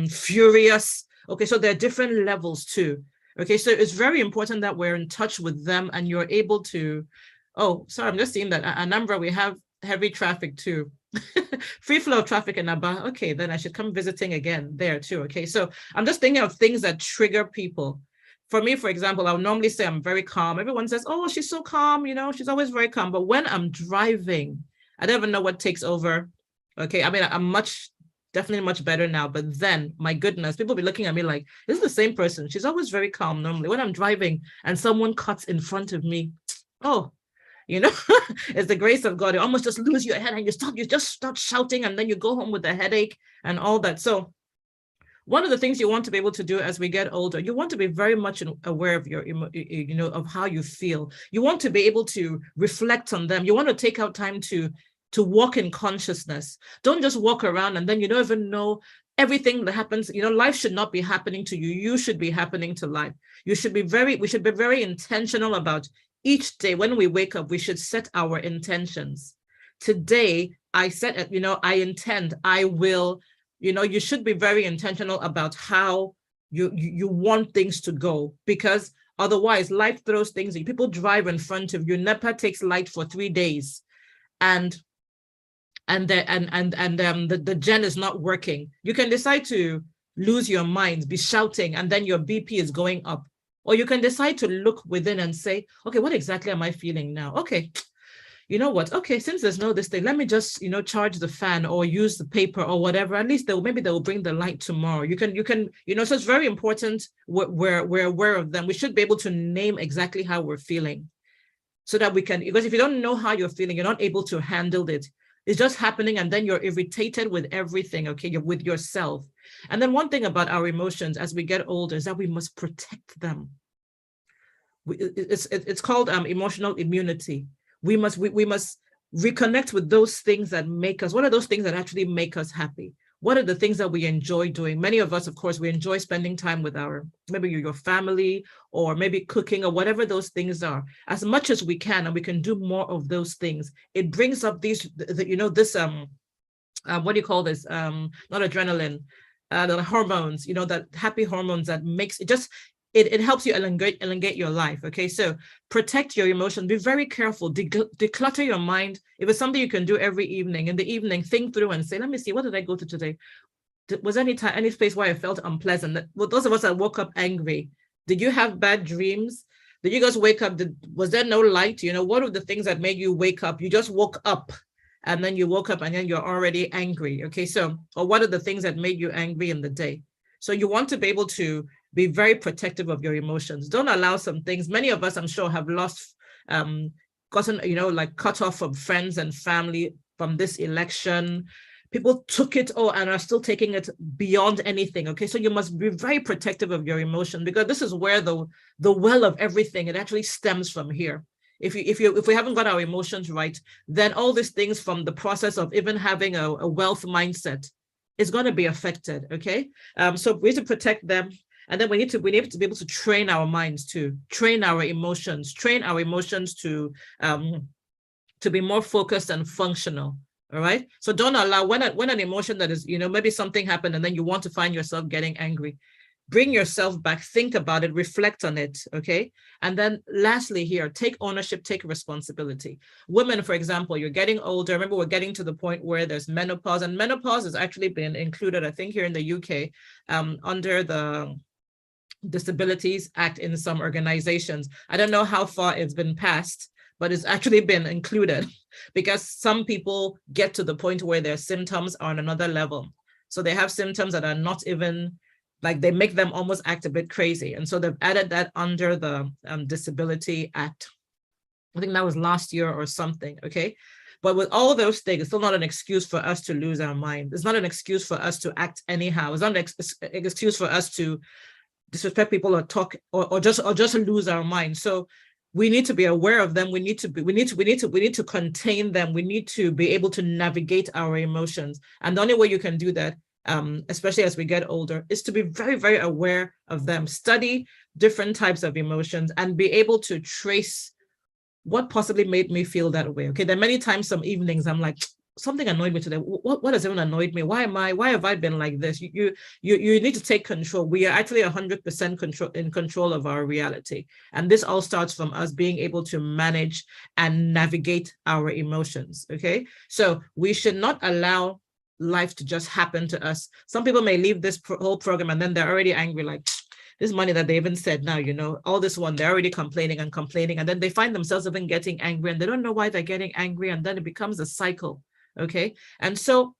furious. Okay, so there are different levels too. Okay, so it's very important that we're in touch with them and you're able to, oh, sorry, I'm just seeing that Anambra, we have heavy traffic too. Free flow of traffic in Aba. Okay, then I should come visiting again there too. Okay, so I'm just thinking of things that trigger people. For me, for example, I would normally say I'm very calm. Everyone says, oh, she's so calm, she's always very calm. But when I'm driving, I don't even know what takes over. Okay, I mean, I'm definitely much better now, but then, my goodness, people be looking at me like, this is the same person. She's always very calm normally. When I'm driving and someone cuts in front of me, oh, it's the grace of God. You almost just lose your head and you just start shouting, and then you go home with a headache and all that. So one of the things you want to be able to do as we get older, you want to be very much aware of your, of how you feel. You want to be able to reflect on them. You want to take out time to walk in consciousness. Don't just walk around and then you don't even know everything that happens. Life should not be happening to you. You should be happening to life. We should be very intentional about each day. When we wake up, we should set our intentions. Today, I set, I intend, I will, you should be very intentional about how you want things to go, because otherwise life throws things. People drive in front of you. NEPA takes light for 3 days and the gen is not working. You can decide to lose your mind, be shouting, and then your BP is going up. Or you can decide to look within and say, okay, what exactly am I feeling now? Okay, you know what? Okay, since there's no this thing, let me just, charge the fan or use the paper or whatever. At least maybe they'll bring the light tomorrow. You can, so it's very important we're aware of them. We should be able to name exactly how we're feeling so that we can, because if you don't know how you're feeling, you're not able to handle it. It's just happening and then you're irritated with everything, okay? You're with yourself. And then one thing about our emotions as we get older is that we must protect them. It's called emotional immunity. We must reconnect with those things that make us, what are those things that actually make us happy? What are the things that we enjoy doing? Many of us, of course, we enjoy spending time with maybe your family or maybe cooking or whatever those things are. As much as we can, and we can do more of those things, it brings up these, what do you call this? Not adrenaline, the hormones, that happy hormones that makes it just, it helps you elongate your life. Okay, so protect your emotions. Be very careful. Declutter your mind. If it's something you can do every evening, in the evening, think through and say, let me see, what did I go to today? Was any space where I felt unpleasant? Well, those of us that woke up angry, did you have bad dreams? Did you guys wake up? Was there no light? What are the things that made you wake up? You just woke up and then you woke up and then you're already angry. Okay, so, or what are the things that made you angry in the day? So you want to be able to be very protective of your emotions. Don't allow some things. Many of us, I'm sure, have lost, gotten, like cut off from friends and family from this election. people took it and are still taking it beyond anything. Okay, so you must be very protective of your emotion, because this is where the well of everything, it actually stems from here. If we haven't got our emotions right, then all these things from the process of even having a wealth mindset is going to be affected. Okay, so we need to protect them. And then we need to be able to train our minds, to train our emotions to be more focused and functional. All right. So don't allow when an emotion that is, maybe something happened and then you want to find yourself getting angry, bring yourself back, think about it, reflect on it. Okay. And then lastly here, take ownership, take responsibility. Women, for example, you're getting older. Remember, we're getting to the point where there's menopause, and menopause has actually been included, I think, here in the UK, under the Disabilities Act in some organizations. I don't know how far it's been passed, but it's actually been included, because some people get to the point where their symptoms are on another level. So they have symptoms that are not even, like, they make them almost act a bit crazy. And so they've added that under the Disability Act. I think that was last year or something, okay? But with all those things, it's still not an excuse for us to lose our mind. It's not an excuse for us to act anyhow. It's not an excuse for us to disrespect people or talk or just lose our mind. So we need to be aware of them. We need to contain them. We need to be able to navigate our emotions. And the only way you can do that, especially as we get older, is to be very, very aware of them. Study different types of emotions and be able to trace what possibly made me feel that way. Okay, there are many times, some evenings, I'm like, something annoyed me today. What has even annoyed me? Why have I been like this? You need to take control. We are actually 100% in control of our reality. And this all starts from us being able to manage and navigate our emotions, okay? So we should not allow life to just happen to us. Some people may leave this whole program and then they're already angry, like, this money that they even said now, all this one, they're already complaining. And then they find themselves even getting angry and they don't know why they're getting angry. And then it becomes a cycle. Okay. And so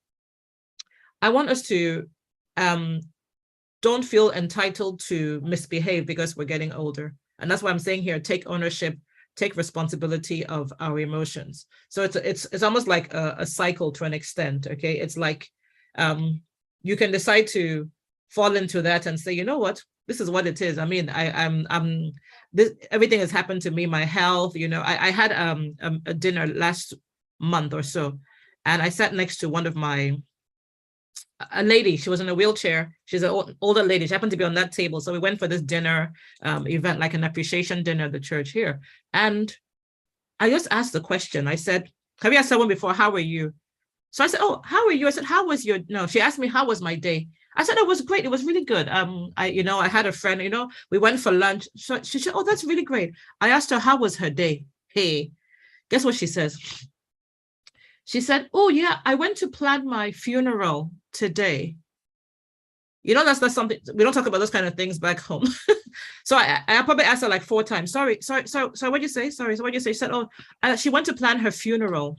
I want us to don't feel entitled to misbehave because we're getting older. And that's why I'm saying here, take ownership, take responsibility of our emotions. So it's almost like a cycle to an extent. Okay. It's like you can decide to fall into that and say, you know what, this is what it is. I mean, everything has happened to me, my health, I had a dinner last month or so. And I sat next to one of a lady. She was in a wheelchair. She's an older lady. She happened to be on that table. So we went for this dinner event, like an appreciation dinner at the church here. And I just asked the question. I said, have you asked someone before, how are you? So I said, oh, how are you? I said, how was your, no, she asked me, how was my day? I said, it was great. It was really good. I had a friend, we went for lunch. So she said, oh, that's really great. I asked her, how was her day? Hey, guess what she says? She said, oh, yeah, I went to plan my funeral today. That's something, we don't talk about those kind of things back home. So I probably asked her like 4 times. Sorry, what'd you say? Sorry, so what'd you say? She said, oh, she went to plan her funeral.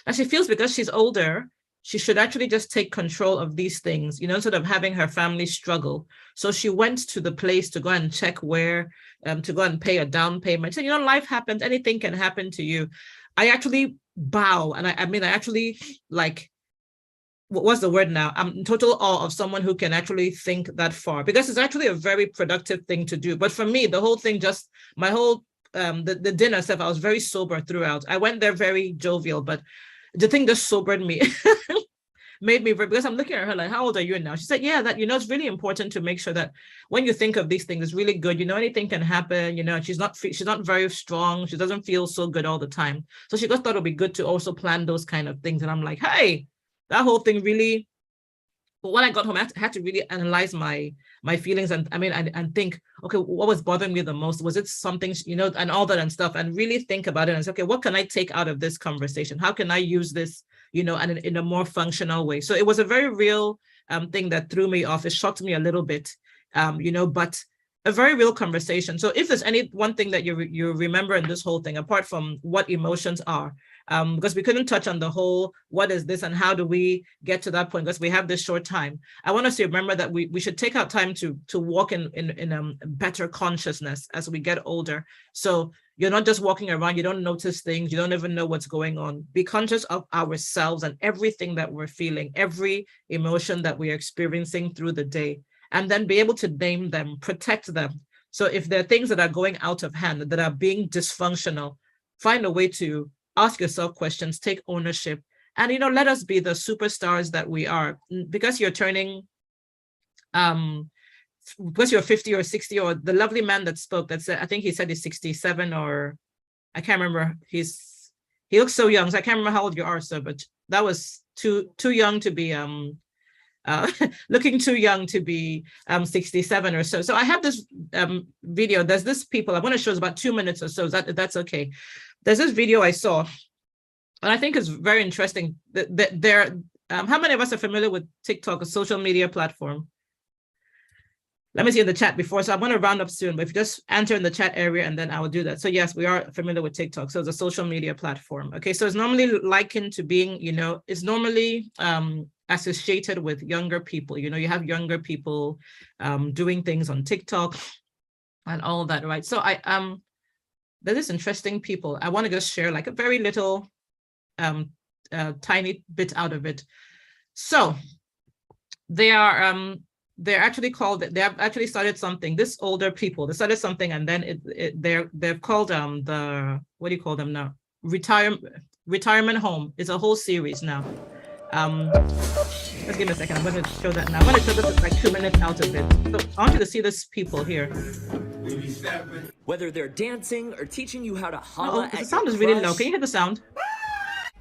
And she feels because she's older, she should actually just take control of these things, instead of having her family struggle. So she went to the place to go and check where, to go and pay a down payment. So, life happens, anything can happen to you. I actually bow. And I actually, like, what's the word now? I'm in total awe of someone who can actually think that far, because it's actually a very productive thing to do. But for me, the whole thing, just my whole, the dinner stuff, I was very sober throughout. I went there very jovial, but the thing just sobered me. Made me, because I'm looking at her like, how old are you now? She said, yeah, that, it's really important to make sure that when you think of these things, it's really good. Anything can happen, she's not very strong. She doesn't feel so good all the time. So she just thought it'd be good to also plan those kind of things. And I'm like, hey, that whole thing really, but when I got home, I had to really analyze my feelings and think, okay, what was bothering me the most? Was it something, and all that and stuff, and really think about it and say, okay, what can I take out of this conversation? How can I use this, and in a more functional way? So it was a very real thing that threw me off. It shocked me a little bit, but a very real conversation. So if there's any one thing that you remember in this whole thing, apart from what emotions are, because we couldn't touch on the whole, what is this and how do we get to that point, because we have this short time. I want us to remember that we should take out time to walk in better consciousness as we get older. So, You're not just walking around, you don't notice things, you don't even know what's going on. Be conscious of ourselves and everything that we're feeling, every emotion that we're experiencing through the day, and then be able to name them, protect them. So if there are things that are going out of hand, that are being dysfunctional, find a way to ask yourself questions, take ownership, and, you know, let us be the superstars that we are. Because you're turning, because you're 50 or 60, or the lovely man that spoke that said, I think he said he's 67, or I can't remember. He looks so young. So I can't remember how old you are, sir, but that was too young to be looking too young to be 67 or so. So I have this video. There's this people, I want to show, it's about 2 minutes or so. That's okay. There's this video I saw, and I think it's very interesting. How many of us are familiar with TikTok, a social media platform? Let me see in the chat before. So I'm going to round up soon, but if you just enter in the chat area, and then I will do that. So yes, we are familiar with TikTok. So it's a social media platform. Okay, so it's normally likened to being, you know, it's normally associated with younger people. You know, you have younger people doing things on TikTok and all that, right? So there's this interesting people. I want to just share like a very little tiny bit out of it. So they are they're actually called, they have actually started something, this older people, they started something, and then they're called the, what do you call them now? Retirement home. It's a whole series now. Let's give me a second. I'm going to show that now. I'm going to show this like 2 minutes out of it. So I want you to see this people here. Whether they're dancing or teaching you how to holla at the sound is really low. Can you hear the sound?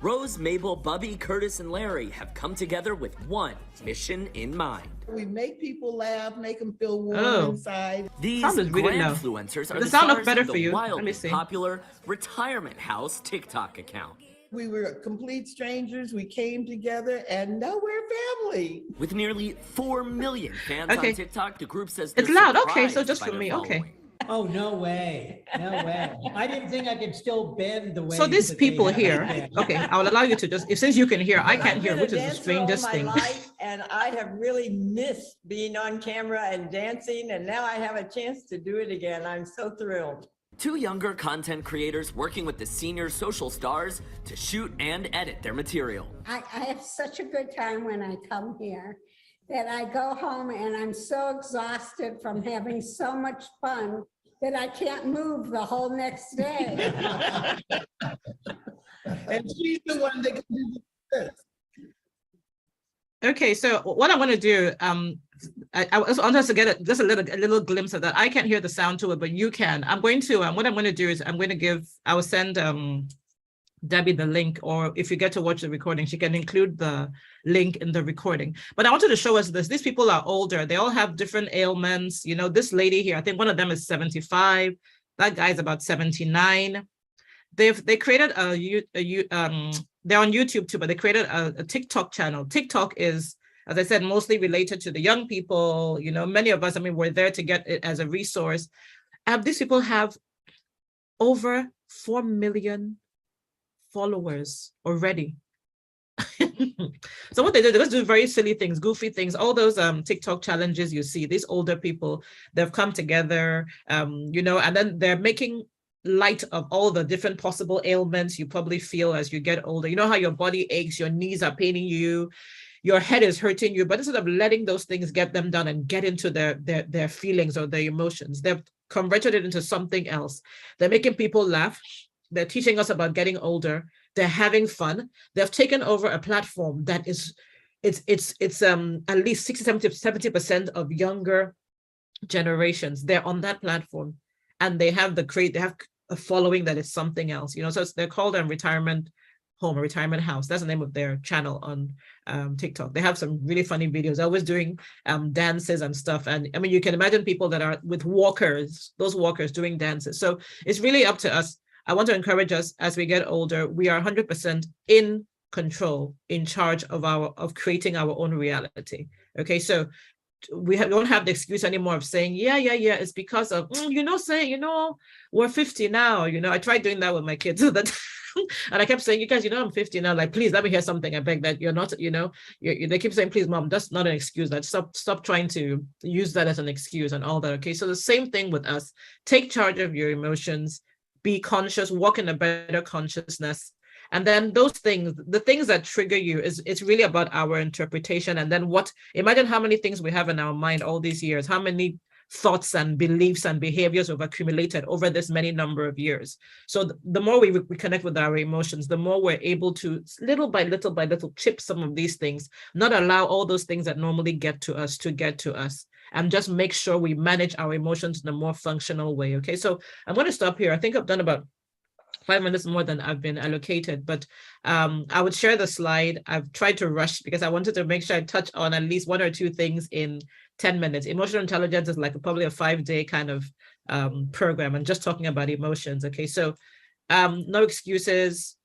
Rose, Mabel, Bubby, Curtis, and Larry have come together with one mission in mind. We make people laugh, make them feel warm inside. These sound is really low. influencers are the the sound stars look better of for the you. Let me wildly see. popular Retirement House TikTok account. We were complete strangers. We came together, and now we're family. With nearly 4 million fans Okay. on TikTok, the group says It's they're loud. Okay, so surprised just by for their me. Okay. following. Oh, no way. No way. I didn't think I could still bend the way. So these people here, okay, I will allow you to just, since you can hear, I can't hear, which is the strangest thing. And I have really missed being on camera and dancing, and now I have a chance to do it again. I'm so thrilled. Two younger content creators working with the senior social stars to shoot and edit their material. I have such a good time when I come here that I go home and I'm so exhausted from having so much fun that I can't move the whole next day. And she's the one that can do this. Okay, so what I want to do, I want us to get just a little glimpse of that. I can't hear the sound to it, but you can. I'm going to, what I'm going to do is I will send Debbie the link, or if you get to watch the recording, she can include the link in the recording. But I wanted to show us this. These people are older. They all have different ailments. You know, this lady here, I think one of them is 75. That guy's about 79. They created they're on YouTube too, but they created a TikTok channel. TikTok is, as I said, mostly related to the young people. You know, many of us, I mean, we're there to get it as a resource. These people have over 4 million followers already. So what they just do very silly things, goofy things, all those TikTok challenges you see, these older people, they've come together, you know, and then they're making light of all the different possible ailments you probably feel as you get older. You know how your body aches, your knees are paining you, your head is hurting you, but instead of letting those things get them done and get into their feelings or their emotions, they've converted it into something else. They're making people laugh. They're teaching us about getting older. They're having fun. They've taken over a platform that is, it's at least 60-70% of younger generations. They're on that platform, and they have a following that is something else. You know, so they're called a retirement home, a retirement house. That's the name of their channel on TikTok. They have some really funny videos. They're always doing dances and stuff. And I mean, you can imagine people that are with walkers, those walkers doing dances. So it's really up to us. I want to encourage us as we get older, we are 100% in control, in charge of creating our own reality. Okay, so we don't have the excuse anymore of saying, yeah, it's because of, we're 50 now. You know, I tried doing that with my kids and I kept saying, you guys, I'm 50 now, like, please let me hear something. I beg that you're not, they keep saying, please, mom, that's not an excuse. That stop trying to use that as an excuse and all that. Okay, so the same thing with us. Take charge of your emotions. be conscious, walk in a better consciousness. And then those things, the things that trigger you, it's really about our interpretation. And then imagine how many things we have in our mind all these years, how many thoughts and beliefs and behaviors we've accumulated over this many number of years. So the more we connect with our emotions, the more we're able to little by little chip some of these things, not allow all those things that normally get to us, and just make sure we manage our emotions in a more functional way. Okay, so I'm going to stop here. I think I've done about 5 minutes more than I've been allocated, but I would share the slide. I've tried to rush because I wanted to make sure I touch on at least 1 or 2 things in 10 minutes. Emotional intelligence is like probably a 5-day kind of program, and just talking about emotions. Okay, so no excuses,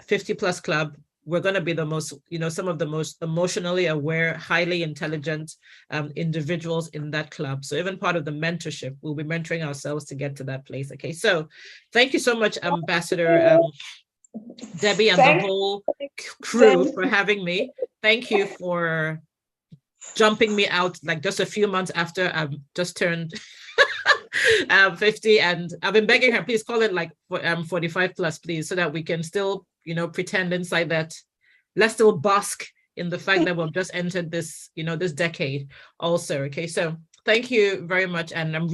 50+ club. We're going to be the most, some of the most emotionally aware, highly intelligent individuals in that club. So even part of the mentorship, we'll be mentoring ourselves to get to that place. Okay, so thank you so much, Ambassador Debbie and the whole crew for having me. Thank you for jumping me out like just a few months after I've just turned 50, and I've been begging her, please call it like 45+, please, so that we can still pretend inside that, let's still bask in the fact that we've just entered this this decade also. Okay, so thank you very much, and I'm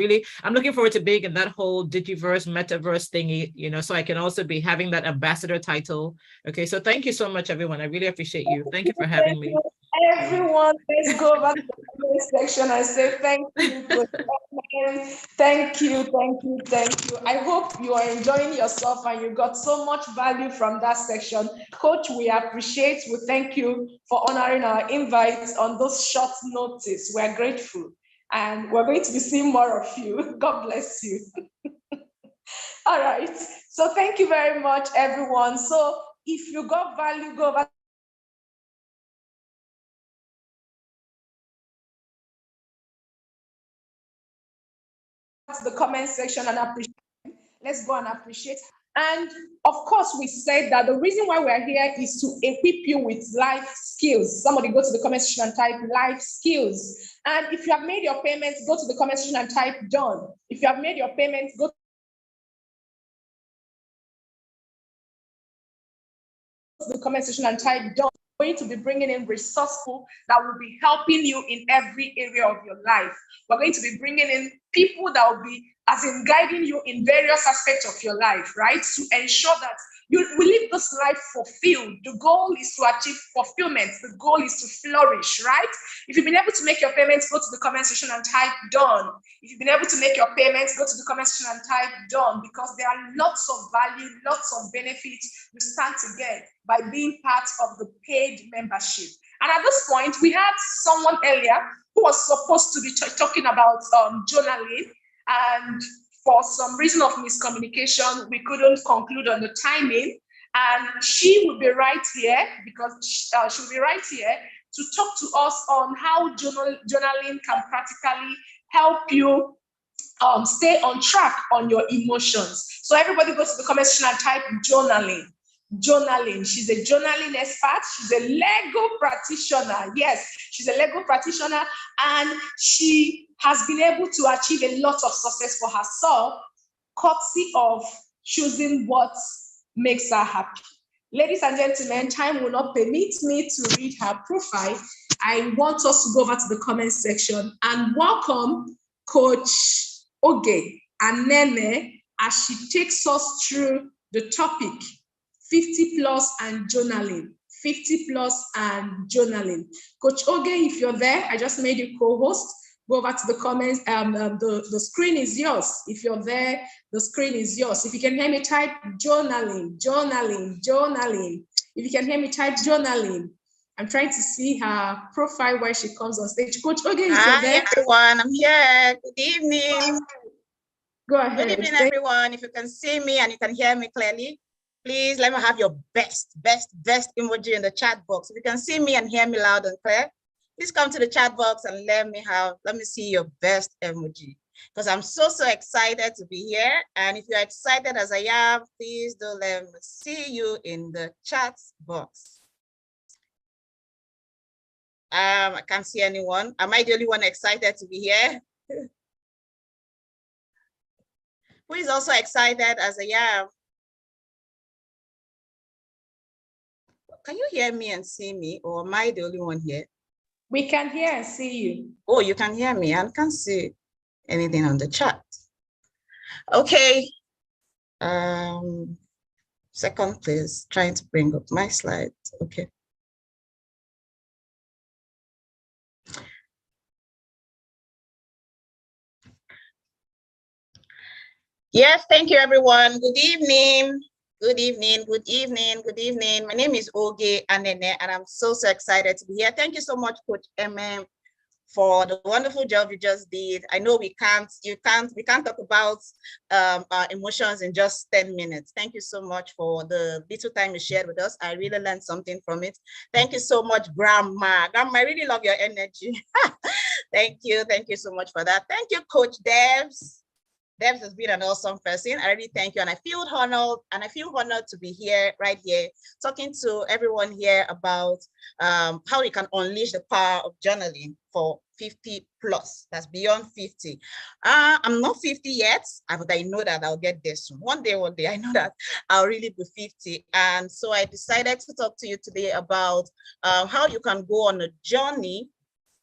looking forward to being in that whole digiverse metaverse thingy, so I can also be having that ambassador title. Okay, so thank you so much, everyone. I really appreciate you. Thank you for having me. Everyone, let's go back to the comment section and say thank you. Thank you. I hope you are enjoying yourself and you got so much value from that section. Coach, we appreciate, we thank you for honoring our invites on those short notice. We're grateful, and we're going to be seeing more of you. God bless you. All right, so thank you very much, everyone. So if you got value, go back to the comment section and appreciate. Let's go and appreciate. And of course, we said that the reason why we're here is to equip you with life skills. Somebody go to the comment section and type life skills. And if you have made your payments, go to the comment section and type done. If you have made your payments, go to the comment section and type done. We're going to be bringing in resourceful that will be helping you in every area of your life. We're going to be bringing in people that will be, as in guiding you in various aspects of your life, right? To ensure that you will live this life fulfilled. The goal is to achieve fulfillment. The goal is to flourish, right? If you've been able to make your payments, go to the comment section and type done. If you've been able to make your payments, go to the comment section and type done, because there are lots of value, lots of benefits you stand to get by being part of the paid membership. And at this point, we had someone earlier who was supposed to be talking about journaling, and for some reason of miscommunication, we couldn't conclude on the timing. And she will be right here, because she'll be right here to talk to us on how journaling can practically help you stay on track on your emotions. So everybody go to the comment section and type journaling. Journaling. She's a journaling expert. She's a Lego practitioner. Yes, she's a Lego practitioner, and she has been able to achieve a lot of success for herself, courtesy of choosing what makes her happy. Ladies and gentlemen, time will not permit me to read her profile. I want us to go over to the comment section and welcome Coach Oge Anene as she takes us through the topic 50+ and journaling. 50+ and journaling. Coach Oge, if you're there, I just made you co-host. Go over to the comments. The screen is yours. If you're there, the screen is yours. If you can hear me, type journaling, journaling, journaling. If you can hear me, type journaling. I'm trying to see her profile while she comes on stage. Coach Oge, if you're there. Hi, everyone. I'm here. Good evening. Go ahead. Good evening, everyone. If you can see me and you can hear me clearly, please let me have your best emoji in the chat box. If you can see me and hear me loud and clear, please come to the chat box and let me see your best emoji, because I'm so excited to be here. And if you're excited as I am, please do let me see you in the chat box. I can't see anyone. Am I the only one excited to be here? Who is also excited as I am? Can you hear me and see me, or am I the only one here? We can hear and see you. Oh, you can hear me and can't see anything on the chat. Okay. Second, please, trying to bring up my slides. Okay. Yes, thank you, everyone. Good evening. Good evening, good evening, good evening. My name is Oge Anene, and I'm so excited to be here. Thank you so much, Coach MM, for the wonderful job you just did. I know we can't talk about our emotions in just 10 minutes. Thank you so much for the little time you shared with us. I really learned something from it. Thank you so much, Grandma. Grandma, I really love your energy. Thank you so much for that. Thank you, Coach Debs. Debs has been an awesome person. I really thank you, and I feel honored to be here, right here, talking to everyone here about how you can unleash the power of journaling for 50 plus. That's beyond 50. I'm not 50 yet, but I know that I'll get there soon. One day, I know that I'll really be 50. And so I decided to talk to you today about how you can go on a journey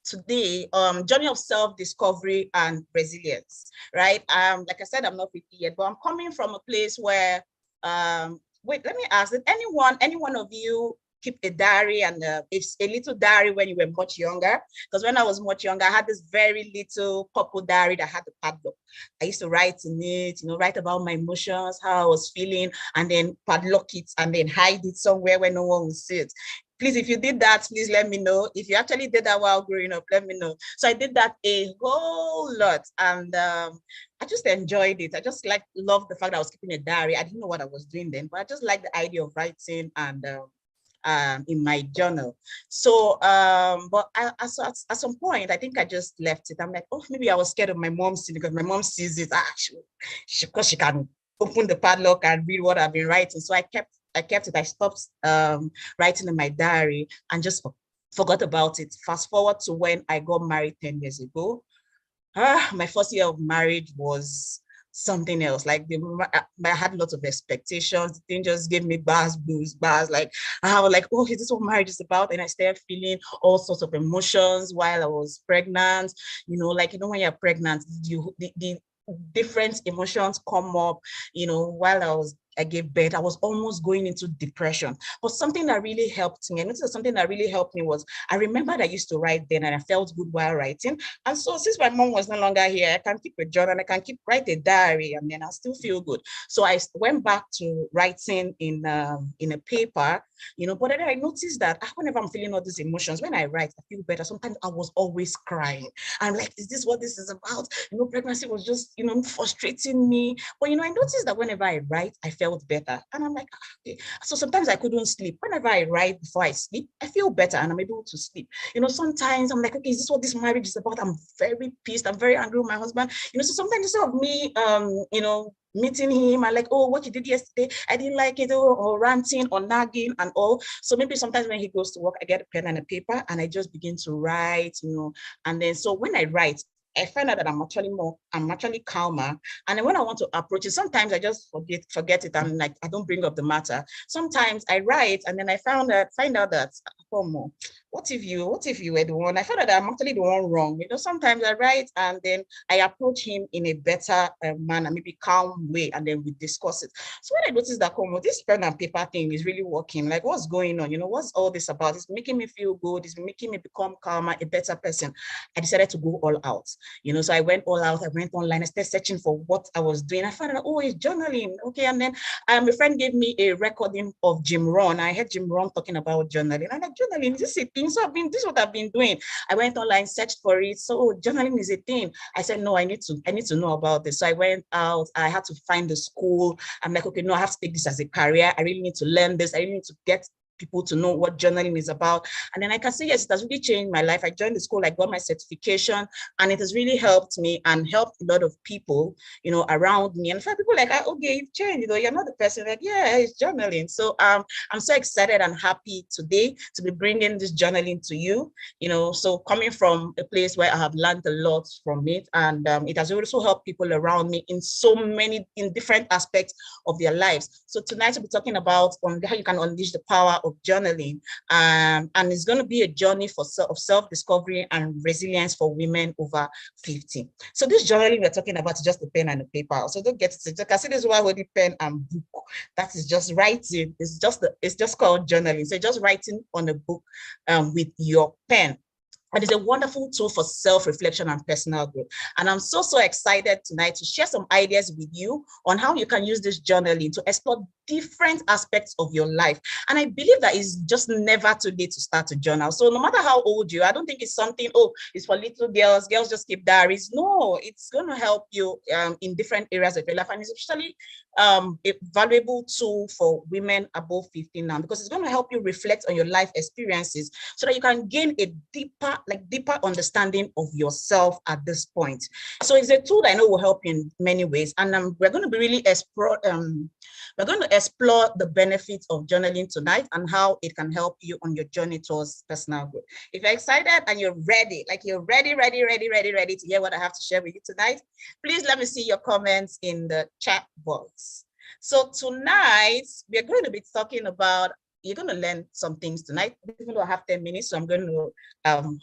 today, journey of self-discovery and resilience, right? Like I said, I'm not 50 yet, but I'm coming from a place where, wait, let me ask, did any one of you keep a diary and it's a little diary when you were much younger? Because when I was much younger, I had this very little purple diary that had the padlock. I used to write in it, write about my emotions, how I was feeling, and then padlock it and then hide it somewhere where no one would see it. Please, if you did that, please let me know. If you actually did that while growing up, let me know. So I did that a whole lot, and I just enjoyed it. I just loved the fact that I was keeping a diary. I didn't know what I was doing then, but I just liked the idea of writing and in my journal. So, but at some point, I think I just left it. I'm like, oh, maybe I was scared of my mom seeing, because my mom sees it. Because she can open the padlock and read what I've been writing. So I kept it. I stopped writing in my diary and just forgot about it. Fast forward to when I got married 10 years ago. My first year of marriage was something else. Like I had lots of expectations. The thing just gave me bars. Like I was like, oh, is this what marriage is about? And I started feeling all sorts of emotions while I was pregnant. When you're pregnant, the different emotions come up. While I gave birth, I was almost going into depression. But something that really helped me, and this is something that really helped me, was I remembered I used to write then, and I felt good while writing. And so since my mom was no longer here, I can keep a journal and I can write a diary, and then I still feel good. So I went back to writing in a paper, but then I noticed that whenever I'm feeling all these emotions, when I write, I feel better. Sometimes I was always crying. I'm like, is this what this is about? Pregnancy was just, frustrating me. But, I noticed that whenever I write, I felt better. And I'm like, okay. So sometimes I couldn't sleep. Whenever I write before I sleep, I feel better and I'm able to sleep. Sometimes I'm like, okay, is this what this marriage is about? I'm very pissed. I'm very angry with my husband. So sometimes instead of me, meeting him, I'm like, oh, what you did yesterday, I didn't like it, or ranting or nagging and all. So maybe sometimes when he goes to work, I get a pen and a paper and I just begin to write, and then so when I write, I find out that I'm actually calmer. And then when I want to approach it, sometimes I just forget it. And like, I don't bring up the matter. Sometimes I write and then I find out that, what if you were the one? I found out that I'm actually the one wrong. Sometimes I write and then I approach him in a better manner, maybe calm way, and then we discuss it. So when I noticed that, this pen and paper thing is really working, like what's going on? What's all this about? It's making me feel good. It's making me become calmer, a better person. I decided to go all out. So I went all out. I went online. I started searching for what I was doing. I found out, oh, it's journaling. Okay, and then a friend gave me a recording of Jim Rohn. I heard Jim Rohn talking about journaling. I'm like, journaling, is this a thing? So this is what I've been doing. I went online, searched for it. So journaling is a thing. I said, no, I need to know about this. So I went out. I had to find the school. I'm like, okay, no, I have to take this as a career. I really need to learn this. I really need to get people to know what journaling is about. And then I can say, yes, it has really changed my life. I joined the school, I got my certification, and it has really helped me and helped a lot of people, you know, around me. And for people like, okay, you've changed, you know, you're not the person like, yeah, it's journaling. So I'm so excited and happy today to be bringing this journaling to you, you know, so coming from a place where I have learned a lot from it, and it has also helped people around me in in different aspects of their lives. So tonight we'll be talking about how you can unleash the power of journaling, and it's going to be a journey for self-discovery and resilience for women over 50. So this journaling we're talking about is just a pen and a paper. So don't get it. You can see this is why I hold the pen and book. That is just writing. It's just called journaling. So just writing on a book with your pen. It is a wonderful tool for self-reflection and personal growth. And I'm so excited tonight to share some ideas with you on how you can use this journaling to explore different aspects of your life. And I believe that it's just never too late to start a journal. So no matter how old you are, I don't think it's something, oh, it's for little girls just keep diaries. No, it's going to help you in different areas of your life. And it's especially a valuable tool for women above 50 now, because it's going to help you reflect on your life experiences so that you can gain a deeper understanding of yourself at this point. So it's a tool that I know will help you in many ways. And we're going to be really explore the benefits of journaling tonight and how it can help you on your journey towards personal growth. If you're excited and you're ready, like you're ready to hear what I have to share with you tonight, please let me see your comments in the chat box. So tonight, we're going to be talking about, you're going to learn some things tonight, even though I have 10 minutes, so I'm going to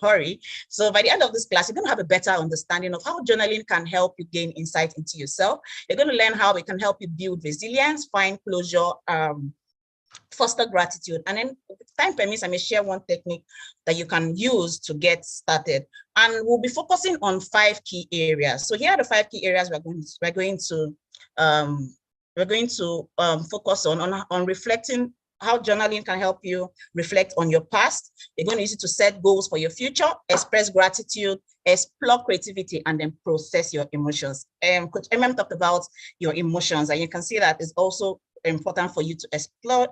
hurry. So by the end of this class, you're going to have a better understanding of how journaling can help you gain insight into yourself. You're going to learn how it can help you build resilience, find closure, foster gratitude. And then if time permits, I may share one technique that you can use to get started. And we'll be focusing on 5 key areas. So here are the 5 key areas we're going to focus on reflecting how journaling can help you reflect on your past. You're going to use it to set goals for your future, express gratitude, explore creativity, and then process your emotions. Coach MM talked about your emotions, and you can see that it's also important for you to explore.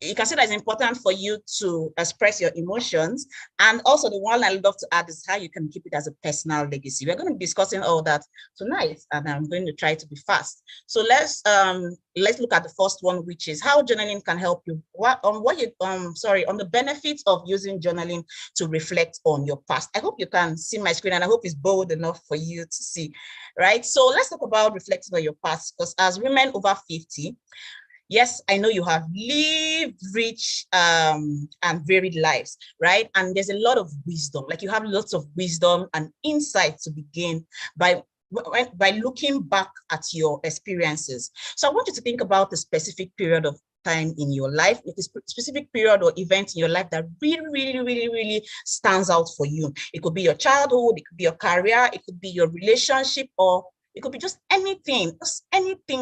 You can see that it's important for you to express your emotions. And also the one I love to add is how you can keep it as a personal legacy. We're going to be discussing all that tonight, and I'm going to try to be fast. So let's look at the first one, which is how journaling can help you. On the benefits of using journaling to reflect on your past. I hope you can see my screen, and I hope it's bold enough for you to see, right? So let's talk about reflecting on your past, because as women over 50, yes, I know you have lived rich and varied lives, right? And there's a lot of wisdom, like you have lots of wisdom and insight to be gained by looking back at your experiences. So I want you to think about a specific period of time in your life, like a specific period or event in your life that really stands out for you. It could be your childhood, it could be your career, it could be your relationship, or it could be just anything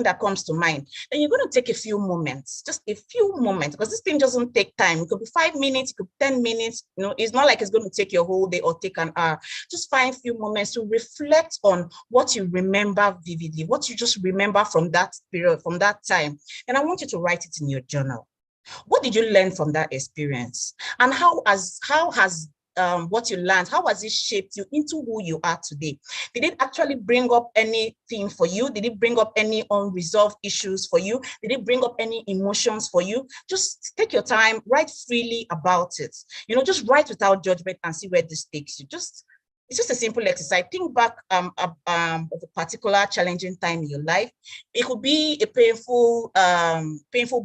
that comes to mind. Then you're going to take a few moments, just a few moments, because this thing doesn't take time. It could be 5 minutes, it could be 10 minutes. You know, it's not like it's going to take your whole day or take an hour. Just find a few moments to reflect on what you remember vividly, what you just remember from that period, from that time. And I want you to write it in your journal. What did you learn from that experience? And how has what you learned, how has it shaped you into who you are today? Did it actually bring up anything for you? Did it bring up any unresolved issues for you? Did it bring up any emotions for you? Just take your time, write freely about it. You know, just write without judgment and see where this takes you. It's just a simple exercise. Think back of a particular challenging time in your life. It could be a painful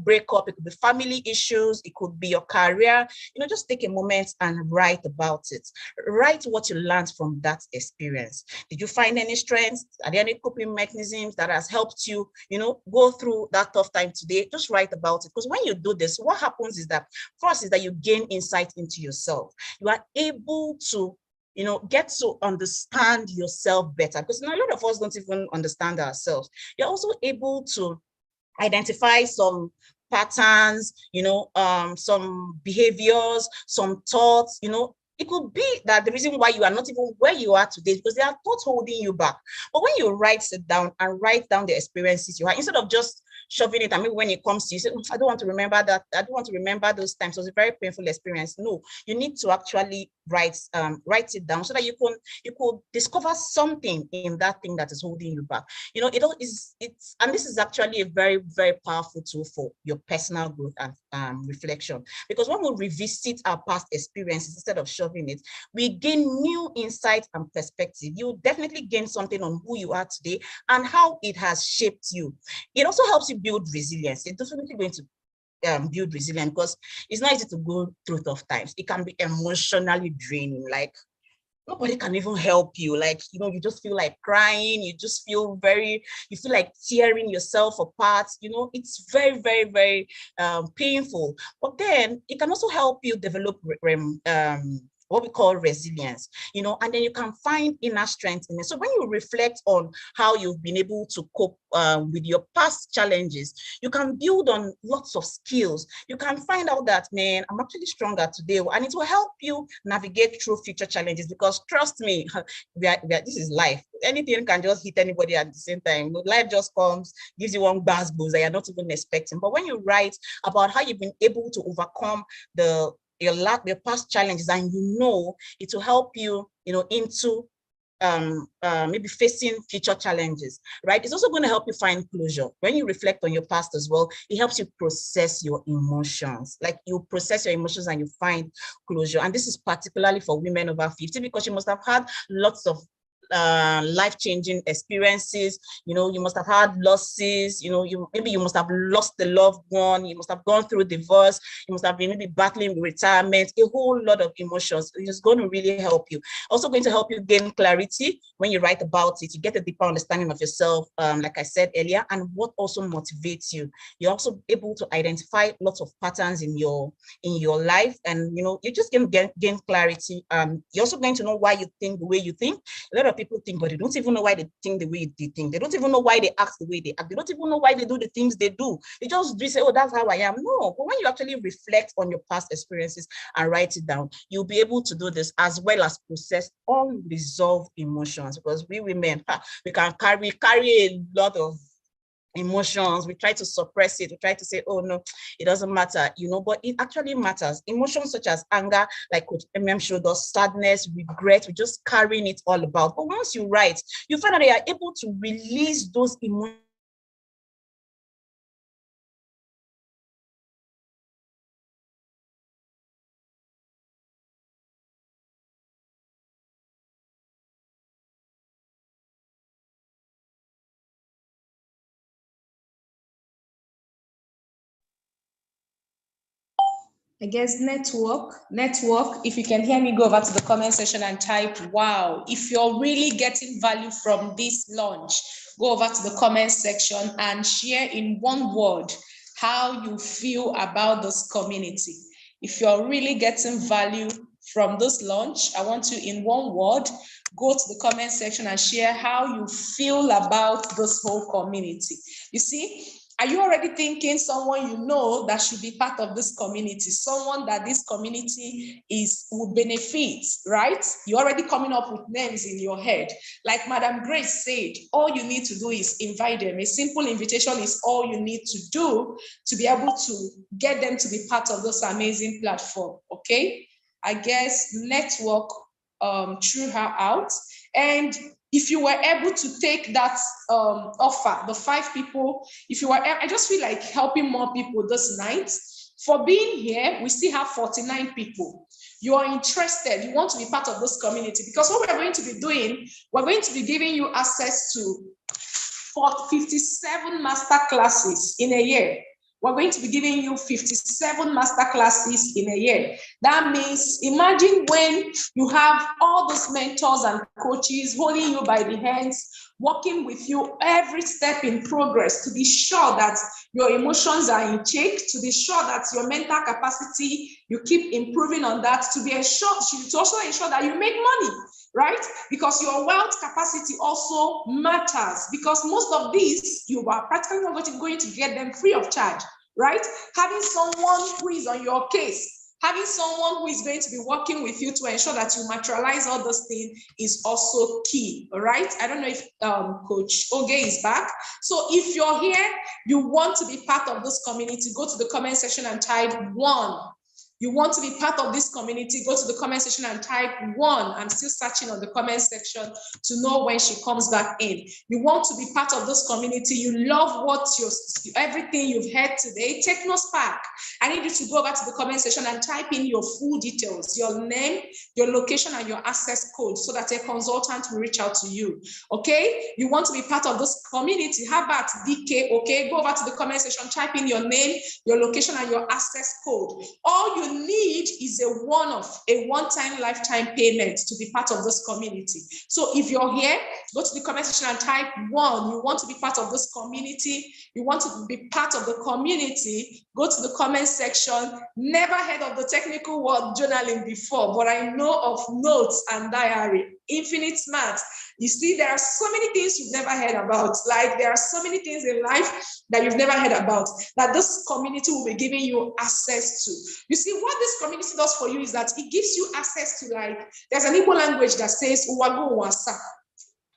breakup. It could be family issues. It could be your career. You know, just take a moment and write about it. Write what you learned from that experience. Did you find any strengths? Are there any coping mechanisms that has helped you, you know, go through that tough time today? Just write about it. Because when you do this, what happens is that first is that you gain insight into yourself. You are able to, you know, get to understand yourself better, because a lot of us don't even understand ourselves. You're also able to identify some patterns, you know, some behaviors, some thoughts, you know. It could be that the reason why you are not even where you are today is because there are thoughts holding you back. But when you write it down and write down the experiences you have, instead of just shoving it. I mean, when it comes to you say, I don't want to remember that. I don't want to remember those times. So it's a very painful experience. No, you need to actually write it down so that you could discover something in that thing that is holding you back. You know, and this is actually a very, very powerful tool for your personal growth and reflection. Because when we revisit our past experiences instead of shoving it, we gain new insight and perspective. You definitely gain something on who you are today and how it has shaped you. It also helps you build resilience. It's definitely going to build resilience because it's not easy to go through tough times. It can be emotionally draining. Like nobody can even help you. Like, you know, you just feel like crying. You just feel you feel like tearing yourself apart. You know, it's very, very, very painful. But then it can also help you develop what we call resilience, you know, and then you can find inner strength in it. So when you reflect on how you've been able to cope with your past challenges, you can build on lots of skills. You can find out that, man, I'm actually stronger today, and it will help you navigate through future challenges because trust me, this is life. Anything can just hit anybody at the same time. Life just comes, gives you one buzz that you're not even expecting. But when you write about how you've been able to overcome your past challenges, and you know it will help you, you know, into maybe facing future challenges, right? It's also going to help you find closure. When you reflect on your past as well, it helps you process your emotions. Like you process your emotions and you find closure. And this is particularly for women over 50 because you must have had lots of life-changing experiences. You know, you must have had losses. You know, maybe you must have lost a loved one. You must have gone through divorce. You must have been maybe battling with retirement. A whole lot of emotions. It's going to really help you. Also going to help you gain clarity when you write about it. You get a deeper understanding of yourself, like I said earlier, and what also motivates you. You're also able to identify lots of patterns in your life, and you know, you just gain clarity. You're also going to know why you think the way you think. A lot of people think, but they don't even know why they think the way they think. They don't even know why they act the way they act. They don't even know why they do the things they do. They just say, oh, that's how I am. No, but when you actually reflect on your past experiences and write it down, you'll be able to do this as well as process unresolved emotions, because we women, we can carry a lot of emotions. We try to suppress it. We try to say, oh no, it doesn't matter, you know, but it actually matters. Emotions such as anger, like Coach MM showed us, sadness, regret, we're just carrying it all about. But once you write, you find that you are able to release those emotions. I guess network. If you can hear me, go over to the comment section and type, wow. If you're really getting value from this launch, go over to the comment section and share in one word how you feel about this community. If you're really getting value from this launch, I want you in one word, go to the comment section and share how you feel about this whole community. You see, are you already thinking someone you know that should be part of this community, someone that this community will benefit, right? You're already coming up with names in your head. Like Madam Grace said, all you need to do is invite them. A simple invitation is all you need to do to be able to get them to be part of this amazing platform, okay? I guess network threw her out. And if you were able to take that offer, the 5 people, I just feel like helping more people this night. For being here, we still have 49 people. You are interested, you want to be part of this community, because what we're going to be doing, we're going to be giving you access to 57 master classes in a year. We're going to be giving you 57 master classes in a year. That means, imagine when you have all those mentors and coaches holding you by the hands, working with you every step in progress to be sure that your emotions are in check, to be sure that your mental capacity, you keep improving on that, to also ensure that you make money, right? Because your wealth capacity also matters, because most of these, you are practically going to get them free of charge, right? Having someone who is on your case Having someone who is going to be working with you to ensure that you materialize all those things is also key, all right? I don't know if Coach Oge is back. So if you're here, you want to be part of this community, go to the comment section and type 1. You want to be part of this community, go to the comment section and type 1. I'm still searching on the comment section to know when she comes back in. You want to be part of this community. You love everything you've heard today. TechnoSpark. I need you to go over to the comment section and type in your full details, your name, your location, and your access code so that a consultant will reach out to you. Okay? You want to be part of this community. How about DK? Okay, go over to the comment section, type in your name, your location, and your access code. All you need is a one-time lifetime payment to be part of this community. So if you're here, go to the comment section and type 1. You want to be part of this community. You want to be part of the community. Go to the comment section. Never heard of the technical word journaling before, but I know of notes and diary. Infinite Smart. You see, there are so many things you've never heard about. Like there are so many things in life that you've never heard about that this community will be giving you access to. You see, what this community does for you is that it gives you access to, like, there's an Igbo language that says Uwago Wasa.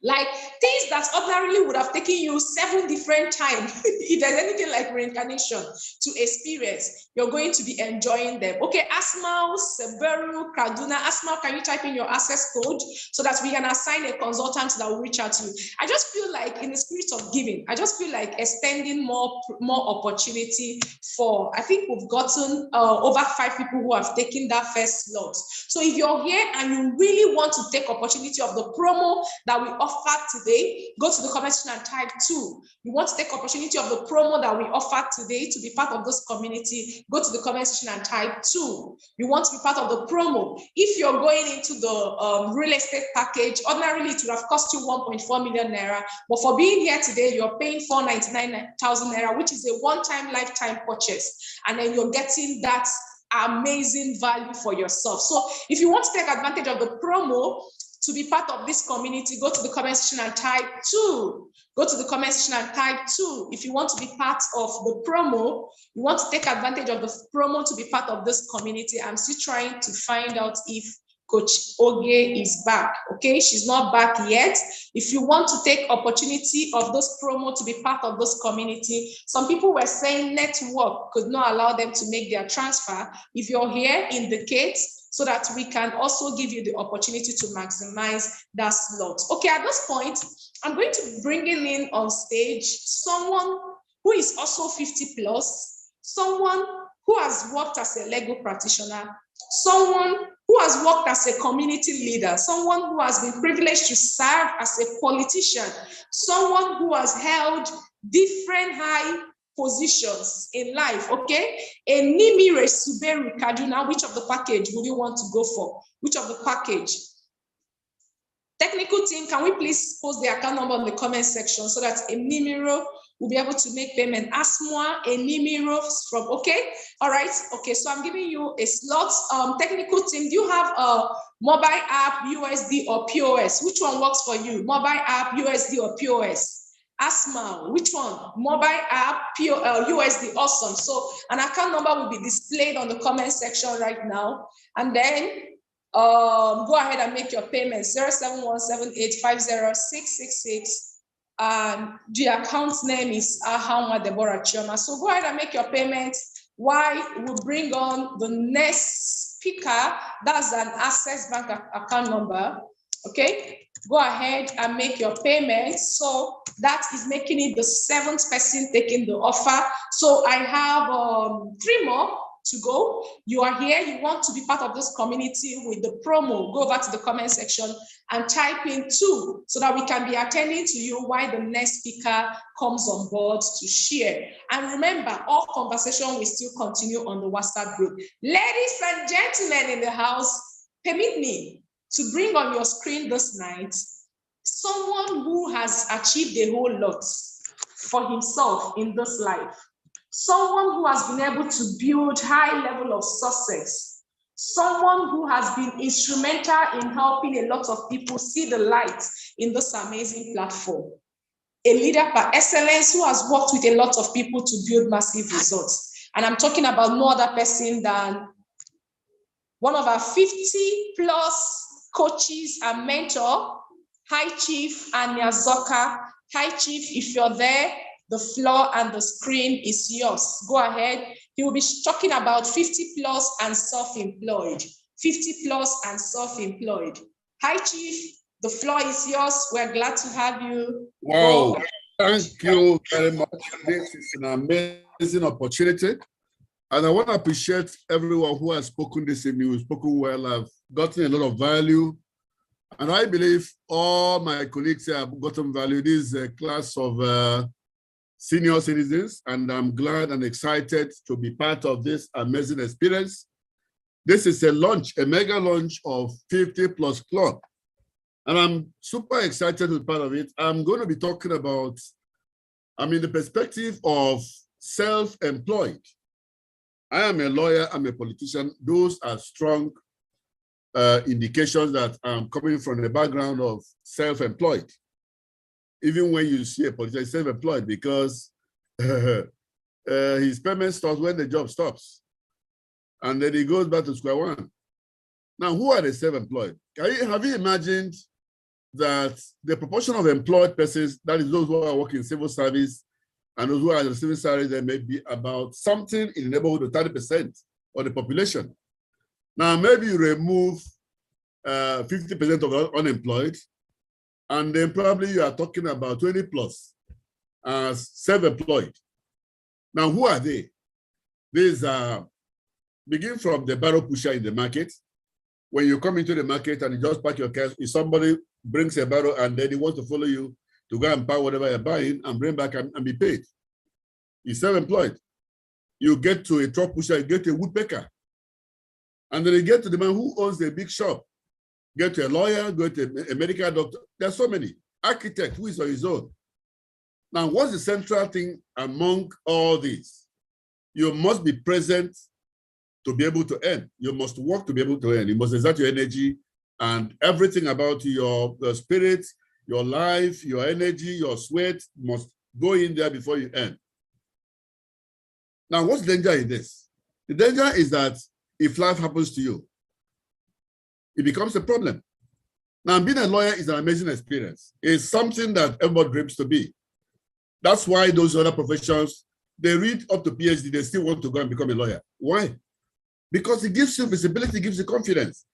Like things that ordinarily would have taken you 7 different times, if there's anything like reincarnation to experience, you're going to be enjoying them. Okay, Asmal, Seberu, Kaduna. Asmal, can you type in your access code so that we can assign a consultant that will reach out to you? I just feel like in the spirit of giving, I just feel like extending more opportunity for, I think we've gotten over 5 people who have taken that first slot. So if you're here and you really want to take opportunity of the promo that we offer today, go to the comment section and type 2. You want to take opportunity of the promo that we offer today to be part of this community, go to the comment section and type 2. You want to be part of the promo. If you're going into the real estate package, ordinarily it would have cost you 1.4 million naira, but for being here today, you're paying 499,000 naira, which is a one-time lifetime purchase, and then you're getting that amazing value for yourself. So if you want to take advantage of the promo to be part of this community, go to the comment section and type 2. Go to the comment section and type 2. If you want to be part of the promo, you want to take advantage of the promo to be part of this community. I'm still trying to find out if Coach Oge is back. Okay, she's not back yet. If you want to take opportunity of this promo to be part of this community, some people were saying network could not allow them to make their transfer. If you're here, indicate so that we can also give you the opportunity to maximize that slot. Okay, at this point, I'm going to bring in on stage someone who is also 50 plus, someone who has worked as a legal practitioner, someone who has worked as a community leader, someone who has been privileged to serve as a politician, someone who has held different high positions in life, okay? Enimire Suberu Kaduna, which of the package would you want to go for? Which of the package? Technical team, can we please post the account number in the comment section so that Enimiro will be able to make payment? Asmwa Enimiro from, okay? All right, okay, so I'm giving you a slot. Technical team, do you have a mobile app, USD or POS? Which one works for you? Mobile app, USD or POS? Asma, which one? Mobile app, USD, awesome. So an account number will be displayed on the comment section right now. And then go ahead and make your payment, 07178506666. And the account name is Ahanwa Deborah Chioma. So go ahead and make your payment while we bring on the next speaker. That's an Access Bank account number, okay? Go ahead and make your payment. So that is making it the 7th person taking the offer. So I have 3 more to go. You are here, you want to be part of this community with the promo, go over to the comment section and type in 2 so that we can be attending to you while the next speaker comes on board to share. And remember, all conversation will still continue on the WhatsApp group. Ladies and gentlemen in the house, permit me to bring on your screen this night someone who has achieved a whole lot for himself in this life, someone who has been able to build high level of success, someone who has been instrumental in helping a lot of people see the light in this amazing platform, a leader par excellence who has worked with a lot of people to build massive results. And I'm talking about no other person than one of our 50 plus coaches and mentor, High Chief Anya Zoka. High Chief, if you're there, the floor and the screen is yours. Go ahead. He will be talking about 50 plus and self-employed. 50 plus and self-employed. Hi, Chief. The floor is yours. We're glad to have you. Wow. Thank you very much. This is an amazing opportunity. And I want to appreciate everyone who has spoken this evening, who's spoken well. I've gotten a lot of value. And I believe all my colleagues here have gotten value. This is a class of senior citizens, and I'm glad and excited to be part of this amazing experience. This is a launch, a mega launch of 50 Plus Club. And I'm super excited to be part of it. I'm going to be talking about, the perspective of self-employed. I am a lawyer, I'm a politician. Those are strong indications that I'm coming from the background of self-employed. Even when you see a politician self-employed, because his payment stops when the job stops. And then he goes back to square one. Now, who are the self-employed? Have you imagined that the proportion of employed persons, that is those who are working in civil service and those who are receiving salary, there may be about something in the neighborhood of 30% of the population. Now, maybe you remove 50% of the unemployed, and then probably you are talking about 20 plus as self-employed. Now, who are they? These are, begin from the barrow pusher in the market. When you come into the market and you just park your car, if somebody brings a barrow and then he wants to follow you to go and buy whatever you're buying and bring back and be paid. He's self-employed. You get to a truck pusher, you get to a woodpecker. And then you get to the man who owns the big shop. Get to a lawyer, go to a medical doctor. There's so many. Architect who is on his own. Now, what's the central thing among all these? You must be present to be able to earn. You must work to be able to earn. You must exert your energy and everything about your spirit, your life, your energy, your sweat must go in there before you earn. Now, what's the danger in this? The danger is that if life happens to you, it becomes a problem. Now, being a lawyer is an amazing experience. It's something that everybody dreams to be. That's why those other professions, they read up to PhD, they still want to go and become a lawyer. Why? Because it gives you visibility, it gives you confidence.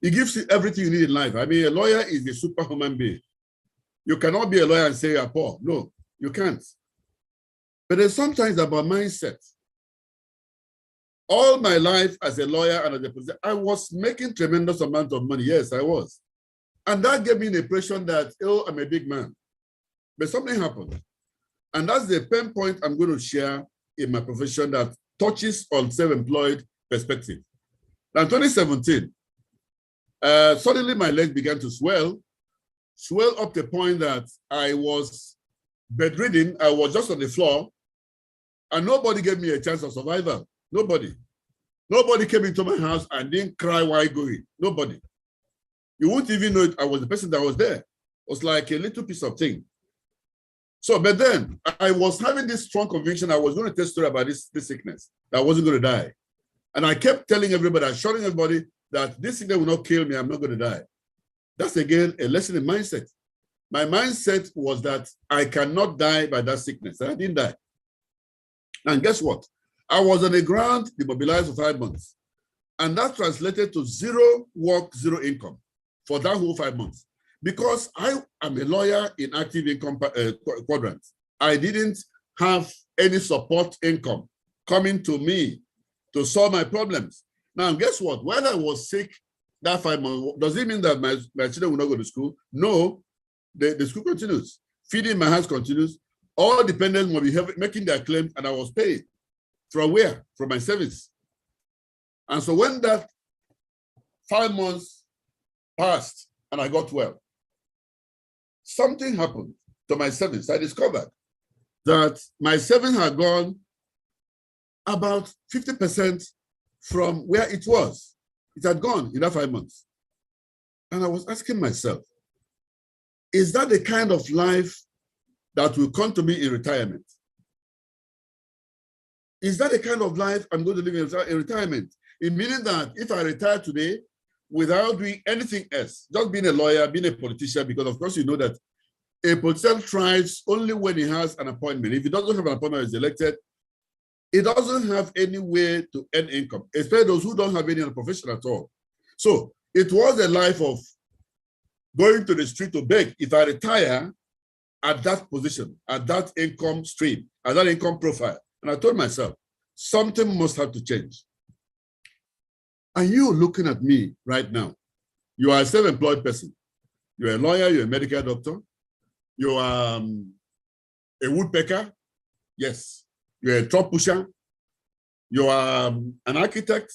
It gives you everything you need in life. A lawyer is a superhuman being. You cannot be a lawyer and say you're poor. No, you can't. But there's sometimes about mindset. All my life as a lawyer and as a president, I was making tremendous amount of money. Yes, I was. And that gave me the impression that, oh, I'm a big man. But something happened. And that's the pain point I'm going to share in my profession that touches on self-employed perspective. Now, in 2017, suddenly my legs began to swell up to the point that I was bedridden. I was just on the floor, and nobody gave me a chance of survival. Nobody. Nobody came into my house and didn't cry while going. Nobody. You wouldn't even know I was the person that was there. It was like a little piece of thing. So, but then I was having this strong conviction I was going to tell a story about this sickness, that I wasn't going to die. And I kept telling everybody, assuring everybody that this sickness will not kill me, I'm not going to die. That's again a lesson in mindset. My mindset was that I cannot die by that sickness. And I didn't die. And guess what? I was on the ground, demobilized for 5 months. And that translated to 0 work, 0 income for that whole 5 months. Because I am a lawyer in active income quadrant. I didn't have any support income coming to me to solve my problems. Now, guess what? When I was sick that 5 months, does it mean that my children will not go to school? No, the school continues. Feeding my house continues. All dependents will be making their claims, and I was paid. From where? From my service. And so when that 5 months passed and I got well, something happened to my savings. I discovered that my savings had gone about 50% from where it was. It had gone in that 5 months. And I was asking myself, is that the kind of life that will come to me in retirement? Is that the kind of life I'm going to live in retirement? meaning that if I retire today without doing anything else, just being a lawyer, being a politician, because of course you know that a politician tries only when he has an appointment. If he doesn't have an appointment, he's elected, he doesn't have any way to earn income, especially those who don't have any other profession at all. So it was a life of going to the street to beg. If I retire at that position, at that income stream, at that income profile, and I told myself, something must have to change. And you looking at me right now, you are a self-employed person. You're a lawyer, you're a medical doctor, you are a woodpecker, yes. You're a truck pusher, you are an architect,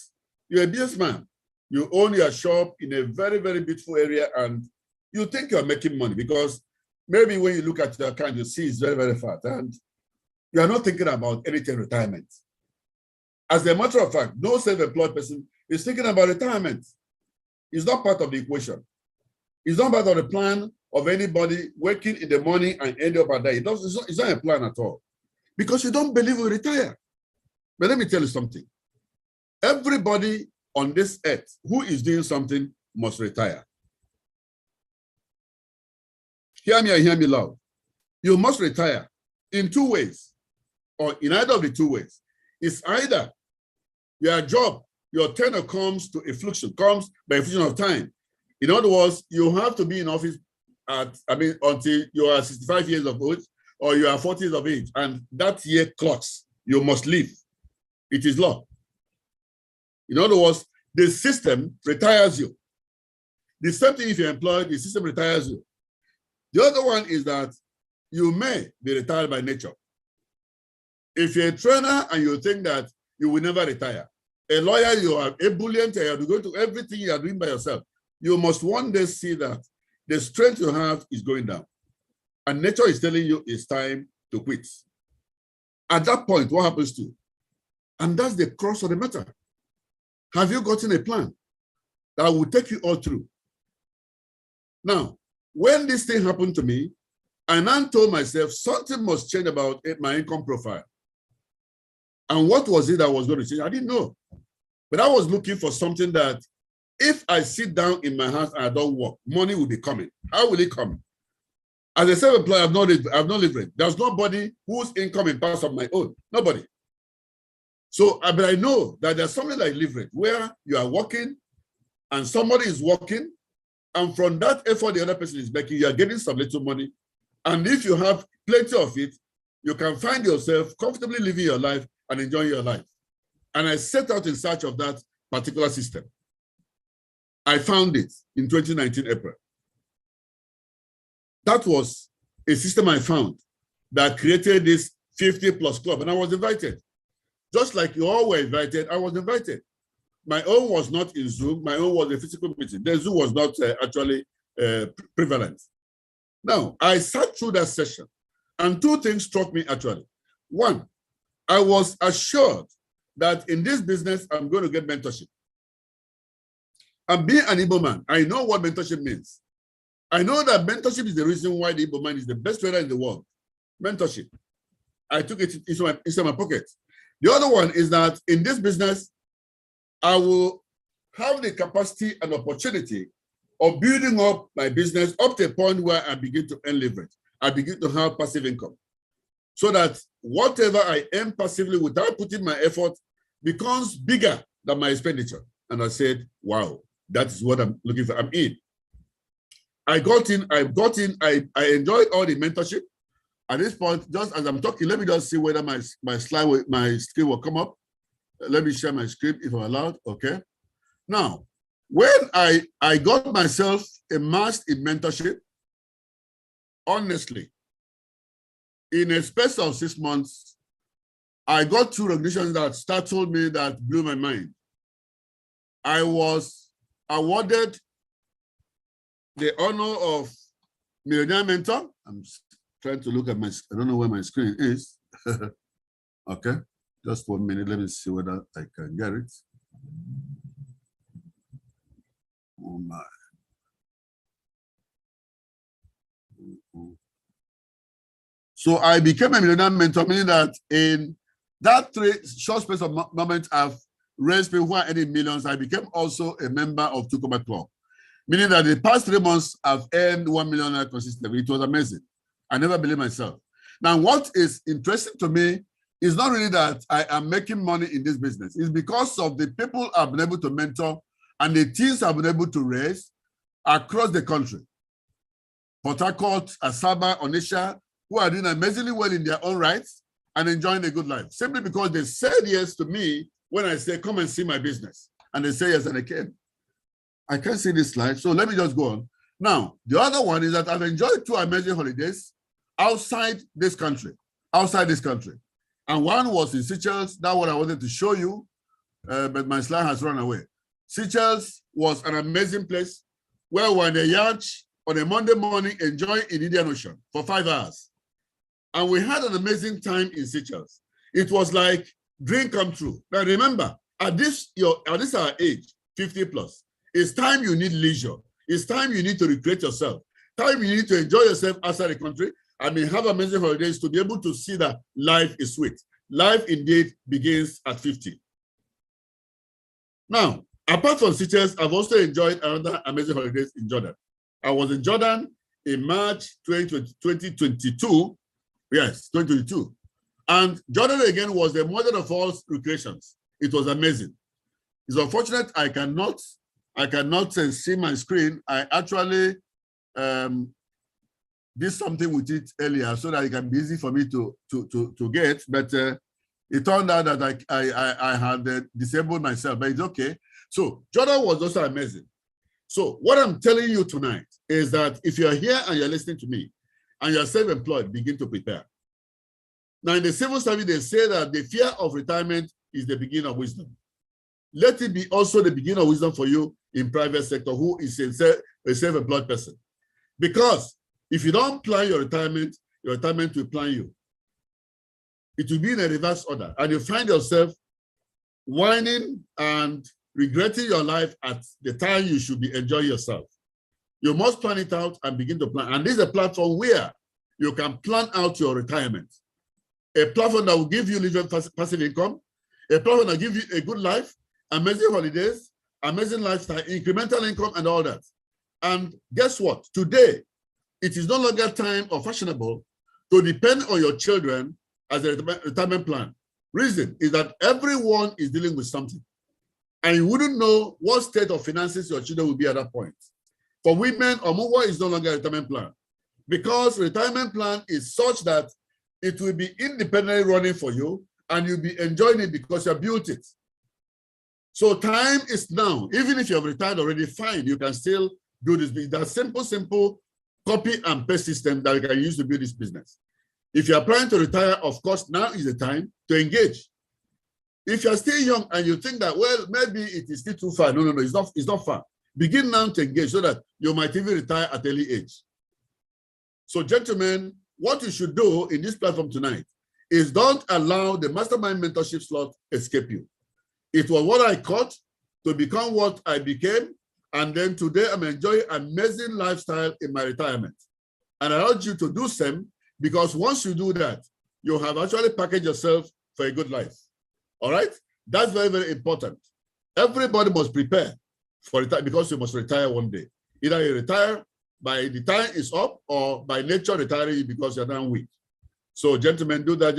you're a businessman. You own your shop in a very, very beautiful area and you think you're making money because maybe when you look at your account, you see it's very, very fat and you are not thinking about anything retirement. As a matter of fact, no self-employed person is thinking about retirement. It's not part of the equation. It's not part of the plan of anybody working in the morning and end up at night. It's not a plan at all. Because you don't believe we retire. But let me tell you something. Everybody on this earth who is doing something must retire. Hear me and hear me loud. You must retire in two ways, or in either of the two ways. It's either your job, your tenure comes to effluxion, comes by effluxion of time. In other words, you have to be in office until you are 65 years of age, or you are 40 years of age, and that year clocks, you must leave. It is law. In other words, the system retires you. The same thing if you're employed, the system retires you. The other one is that you may be retired by nature. If you're a trainer and you think that you will never retire, a lawyer, you are a brilliant, you have to go to everything you are doing by yourself. You must one day see that the strength you have is going down. And nature is telling you it's time to quit. At that point, what happens to you? And that's the crux of the matter. Have you gotten a plan that will take you all through? Now, when this thing happened to me, I now told myself something must change about my income profile. And what was it that was going to change? I didn't know. But I was looking for something that if I sit down in my house and I don't work, money will be coming. How will it come? As a self-employed, I've not lived. There's nobody whose income is part of my own. Nobody. So, but I know that there's something like leverage where you are working and somebody is working, and from that effort the other person is making, you are getting some little money. And if you have plenty of it, you can find yourself comfortably living your life and enjoying your life. And I set out in search of that particular system. I found it in 2019 April. That was a system I found that created this 50+ club, and I was invited. Just like you all were invited, I was invited. My own was not in Zoom, my own was a physical meeting. The Zoom was not actually prevalent. Now, I sat through that session, and two things struck me actually. One, I was assured that in this business, I'm going to get mentorship. And being an Igbo man, I know what mentorship means. I know that mentorship is the reason why the Igbo man is the best trader in the world. Mentorship. I took it into my pocket. The other one is that in this business, I will have the capacity and opportunity of building up my business up to a point where I begin to earn leverage. I begin to have passive income. So that whatever I earn passively without putting my effort becomes bigger than my expenditure. And I said, wow, that is what I'm looking for. I'm in. I enjoyed all the mentorship. At this point, just as I'm talking, let me just see whether my screen will come up. Let me share my screen if I'm allowed, okay? Now, when I got myself immersed in mentorship, honestly, in a space of 6 months, I got two recognitions that startled me, that blew my mind. I was awarded the honor of Millionaire Mentor. I'm trying to look at I don't know where my screen is. Okay, just 1 minute. Let me see whether I can get it. Oh my. So I became a Millionaire Mentor, meaning that in that short space of moment, I've raise people who are earning millions, I became also a member of Two Combat Club, meaning that the past 3 months I've earned 1 million consistently. It was amazing. I never believed myself. Now, what is interesting to me is not really that I am making money in this business. It's because of the people I've been able to mentor and the teams I've been able to raise across the country. Port Harcourt, Asaba, Onitsha, who are doing amazingly well in their own rights and enjoying a good life, simply because they said yes to me when I say, come and see my business. And they say yes, and they came. I can't see this slide, so let me just go on. Now, the other one is that I've enjoyed 2 amazing holidays outside this country, And one was in Seychelles. That's what I wanted to show you, but my slide has run away. Seychelles was an amazing place where we were in a yacht on a Monday morning enjoying in Indian Ocean for 5 hours. And we had an amazing time in Seychelles. It was like dream come true. Now remember, at this our age, 50 plus, it's time you need leisure. It's time you need to recreate yourself. Time you need to enjoy yourself outside the country. I mean, have amazing holidays to be able to see that life is sweet. Life indeed begins at 50. Now, apart from Seychelles, I've also enjoyed another amazing holidays in Jordan. I was in Jordan in March 2022. Yes, 2022. And Jordan again was the mother of all recreations. It was amazing. It's unfortunate I cannot see my screen. I actually did something with it earlier so that it can be easy for me to get, but it turned out that I had disabled myself, but it's okay. So Jordan was also amazing. So what I'm telling you tonight is that if you're here and you're listening to me and you're self-employed, begin to prepare. Now in the civil service, they say that the fear of retirement is the beginning of wisdom. Let it be also the beginning of wisdom for you in private sector who is a self-employed person. Because if you don't plan your retirement will plan you. It will be in a reverse order, and you find yourself whining and regretting your life at the time you should be enjoying yourself. You must plan it out and begin to plan. And this is a platform where you can plan out your retirement. A platform that will give you living passive income, a platform that will give you a good life, amazing holidays, amazing lifestyle, incremental income, and all that. And guess what? Today, it is no longer time or fashionable to depend on your children as a retirement plan. Reason is that everyone is dealing with something. And you wouldn't know what state of finances your children will be at that point. For women, Omuwa is no longer a retirement plan, because retirement plan is such that it will be independently running for you and you'll be enjoying it because you built it. So time is now. Even if you have retired already, fine, you can still do this. That simple copy and paste system that you can use to build this business. If you are planning to retire, of course, now is the time to engage. If you're still young and you think that, well, maybe it is still too far. No, it's not far. Begin now to engage so that you might even retire at early age. So gentlemen, what you should do in this platform tonight is don't allow the mastermind mentorship slot escape you. It was what I caught to become what I became. And then today I'm enjoying amazing lifestyle in my retirement. And I urge you to do same, because once you do that, you have actually packaged yourself for a good life. All right? That's very, very important. Everybody must prepare for it because you must retire one day. Either you retire by the time it's up, or by nature retiring because you're done weak. So gentlemen, do that.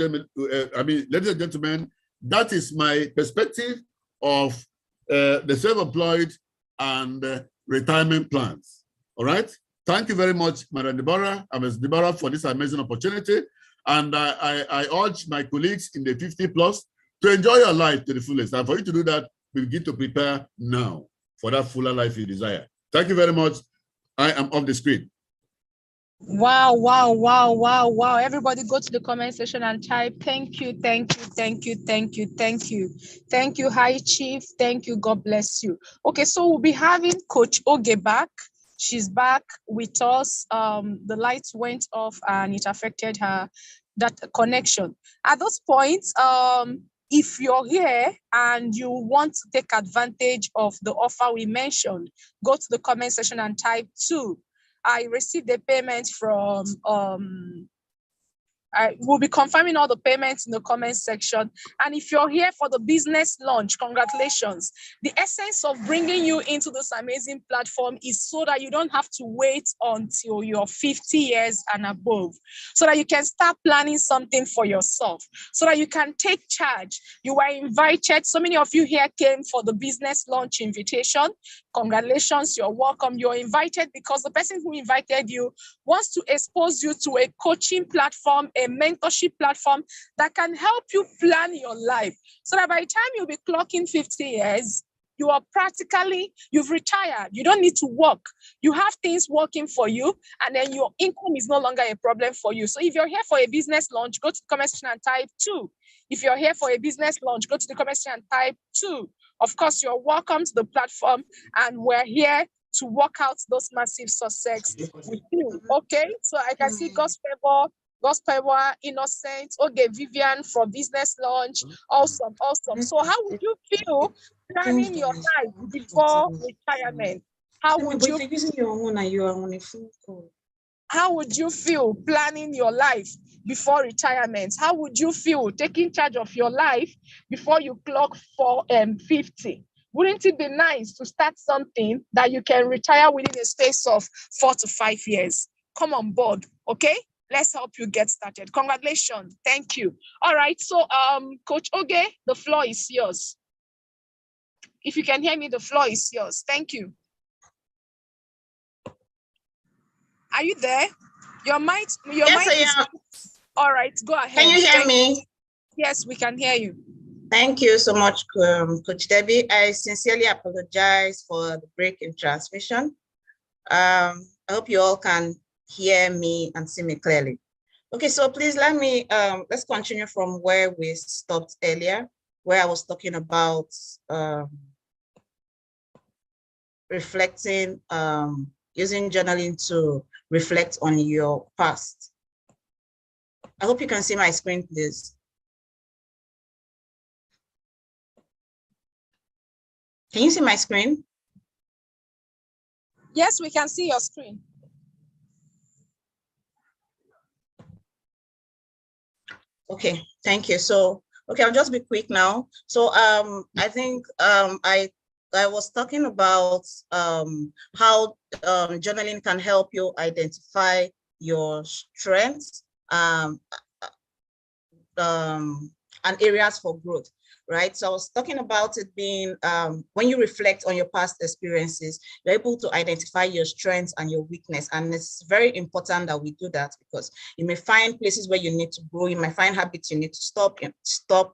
Ladies and gentlemen, that is my perspective of the self-employed and retirement plans. All right? Thank you very much, Madam Deborah, Ms. Deborah, for this amazing opportunity. And I urge my colleagues in the 50 plus to enjoy your life to the fullest. And for you to do that, begin to prepare now for that fuller life you desire. Thank you very much. I am off the screen. Wow. Everybody go to the comment section and type, thank you. Thank you, High Chief. Thank you. God bless you. Okay, so we'll be having Coach Oge back. She's back with us. The lights went off and it affected that connection. At this point, if you're here and you want to take advantage of the offer we mentioned, go to the comment section and type 2. I received a payment from We'll be confirming all the payments in the comment section. And if you're here for the business launch, congratulations. The essence of bringing you into this amazing platform is so that you don't have to wait until you're 50 years and above, so that you can start planning something for yourself, so that you can take charge. You were invited. So many of you here came for the business launch invitation. Congratulations, you're welcome. You're invited because the person who invited you wants to expose you to a coaching platform, a mentorship platform that can help you plan your life, so that by the time you'll be clocking 50 years, you are practically, you've retired. You don't need to work. You have things working for you, and then your income is no longer a problem for you. So if you're here for a business launch, go to the comment section and type 2. If you're here for a business launch, go to the comment section and type 2. Of course, you're welcome to the platform, and we're here to work out those massive success with you. Okay, so I can see God's favor, Innocent, okay, Vivian from business launch. Awesome. So how would you feel planning your life before retirement? How would you feel planning your life before retirement? How would you feel taking charge of your life before you clock 50? Wouldn't it be nice to start something that you can retire within a space of 4 to 5 years? Come on board, okay? Let's help you get started. Congratulations. Thank you. All right. So, Coach Oge, the floor is yours. If you can hear me, the floor is yours. Thank you. Are you there? Your mic is... All right, go ahead. Can you hear me? Yes, we can hear you. Thank you so much, Coach Debbie. I sincerely apologize for the break in transmission. I hope you all can hear me and see me clearly. Okay, so please let's continue from where we stopped earlier, where I was talking about reflecting, using journaling to reflect on your past. I hope you can see my screen, please. Can you see my screen? Yes, we can see your screen. Okay, thank you. So, okay, I'll just be quick now. So, I think I was talking about how journaling can help you identify your strengths and areas for growth, right? So I was talking about it being, when you reflect on your past experiences, you're able to identify your strengths and your weakness. And it's very important that we do that, because you may find places where you need to grow, you might find habits you need to stop,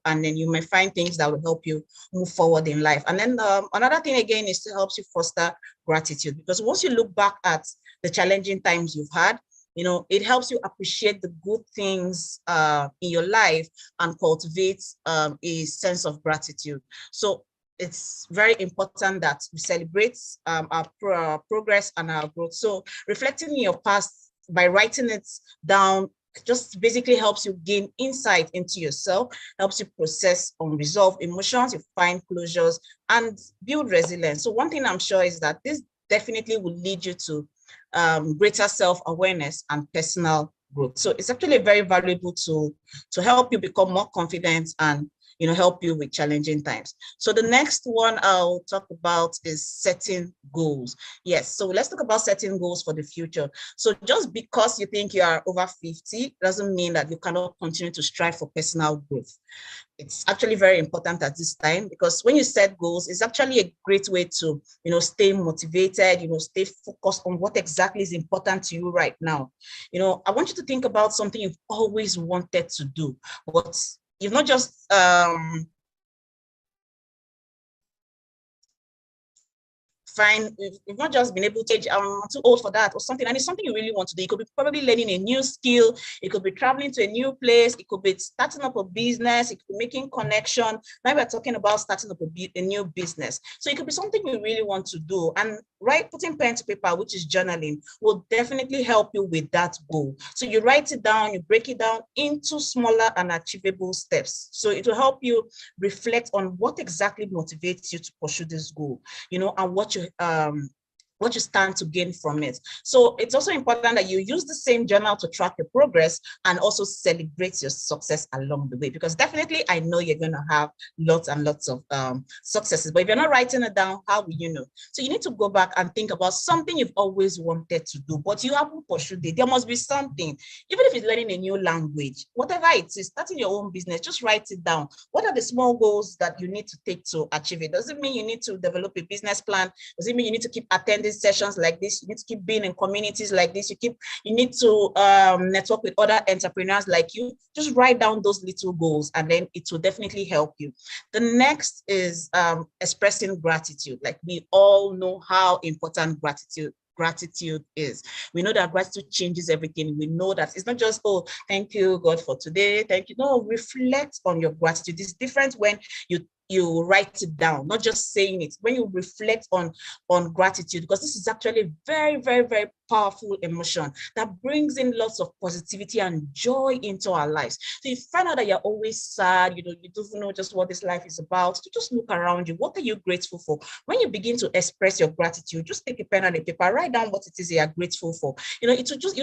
and then you may find things that will help you move forward in life. And then another thing again is to help you foster gratitude, because once you look back at the challenging times you've had, you know, it helps you appreciate the good things in your life and cultivate a sense of gratitude. So it's very important that we celebrate our progress and our growth. So reflecting in your past by writing it down just basically helps you gain insight into yourself, helps you process unresolved emotions, you find closures, and build resilience. So one thing I'm sure is that this definitely will lead you to greater self-awareness and personal growth. So it's actually very valuable to help you become more confident and, you know, help you with challenging times. So the next one I'll talk about is setting goals. Yes, so let's talk about setting goals for the future. So just because you think you are over 50 doesn't mean that you cannot continue to strive for personal growth. It's actually very important at this time, because when you set goals, it's actually a great way to, you know, stay motivated, you know, stay focused on what exactly is important to you right now. You know, I want you to think about something you've always wanted to do, but you've not just you've not just been able to, I'm too old for that or something, and it's something you really want to do. It could be probably learning a new skill, it could be traveling to a new place, it could be starting up a business, it could be making connection. Now we're talking about starting up a new business. So it could be something you really want to do, and putting pen to paper, which is journaling, will definitely help you with that goal. So you write it down, you break it down into smaller and achievable steps. So it will help you reflect on what exactly motivates you to pursue this goal, you know, and what you what you stand to gain from it. So it's also important that you use the same journal to track your progress and also celebrate your success along the way, because definitely I know you're going to have lots and lots of successes, but if you're not writing it down, how will you know? So you need to go back and think about something you've always wanted to do, but you haven't pursued it. There must be something, even if it's learning a new language, whatever it is, starting your own business, just write it down. What are the small goals that you need to take to achieve it? Does it mean you need to develop a business plan? Does it mean you need to keep attending sessions like this? You need to keep being in communities like this. You need to network with other entrepreneurs like you. Just write down those little goals, and then it will definitely help you. The next is expressing gratitude. Like, we all know how important gratitude is. We know that gratitude changes everything. We know that it's not just, oh, thank you, God, for today. Thank you. No, reflect on your gratitude. It's different when you write it down, not just saying it. When you reflect on gratitude, because this is actually a very, very, very powerful emotion that brings in lots of positivity and joy into our lives. So you find out that you're always sad, you don't know just what this life is about, you just look around you. What are you grateful for? When you begin to express your gratitude, just take a pen and a paper, write down what it is you are grateful for. You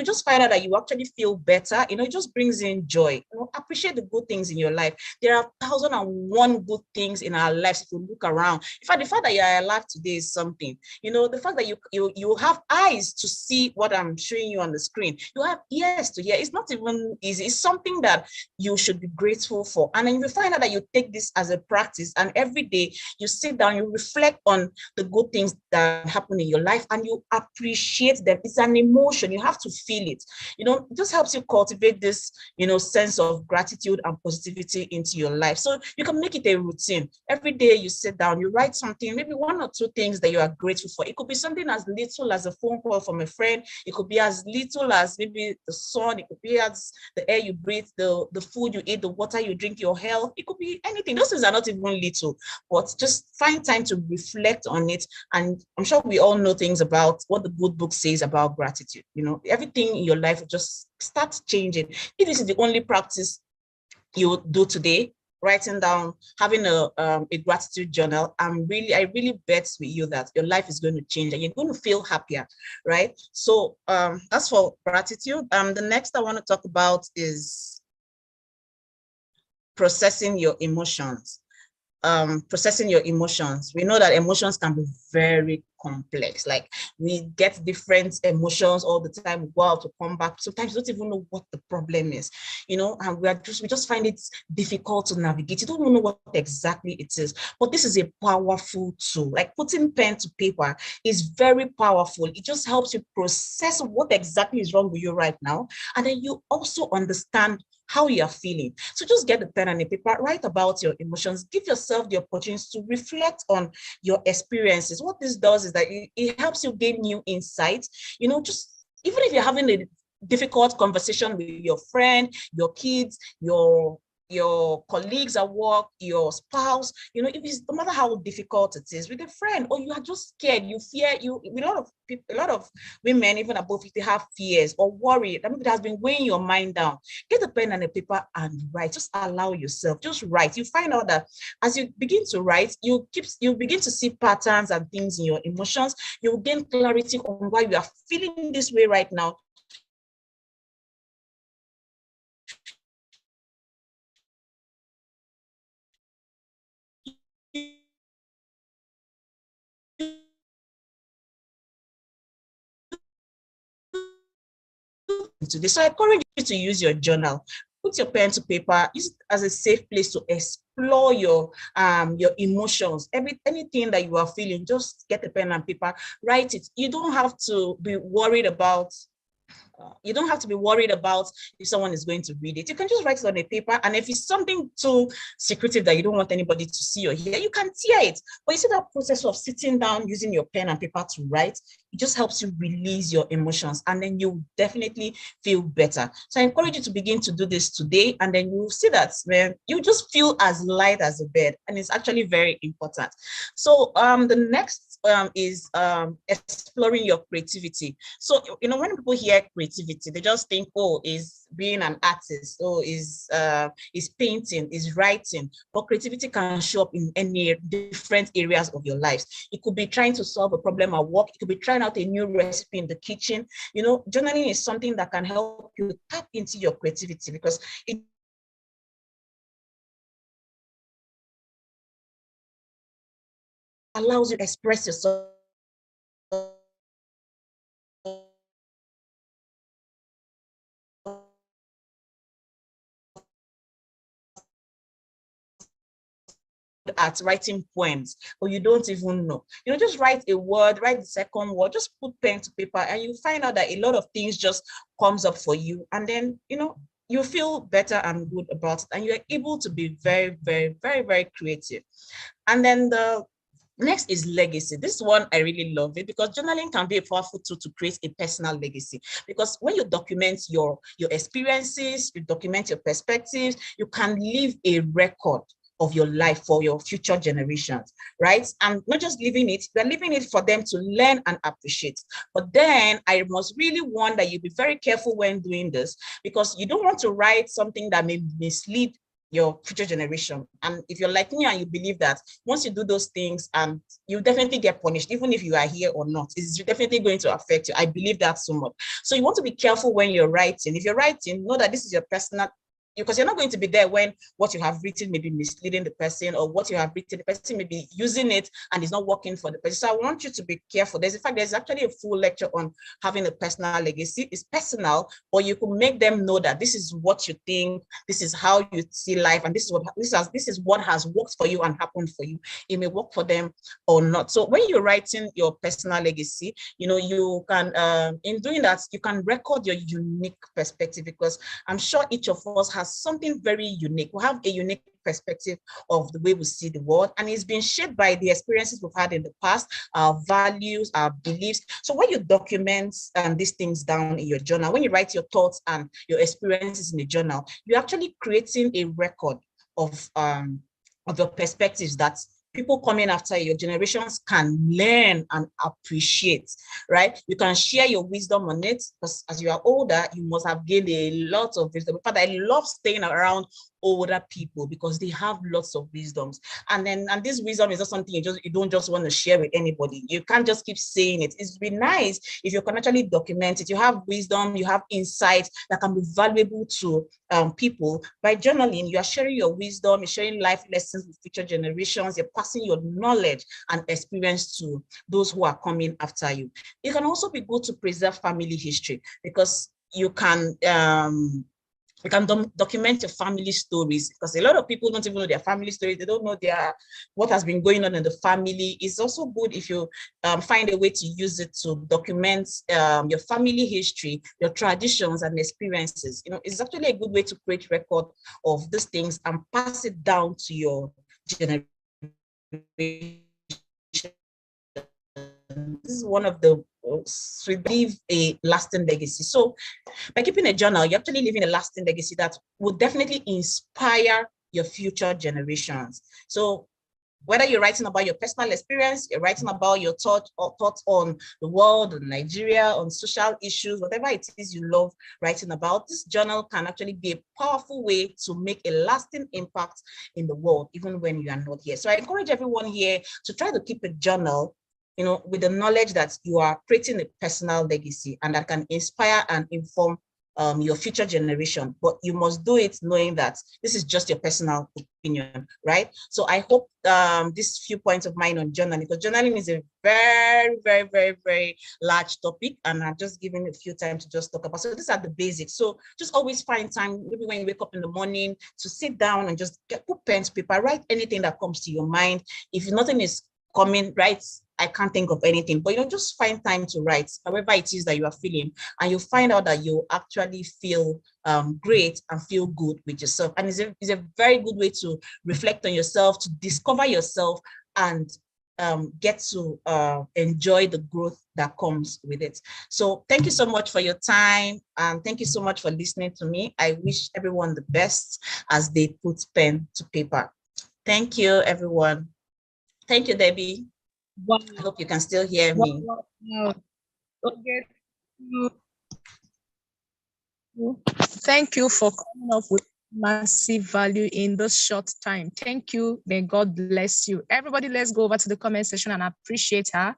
just find out that you actually feel better. It just brings in joy. Appreciate the good things in your life. There are 1,001 good things in our lives if you look around. In fact, the fact that you are alive today is something. The fact that you have eyes to see what I'm showing you on the screen, you have ears to hear. It's not even easy. It's something that you should be grateful for. And then you find out that you take this as a practice, and every day you sit down, you reflect on the good things that happen in your life, and you appreciate them. It's an emotion. You have to feel it. It just helps you cultivate this, sense of gratitude and positivity into your life. So you can make it a routine. Every day you sit down, you write something, maybe 1 or 2 things that you are grateful for. It could be something as little as a phone call from a friend. It could be as little as maybe the sun. It could be as the air you breathe, the food you eat, the water you drink, your health. It could be anything. Those things are not even little, but just find time to reflect on it. And I'm sure we all know things about what the good book says about gratitude. Everything in your life will just start changing. If this is the only practice you do today, writing down, having a gratitude journal, I really bet with you that your life is going to change and you're going to feel happier, right? So that's for gratitude. The next I want to talk about is processing your emotions. Processing your emotions. We know that emotions can be very complex. Like, we get different emotions all the time. We go out to come back. Sometimes you don't even know what the problem is, and we just find it difficult to navigate. You don't even know what exactly it is. But this is a powerful tool. Like, putting pen to paper is very powerful. It just helps you process what exactly is wrong with you right now. And then you also understand how you are feeling. So just get the pen and the paper, write about your emotions, give yourself the opportunity to reflect on your experiences. What this does is that it helps you gain new insights. Just even if you're having a difficult conversation with your friend, your kids, your colleagues at work, your spouse, if it's, no matter how difficult it is with a friend, or you are just scared, you fear, a lot of women, even above 50, have fears or worry. I mean, it has been weighing your mind down. Get a pen and a paper and write. Just allow yourself, just write. You find out that as you begin to write, you begin to see patterns and things in your emotions. You gain clarity on why you are feeling this way right now. Today. So I encourage you to use your journal. Put your pen to paper, use it as a safe place to explore your emotions. Anything that you are feeling, just get a pen and paper, write it. You don't have to be worried about if someone is going to read it. You can just write it on a paper, and if it's something too secretive that you don't want anybody to see or hear, you can tear it. But you see that process of sitting down, using your pen and paper to write, it just helps you release your emotions, and then you definitely feel better. So I encourage you to begin to do this today, and then you'll see that, man, you just feel as light as a bed, and it's actually very important. So the next exploring your creativity. So, when people hear creativity, they just think, oh, is being an artist, or is painting, is writing. But creativity can show up in any different areas of your lives. It could be trying to solve a problem at work. It could be trying out a new recipe in the kitchen. Journaling is something that can help you tap into your creativity, because it allows you to express yourself at writing poems, but you don't even know. Just write a word, write the second word, just put pen to paper, and you find out that a lot of things just comes up for you. And then, you feel better and good about it, and you're able to be very, very, very, very creative. And then the next is legacy. This one, I really love it, because journaling can be a powerful tool to create a personal legacy. Because when you document your experiences, you document your perspectives, you can leave a record of your life for your future generations, right? And not just leaving it, you're leaving it for them to learn and appreciate. But then I must really warn that you be very careful when doing this, because you don't want to write something that may mislead your future generation. And if you're like me and you believe that once you do those things, and you definitely get punished, even if you are here or not, it's definitely going to affect you. I believe that so much. So you want to be careful when you're writing. If you're writing, know that this is your personal, because you're not going to be there when what you have written may be misleading the person, or what you have written, the person may be using it and it's not working for the person. So I want you to be careful. There's actually a full lecture on having a personal legacy. It's personal, or you can make them know that this is what you think, this is how you see life, and this is what has worked for you and happened for you. It may work for them or not. So when you're writing your personal legacy, you can, in doing that, you can record your unique perspective, because I'm sure each of us has something very unique. We have a unique perspective of the way we see the world, and it's been shaped by the experiences we've had in the past, our values, our beliefs. So when you document these things down in your journal, when you write your thoughts and your experiences in the journal, you're actually creating a record of your perspectives that people coming after your generations can learn and appreciate, right? You can share your wisdom on it, because as you are older, you must have gained a lot of wisdom. In fact, I love staying around older people, because they have lots of wisdoms. And this wisdom is not something you don't just want to share with anybody. You can't just keep saying it. It's be nice if you can actually document it. You have wisdom, you have insights that can be valuable to people. By journaling, you are sharing your wisdom, you're sharing life lessons with future generations, you're passing your knowledge and experience to those who are coming after you. It can also be good to preserve family history, because you can document your family stories, because a lot of people don't even know their family stories. They don't know what has been going on in the family. It's also good if you find a way to use it to document your family history, your traditions and experiences. It's actually a good way to create record of these things and pass it down to your generation. This is one of the leave a lasting legacy. So by keeping a journal, you're actually leaving a lasting legacy that will definitely inspire your future generations. So whether you're writing about your personal experience, you're writing about your thoughts on the world, on Nigeria, on social issues, whatever it is you love writing about, this journal can actually be a powerful way to make a lasting impact in the world, even when you are not here. So I encourage everyone here to try to keep a journal, with the knowledge that you are creating a personal legacy and that can inspire and inform your future generation. But you must do it knowing that this is just your personal opinion, right? So I hope these few points of mine on journaling, because journaling is a very, very, very, very large topic, and I'm just giving a few time to just talk about. So these are the basics. So just always find time, maybe when you wake up in the morning, to sit down and just put pen to paper, write anything that comes to your mind. If nothing is coming, write, I can't think of anything, but just find time to write, however it is that you are feeling, and you'll find out that you actually feel great and feel good with yourself. And it's a very good way to reflect on yourself, to discover yourself, and get to enjoy the growth that comes with it. So thank you so much for your time, and thank you so much for listening to me. I wish everyone the best as they put pen to paper. Thank you, everyone. Thank you, Debbie. Wow. I hope you can still hear me. Wow. Okay. Thank you for coming up with massive value in this short time. Thank you. May God bless you. Everybody, let's go over to the comment section and appreciate her.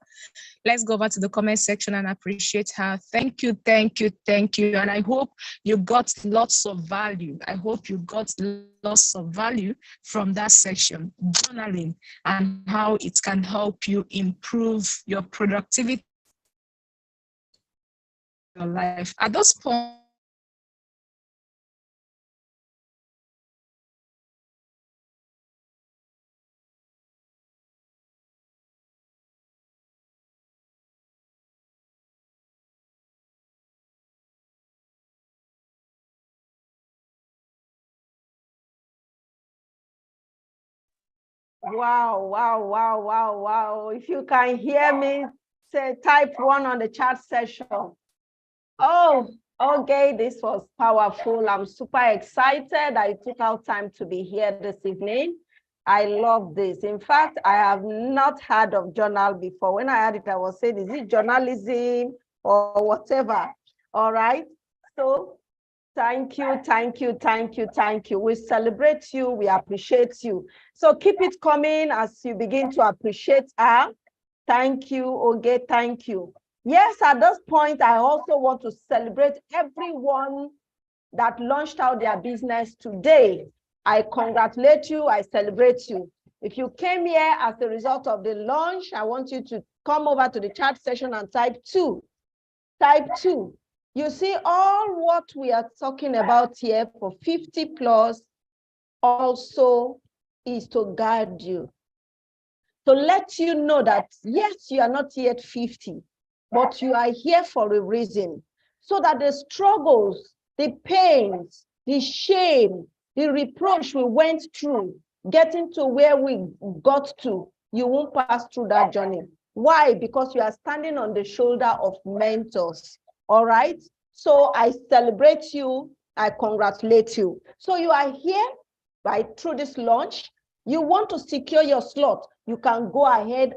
Let's go over to the comment section and appreciate her. Thank you, thank you, thank you. And I hope you got lots of value. I hope you got lots of value from that section, journaling, and how it can help you improve your productivity, your life. At this point, Wow, wow, wow, wow, wow. If you can hear me, say type 1 on the chat session. Oh, okay, this was powerful. I'm super excited. I took out time to be here this evening. I love this. In fact, I have not heard of journal before. When I heard it, I was saying, is it journalism or whatever? All right. So thank you, thank you, thank you, thank you. We celebrate you. We appreciate you. So keep it coming as you begin to appreciate her. Thank you, Oge. Thank you. Yes, at this point, I also want to celebrate everyone that launched out their business today. I congratulate you. I celebrate you. If you came here as a result of the launch, I want you to come over to the chat session and type 2. Type 2. You see, all what we are talking about here for 50 plus also is to guide you, to let you know that, yes, you are not yet 50, but you are here for a reason, so that the struggles, the pains, the shame, the reproach we went through, getting to where we got to, you won't pass through that journey. Why? Because you are standing on the shoulder of mentors. All right. So I celebrate you. I congratulate you. So you are here, right, through this launch. You want to secure your slot. You can go ahead